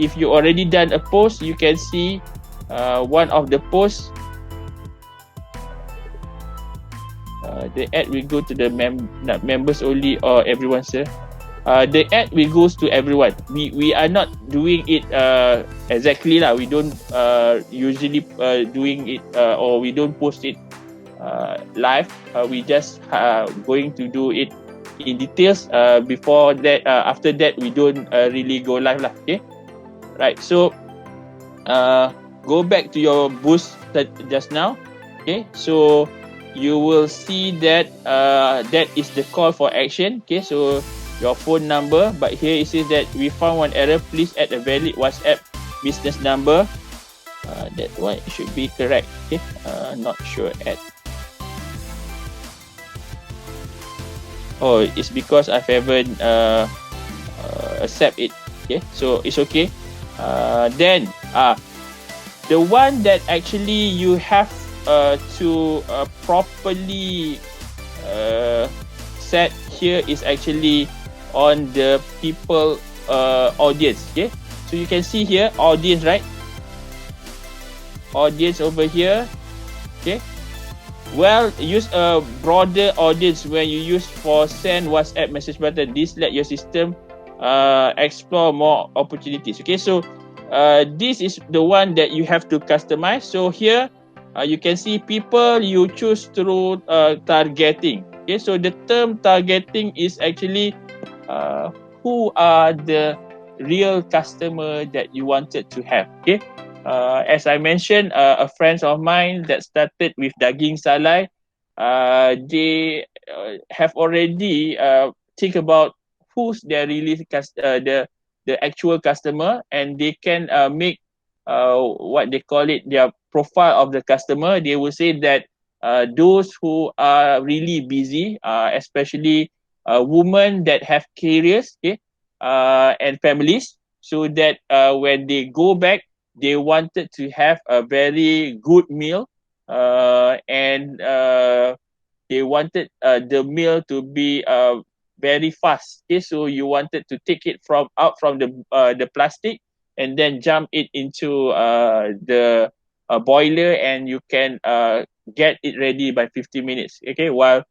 If you already done a post, you can see one of the posts. The ad will go to the members only or everyone, sir. The ad will goes to everyone. We are not doing it exactly lah. We don't usually doing it or we don't post it live. We just going to do it in details. Before that, after that, we don't really go live lah. Okay, right. So go back to your boost that just now. Okay, so you will see that that is the call for action. Okay, so your phone number, but here it says that we found one error. Please add a valid WhatsApp business number. That one should be correct. Okay, not sure at. Oh, it's because I haven't accept it. Okay, so it's okay. Then the one that actually you have to properly set here is actually on the people audience. Okay, so you can see here audience, right? Audience over here. Okay, well, use a broader audience when you use for send WhatsApp message button. This let your system explore more opportunities. Okay, so this is the one that you have to customize. So here you can see people you choose through targeting. Okay, so the term targeting is actually who are the real customer that you wanted to have. Okay, as I mentioned, a friend of mine that started with daging salai, they have already think about who's their really the actual customer, and they can make what they call it their profile of the customer. They will say that those who are really busy, especially women that have careers, okay, and families, so that when they go back, they wanted to have a very good meal, and they wanted the meal to be very fast. Okay, so you wanted to take it out from the plastic and then jump it into the boiler, and you can get it ready by 50 minutes. Okay, while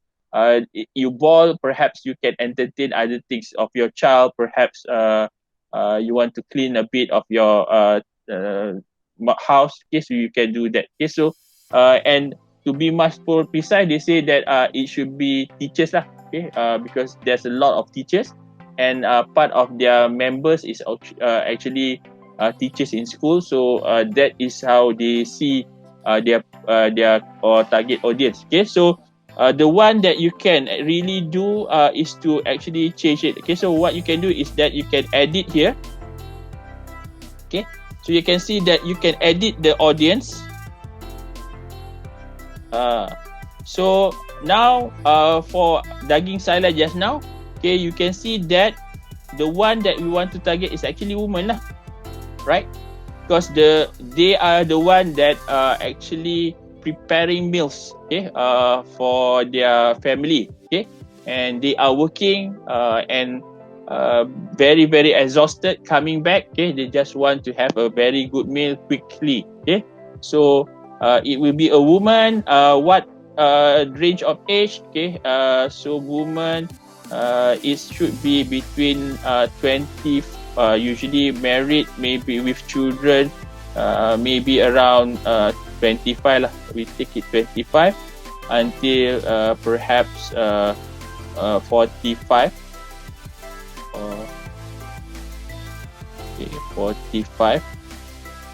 you boil, perhaps you can entertain other things of your child. Perhaps you want to clean a bit of your house. Okay, so you can do that. Okay, so and to be much more precise, they say that it should be teachers lah. Okay, because there's a lot of teachers, and part of their members is actually teachers in school. So that is how they see their target audience. Okay, so the one that you can really do is to actually change it. Okay, so what you can do is that you can edit here. Okay, so you can see that you can edit the audience. So now for daging salad just now, okay, you can see that the one that we want to target is actually women lah, right? Because they are the one that actually preparing meals, okay, for their family, okay, and they are working and very very exhausted coming back. Okay, they just want to have a very good meal quickly. Okay, so it will be a woman. What range of age? Okay, so woman, it should be between 20, usually married, maybe with children, maybe around 25 lah. We take it 25 until perhaps 45. Okay. 45.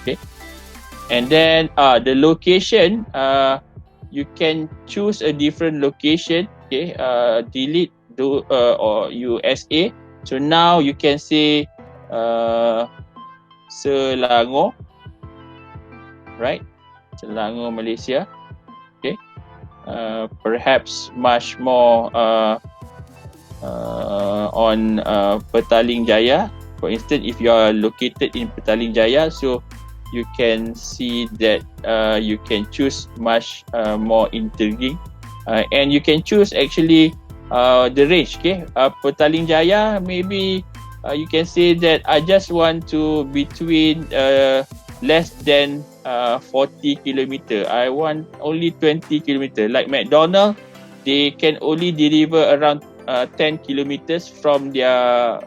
Okay, and then the location, you can choose a different location. Okay, delete or USA. So now you can say Selangor, right? Selangor, Malaysia. Okay, perhaps much more on Petaling Jaya. For instance, if you are located in Petaling Jaya, so you can see that you can choose much more intriguing, and you can choose actually the range. Okay, Petaling Jaya, maybe you can say that I just want to between less than 40 kilometer. I want only 20 kilometer. Like McDonald, they can only deliver around 10 kilometers from their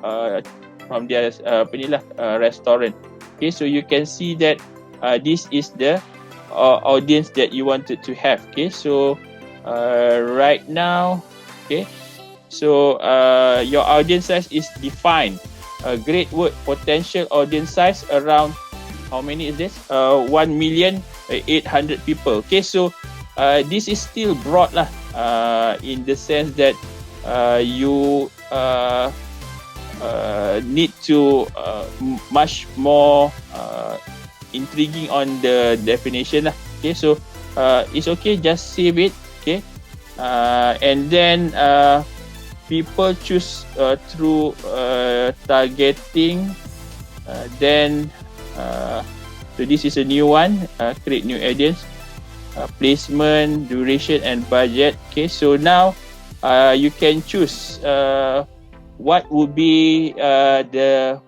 restaurant. Okay, so you can see that this is the audience that you wanted to have. Okay, so right now, okay, so your audience size is defined. Great word, potential audience size around, how many is this? 1,800,000 people. Okay, so this is still broad lah, in the sense that you need to much more intriguing on the definition lah. Okay, so it's okay, just save it. Okay, and then people choose through targeting. Then so this is a new one, create new audience, placement, duration and budget. Okay, so now you can choose what would be the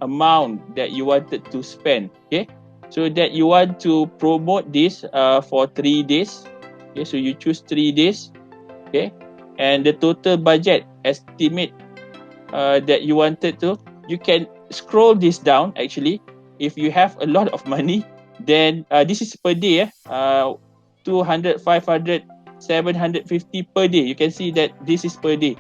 amount that you wanted to spend. Okay, so that you want to promote this for 3 days. Okay, so you choose 3 days. Okay, and the total budget estimate that you wanted to, you can scroll this down. Actually, if you have a lot of money, then this is per day. 200, 500, 750 per day. You can see that this is per day.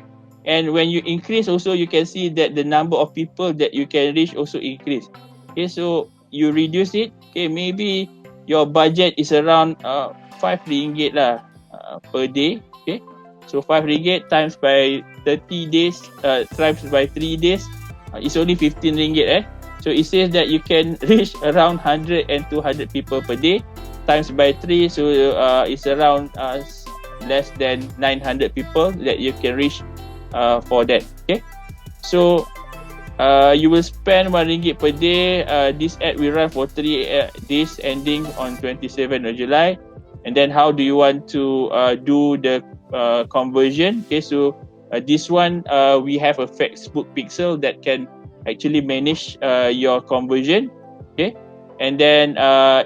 And when you increase also, you can see that the number of people that you can reach also increase. Okay, so you reduce it. Okay, maybe your budget is around 5 ringgit lah per day. Okay, so 5 ringgit times by 30 days, times by 3 days, it's only 15 ringgit. So it says that you can reach around 100 and 200 people per day, times by 3, so it's around less than 900 people that you can reach for that. Okay, so you will spend 1 ringgit per day. This ad will run for 3 days ending on 27th of July. And then how do you want to do the conversion? Okay, so this one we have a Facebook pixel that can actually manage your conversion. Okay, and then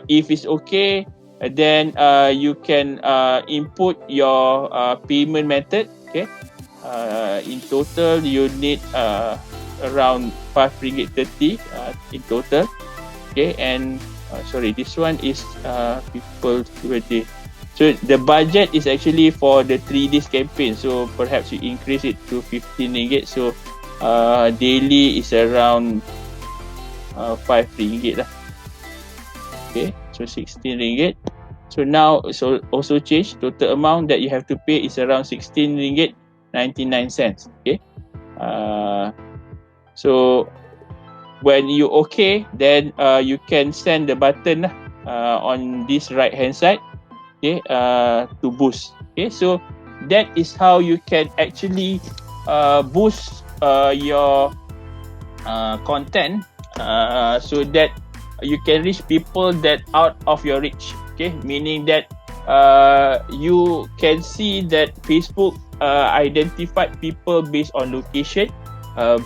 if it's okay, then you can input your payment method. Okay, in total you need around 5 ringgit 30 in total. Okay, and sorry, this one is people per day. So the budget is actually for the 3 days campaign. So perhaps you increase it to 15 ringgit. So daily is around 5 ringgit lah. Okay, so 16 ringgit. So now so also change, total amount that you have to pay is around 16 ringgit 99 cents. Okay, so when you okay, then you can send the button on this right hand side. Okay, to boost. Okay, so that is how you can actually boost your content so that you can reach people that out of your reach. Okay, meaning that you can see that Facebook identified people based on location,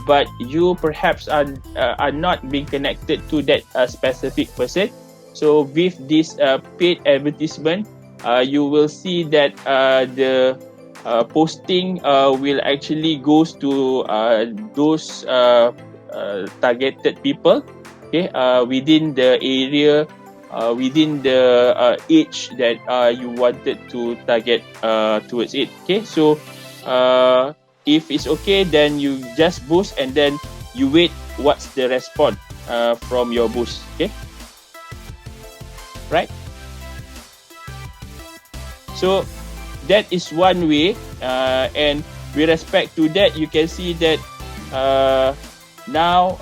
but you perhaps are not being connected to that specific person. So with this paid advertisement, you will see that the posting will actually goes to those targeted people. Okay, within the area, within the age that you wanted to target towards it. Okay, so if it's okay, then you just boost and then you wait what's the response. from your boost. Okay, right? So that is one way, and with respect to that, you can see that now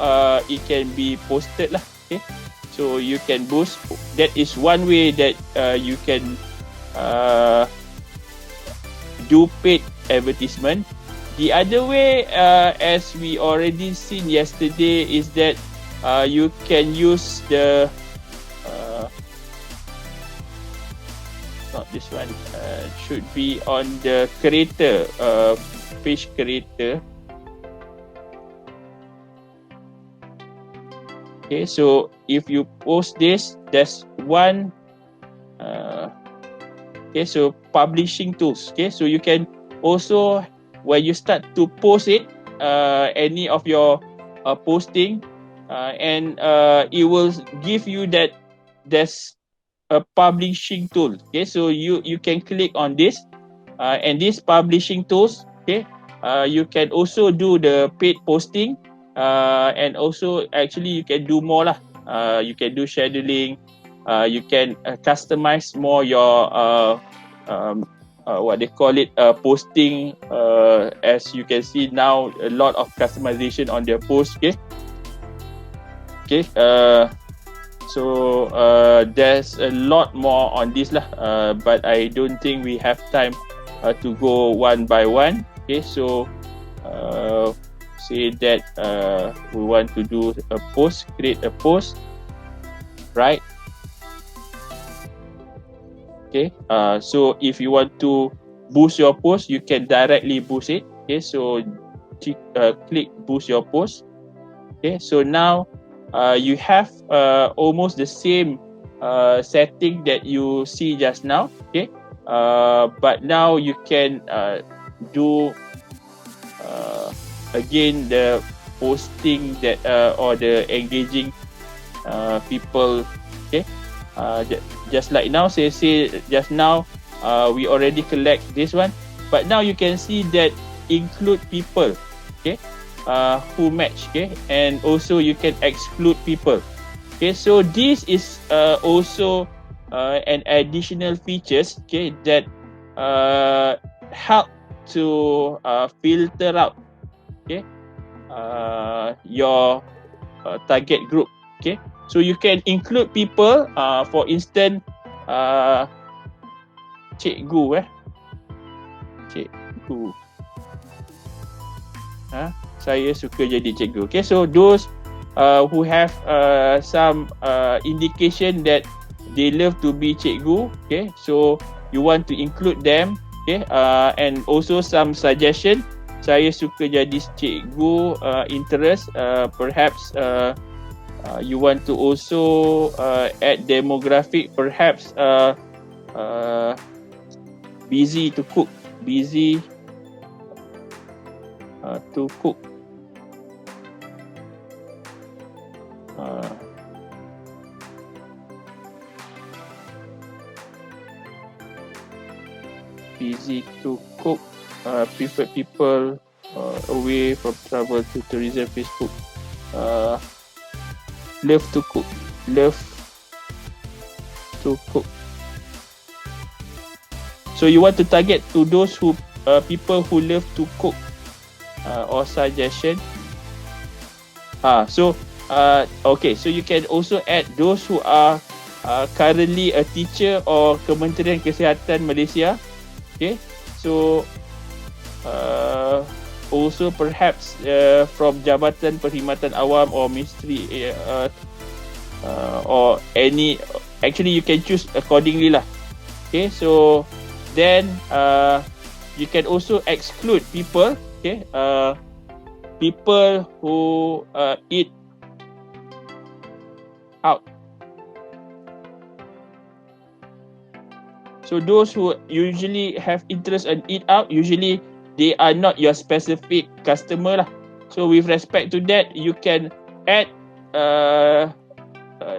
it can be posted lah. Okay, so you can boost. That is one way that you can do paid advertisement. The other way, as we already seen yesterday, is that you can use the not this one, should be on the creator, page creator. Okay, so if you post this, there's one. Okay, so publishing tools. Okay, so you can also, when you start to post it, any of your posting, and it will give you that there's a publishing tool. Okay, so you can click on this, and these publishing tools. Okay, you can also do the paid posting, and also actually you can do more lah. You can do scheduling. You can customize more your what they call it, posting. As you can see now, a lot of customization on their post. Okay. Okay. So there's a lot more on this lah. But I don't think we have time to go one by one. Okay. So say that we want to do a post, create a post, right? Okay, so if you want to boost your post, you can directly boost it. Okay, so click boost your post. Okay, so now you have almost the same setting that you see just now. Okay, but now you can do again the posting that or the engaging people. Okay, just like now, say just now we already collect this one, but now you can see that include people. Okay, who match. Okay, and also you can exclude people. Okay, so this is also an additional features. Okay, that help to filter out, okay, your target group. Okay, so you can include people, for instance, cikgu, cikgu, saya suka jadi cikgu. Okay, so those who have some indication that they love to be cikgu. Okay, so you want to include them. Okay, and also some suggestion. Saya suka jadi cikgu, interest, perhaps you want to also add demographic, perhaps busy to cook, busy to cook. Busy to cook, preferred people away from travel to tourism, Facebook. Love to cook, love to cook. So you want to target to those who people who love to cook, or suggestion. So okay, so you can also add those who are currently a teacher or Kementerian Kesihatan Malaysia. Okay, so also perhaps from Jabatan Perkhidmatan Awam or Ministry, or any. Actually, you can choose accordingly lah. Okay, so then you can also exclude people. Okay, people who eat out. So those who usually have interest in eat out, usually they are not your specific customer lah. So with respect to that, you can add,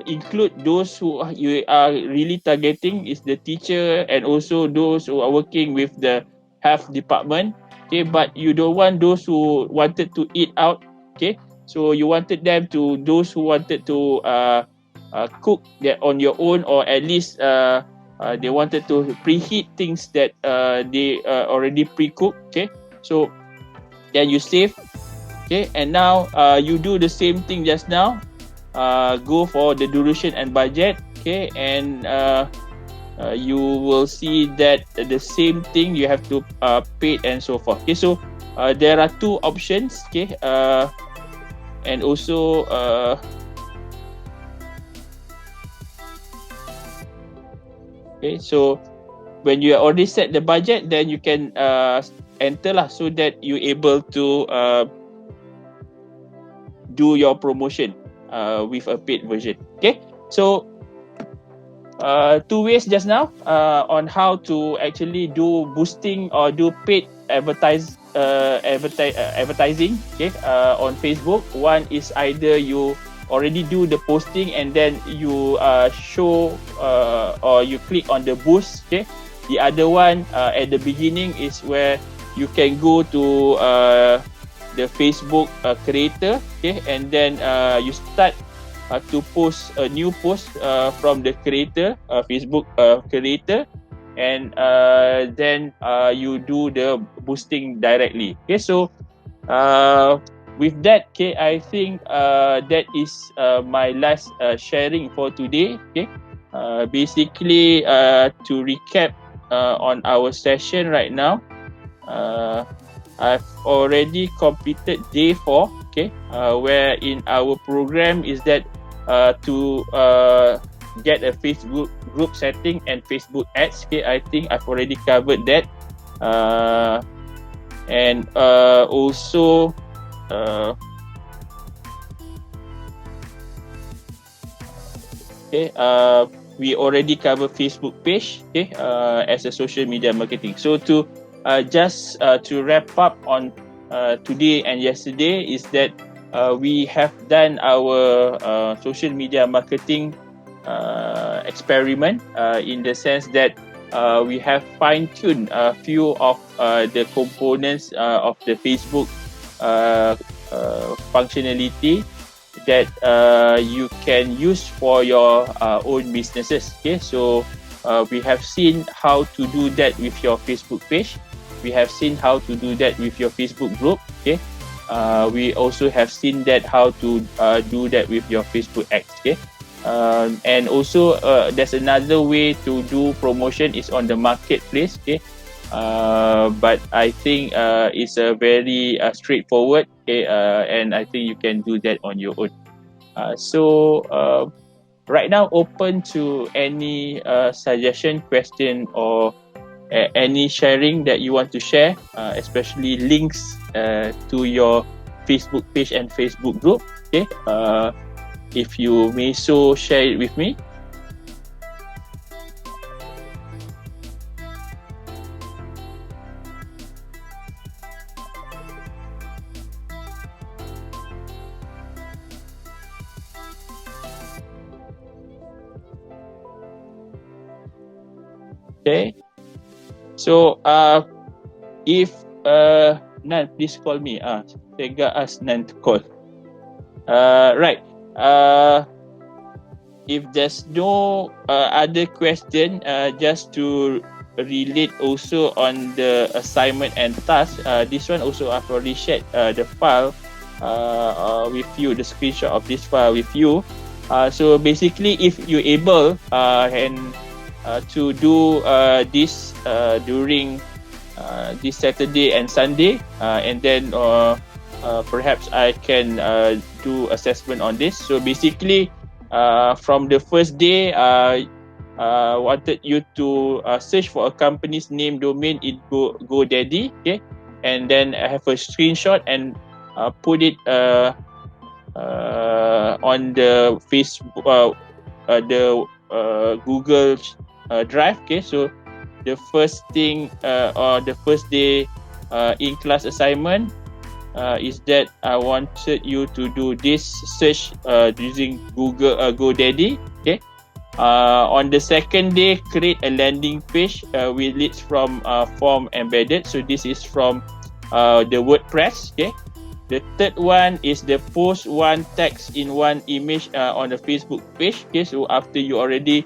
include those who you are really targeting is the teacher, and also those who are working with the health department. Okay, but you don't want those who wanted to eat out. Okay, So you wanted them to, those who wanted to cook that on your own, or at least they wanted to preheat things that they already pre-cooked. Okay, so then you save. Okay, and now you do the same thing just now. Go for the duration and budget. Okay, and you will see that the same thing you have to pay and so forth. Okay, so there are two options. Okay, and also okay, so when you already set the budget, then you can enter lah, so that you able to do your promotion with a paid version. Okay, so two ways just now on how to actually do boosting or do paid advertising. Okay, on Facebook. One is either you already do the posting and then you show or you click on the boost. Okay, the other one at the beginning is where you can go to the Facebook creator. Okay, and then you start to post a new post from the creator, Facebook creator, and then you do the boosting directly. Okay, so with that, okay, I think that is my last sharing for today. Okay, basically to recap on our session right now, I've already completed day 4. Okay, where in our program is that to get a Facebook group setting and Facebook ads. Okay, I think I've already covered that, and also okay, we already covered Facebook page. Okay, as a social media marketing. So to just to wrap up on today and yesterday is that we have done our social media marketing experiment in the sense that we have fine-tuned a few of the components of the Facebook functionality that you can use for your own businesses. Okay, so we have seen how to do that with your Facebook page. We have seen how to do that with your Facebook group. Okay, we also have seen that how to do that with your Facebook ads. Okay, and also there's another way to do promotion is on the marketplace. Okay, but I think it's a very straightforward. Okay, and I think you can do that on your own. So right now, open to any suggestion, question, or any sharing that you want to share, especially links to your Facebook page and Facebook group. Okay, if you may so share it with me. Okay, so if Nan, please call me. Tega ask Nan to call. Right. If there's no other question, just to relate also on the assignment and task, this one also I've already shared the file with you, the screenshot of this file with you. So basically, if you're able and to do this during this Saturday and Sunday, and then perhaps I can do assessment on this. So basically, from the first day, wanted you to search for a company's name domain in GoDaddy, okay, and then I have a screenshot and put it on the Facebook, the Google Drive. Okay, so the first thing or the first day in class assignment is that I wanted you to do this search using Google GoDaddy. Okay. On the second day, create a landing page with leads from form embedded. So this is from the WordPress. Okay. The third one is the post one text in one image on the Facebook page. Okay, so after you already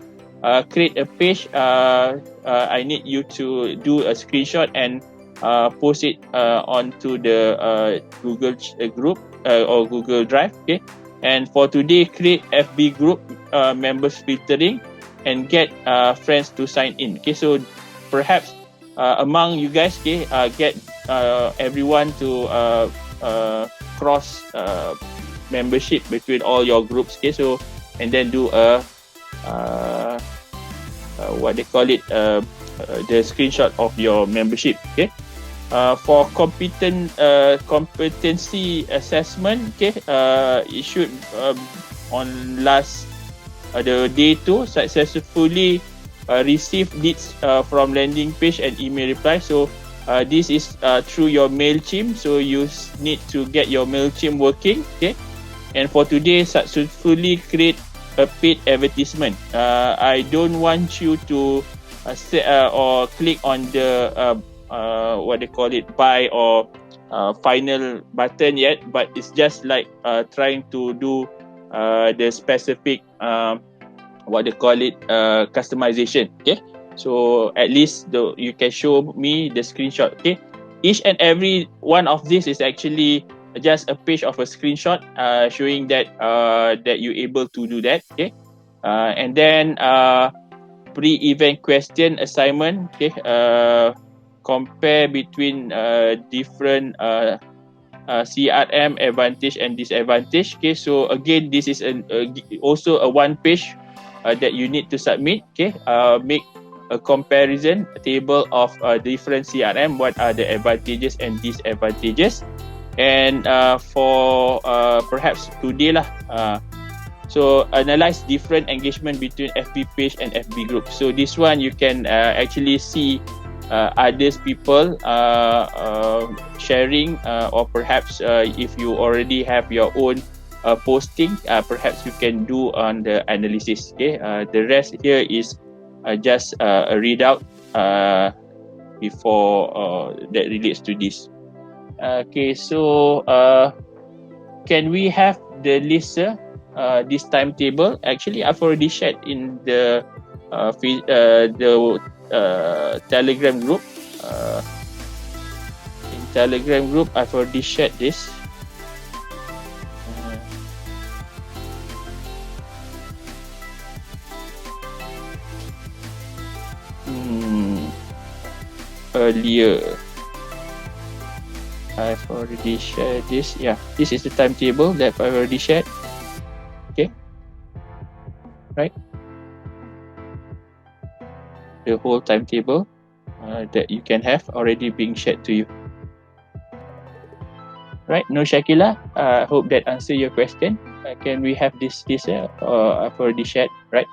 create a page, I need you to do a screenshot and post it onto the Google group or Google Drive. Okay, and for today, create FB group members filtering and get friends to sign in. Okay, so perhaps among you guys, okay, get everyone to cross membership between all your groups. Okay, so and then do a what they call it, the screenshot of your membership. Okay, for competency assessment. Okay, it should on last the day 2 successfully receive leads from landing page and email reply. So this is through your MailChimp, so you need to get your MailChimp working. Okay, and for today, successfully create a paid advertisement. I don't want you to or click on the what they call it, buy or final button yet, but it's just like trying to do the specific what they call it, customization. Okay, so at least you can show me the screenshot. Okay, each and every one of this is actually just a page of a screenshot showing that that you're able to do that. Okay, and then pre-event question assignment. Okay, compare between different CRM advantage and disadvantage. Okay, so again, this is also a one page that you need to submit. Okay, make a comparison table of different CRM. What are the advantages and disadvantages? And for perhaps today lah, so analyze different engagement between FB page and FB group. So this one you can actually see others people sharing, or perhaps if you already have your own posting, perhaps you can do on the analysis. Okay, the rest here is just a readout before that relates to this. Okay, so can we have the list, this timetable? Actually, I've already shared in the Telegram group. In Telegram group, I've already shared this. Earlier, I've already shared this. Yeah, this is the timetable that I've already shared. Okay, right? The whole timetable that you can have already being shared to you. Right? No, Shakila. I hope that answer your question. Can we have this? I've already shared, right?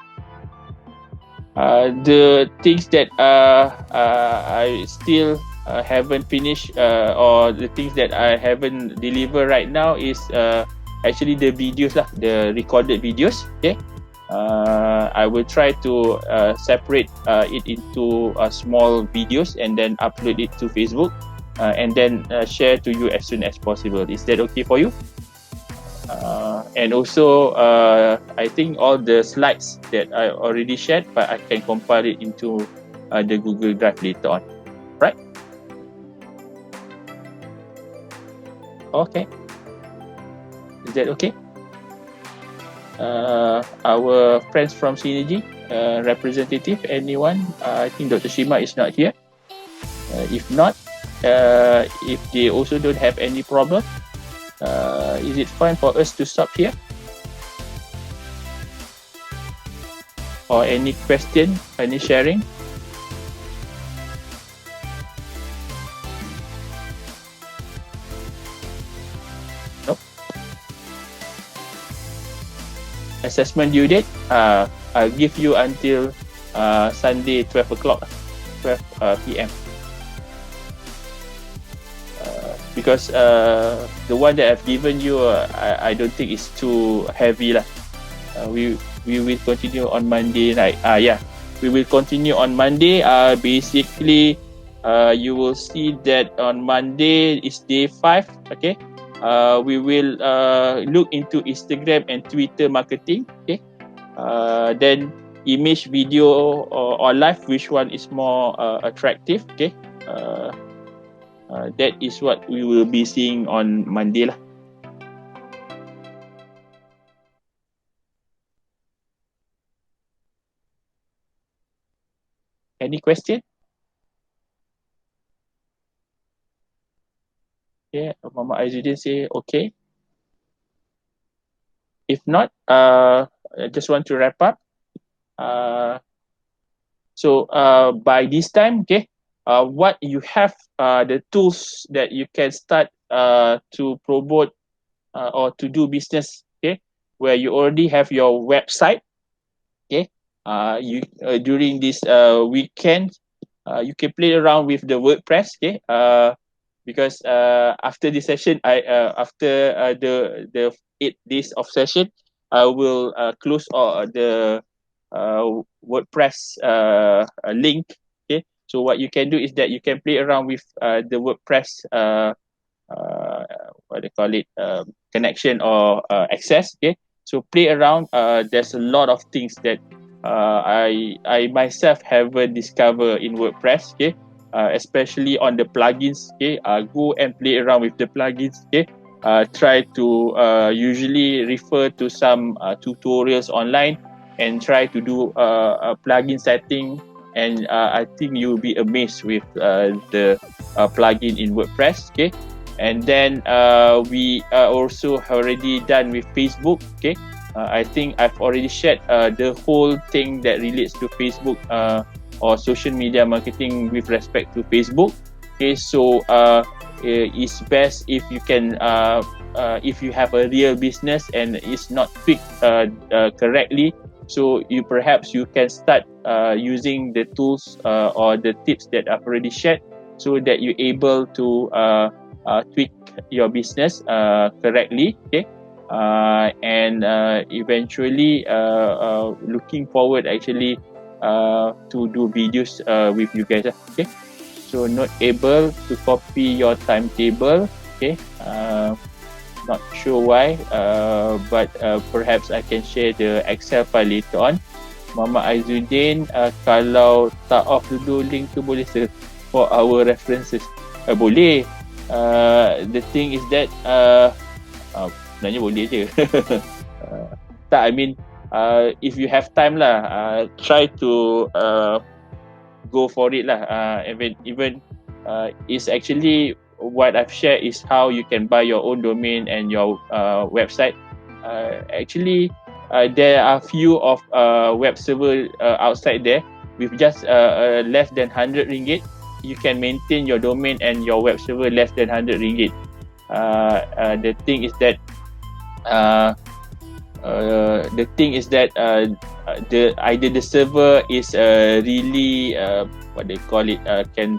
The things that I still haven't finished, or the things that I haven't delivered right now is actually the videos lah, the recorded videos. Okay, I will try to separate it into small videos and then upload it to Facebook, and then share to you as soon as possible. Is that okay for you? And also, I think all the slides that I already shared, but I can compile it into the Google Drive later on. Right? Okay. Is that okay? Our friends from Synergy, representative, anyone? I think Dr. Shima is not here. If not, if they also don't have any problem, is it fine for us to stop here? Or any question, any sharing? Nope. Assessment due date, I'll give you until Sunday 12 o'clock, 12 p.m. Because the one that I've given you, I don't think it's too heavy lah. We will continue on Monday night. Yeah, we will continue on Monday. Basically, you will see that on Monday is day 5. Okay, we will look into Instagram and Twitter marketing. Okay, then image, video, or live, which one is more attractive? Okay, that is what we will be seeing on Monday lah. Any question? Okay, Mama Aizudin say okay. If not, I just want to wrap up. So by this time, okay, what you have the tools that you can start to promote or to do business, okay, where you already have your website, okay. You during this weekend, you can play around with the WordPress, okay. Because after this session, after the 8 days of session, I will close the WordPress link. Okay, so what you can do is that you can play around with the WordPress what they call it, connection or access. Okay, so play around. There's a lot of things that I myself haven't discovered in WordPress. Okay, especially on the plugins. Okay, go and play around with the plugins. Okay, try to usually refer to some tutorials online and try to do a plugin setting. And I think you'll be amazed with the plugin in WordPress. Okay, and then we are also already done with Facebook. Okay, I think I've already shared the whole thing that relates to Facebook or social media marketing with respect to Facebook. Okay, so it's best if you can if you have a real business and it's not tweaked correctly, so perhaps you can start using the tools or the tips that I've already shared, so that you're able to tweak your business correctly. Okay, and eventually looking forward actually to do videos with you guys. Okay, so not able to copy your timetable. Okay, not sure why, but perhaps I can share the Excel file later on. Mama Aizudin, kalau tak off dulu link tu boleh for our references. Boleh. The thing is that sebenarnya boleh je. Tak, I mean if you have time lah, try to go for it lah. Even it's actually what I've shared is how you can buy your own domain and your website. Actually, there are few of web server outside there with just less than 100 ringgit. You can maintain your domain and your web server less than 100 ringgit. The thing is that either the server is really what they call it, can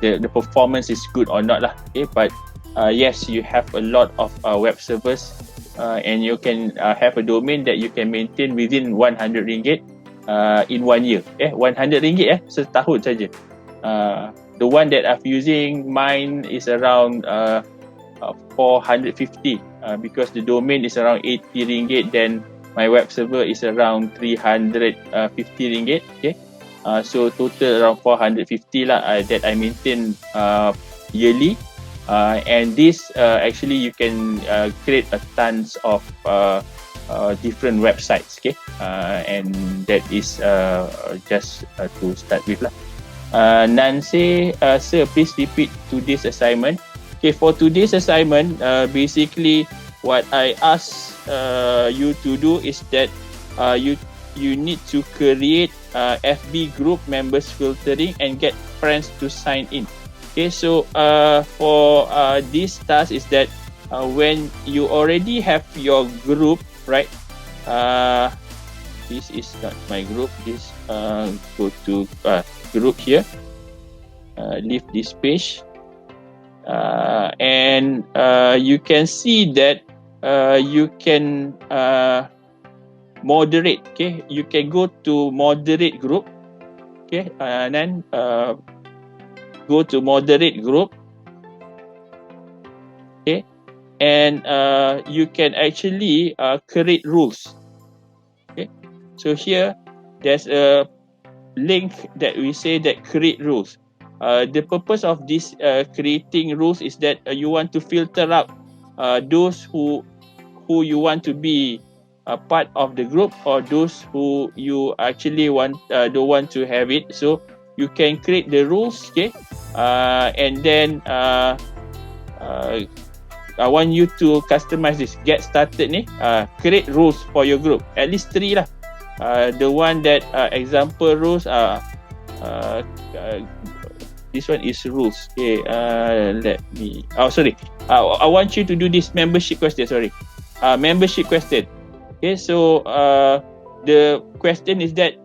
the performance is good or not lah. Okay, but yes, you have a lot of web servers and you can have a domain that you can maintain within 100 ringgit in 1 year. 100 ringgit setahun saja. The one that I'm using, mine is around 450 because the domain is around 80 ringgit, then my web server is around 350 ringgit. Okay, so total around 450 lah that I maintain yearly. And this actually you can create a tons of different websites. Okay, and that is just to start with lah. Nancy, sir, please repeat today's assignment. Okay, for today's assignment, basically what I ask you to do is that you need to create FB group members filtering and get friends to sign in. Okay, so for this task is that when you already have your group, right? This is not my group. This go to group here. Leave this page. And you can see that you can moderate. Okay, you can go to moderate group. Okay, and then go to moderate group. Okay, and you can actually create rules. Okay, so here there's a link that we say that create rules. The purpose of this creating rules is that you want to filter out those who you want to be a part of the group, or those who you actually don't want to have it. So you can create the rules, okay, and then I want you to customize this. Get started ni, create rules for your group. At least 3 lah. The one that example rules this one is rules. Okay, let me. Oh, sorry. I want you to do this membership question. Sorry, membership question. Okay, so the question is that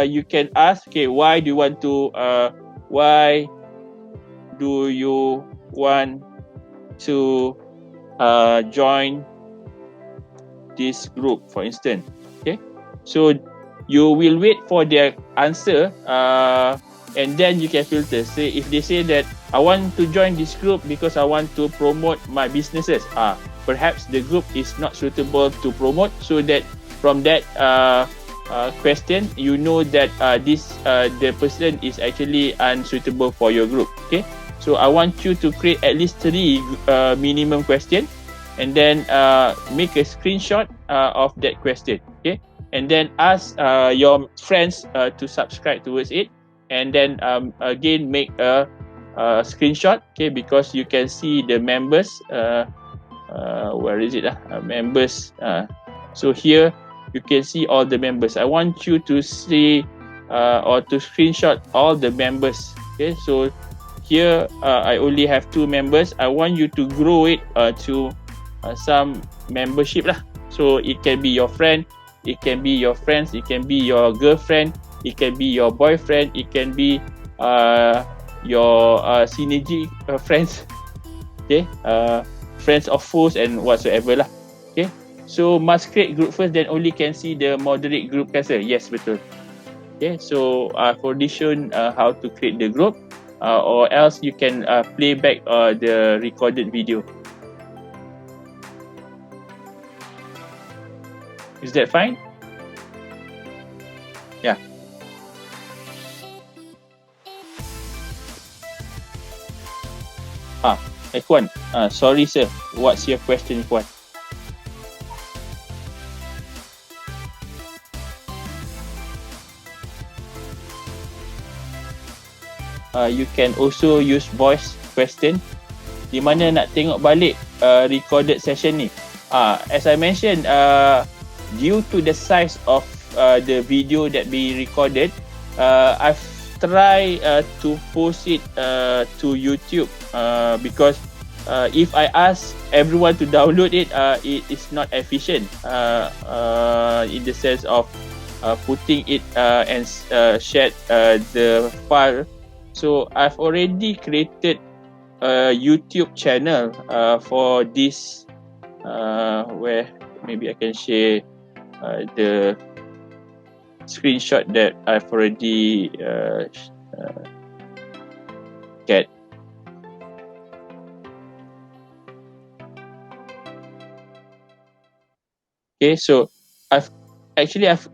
you can ask, okay, why do you want to join this group, for instance. Okay, so you will wait for their answer, and then you can filter. Say if they say that I want to join this group because I want to promote my businesses, perhaps the group is not suitable to promote, so that from that question you know that the person is actually unsuitable for your group. Okay, so I want you to create at least 3 minimum question, and then make a screenshot of that question. Okay, and then ask your friends to subscribe towards it, and then again make a screenshot, okay, because you can see the members. Where is it? Members. So here you can see all the members. I want you to see or to screenshot all the members. Okay, so here I only have 2 members. I want you to grow it to some membership lah. So it can be your friend, it can be your friends, it can be your girlfriend, it can be your boyfriend, it can be your synergy friends. Okay, friends of foes and whatsoever lah. Okay, so must create group first, then only can see the moderate group cancel. Yes, betul. Okay, so for audition how to create the group, or else you can play back the recorded video. Is that fine? Yeah. Ikhwan, sorry sir, what's your question, Ikhwan? You can also use voice question. Di mana nak tengok balik recorded session ni? As I mentioned, due to the size of the video that be recorded, I've tried to post it to YouTube because if I ask everyone to download it, it is not efficient in the sense of putting it and shared the file. So I've already created a YouTube channel for this, where maybe I can share the screenshot that I've already get. Okay, so I've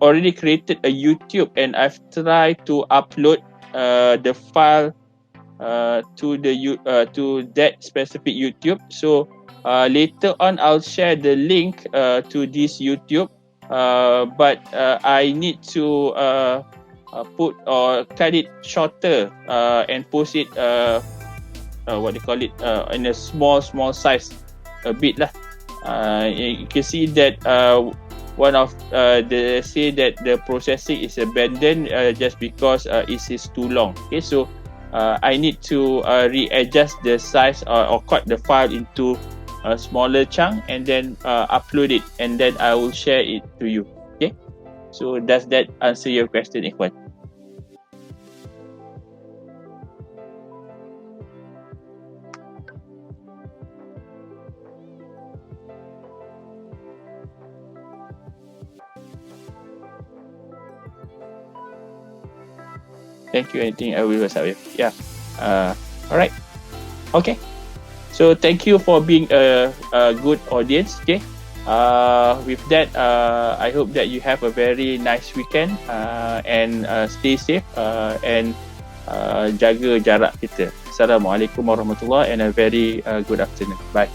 already created a YouTube, and I've tried to upload the file to that specific YouTube. So later on I'll share the link to this YouTube, but I need to put or cut it shorter and post it what they call it in a small size a bit lah. You can see that one of they say that the processing is abandoned just because it is too long. Okay, so I need to readjust the size or cut the file into a smaller chunk, and then upload it, and then I will share it to you. Okay, so does that answer your question, Ikhwan? Thank you. Anything I will WhatsApp you. Yeah. All right. Okay. So thank you for being a good audience. Okay. With that, I hope that you have a very nice weekend and stay safe and jaga jarak kita. Assalamualaikum warahmatullahi and a very good afternoon. Bye.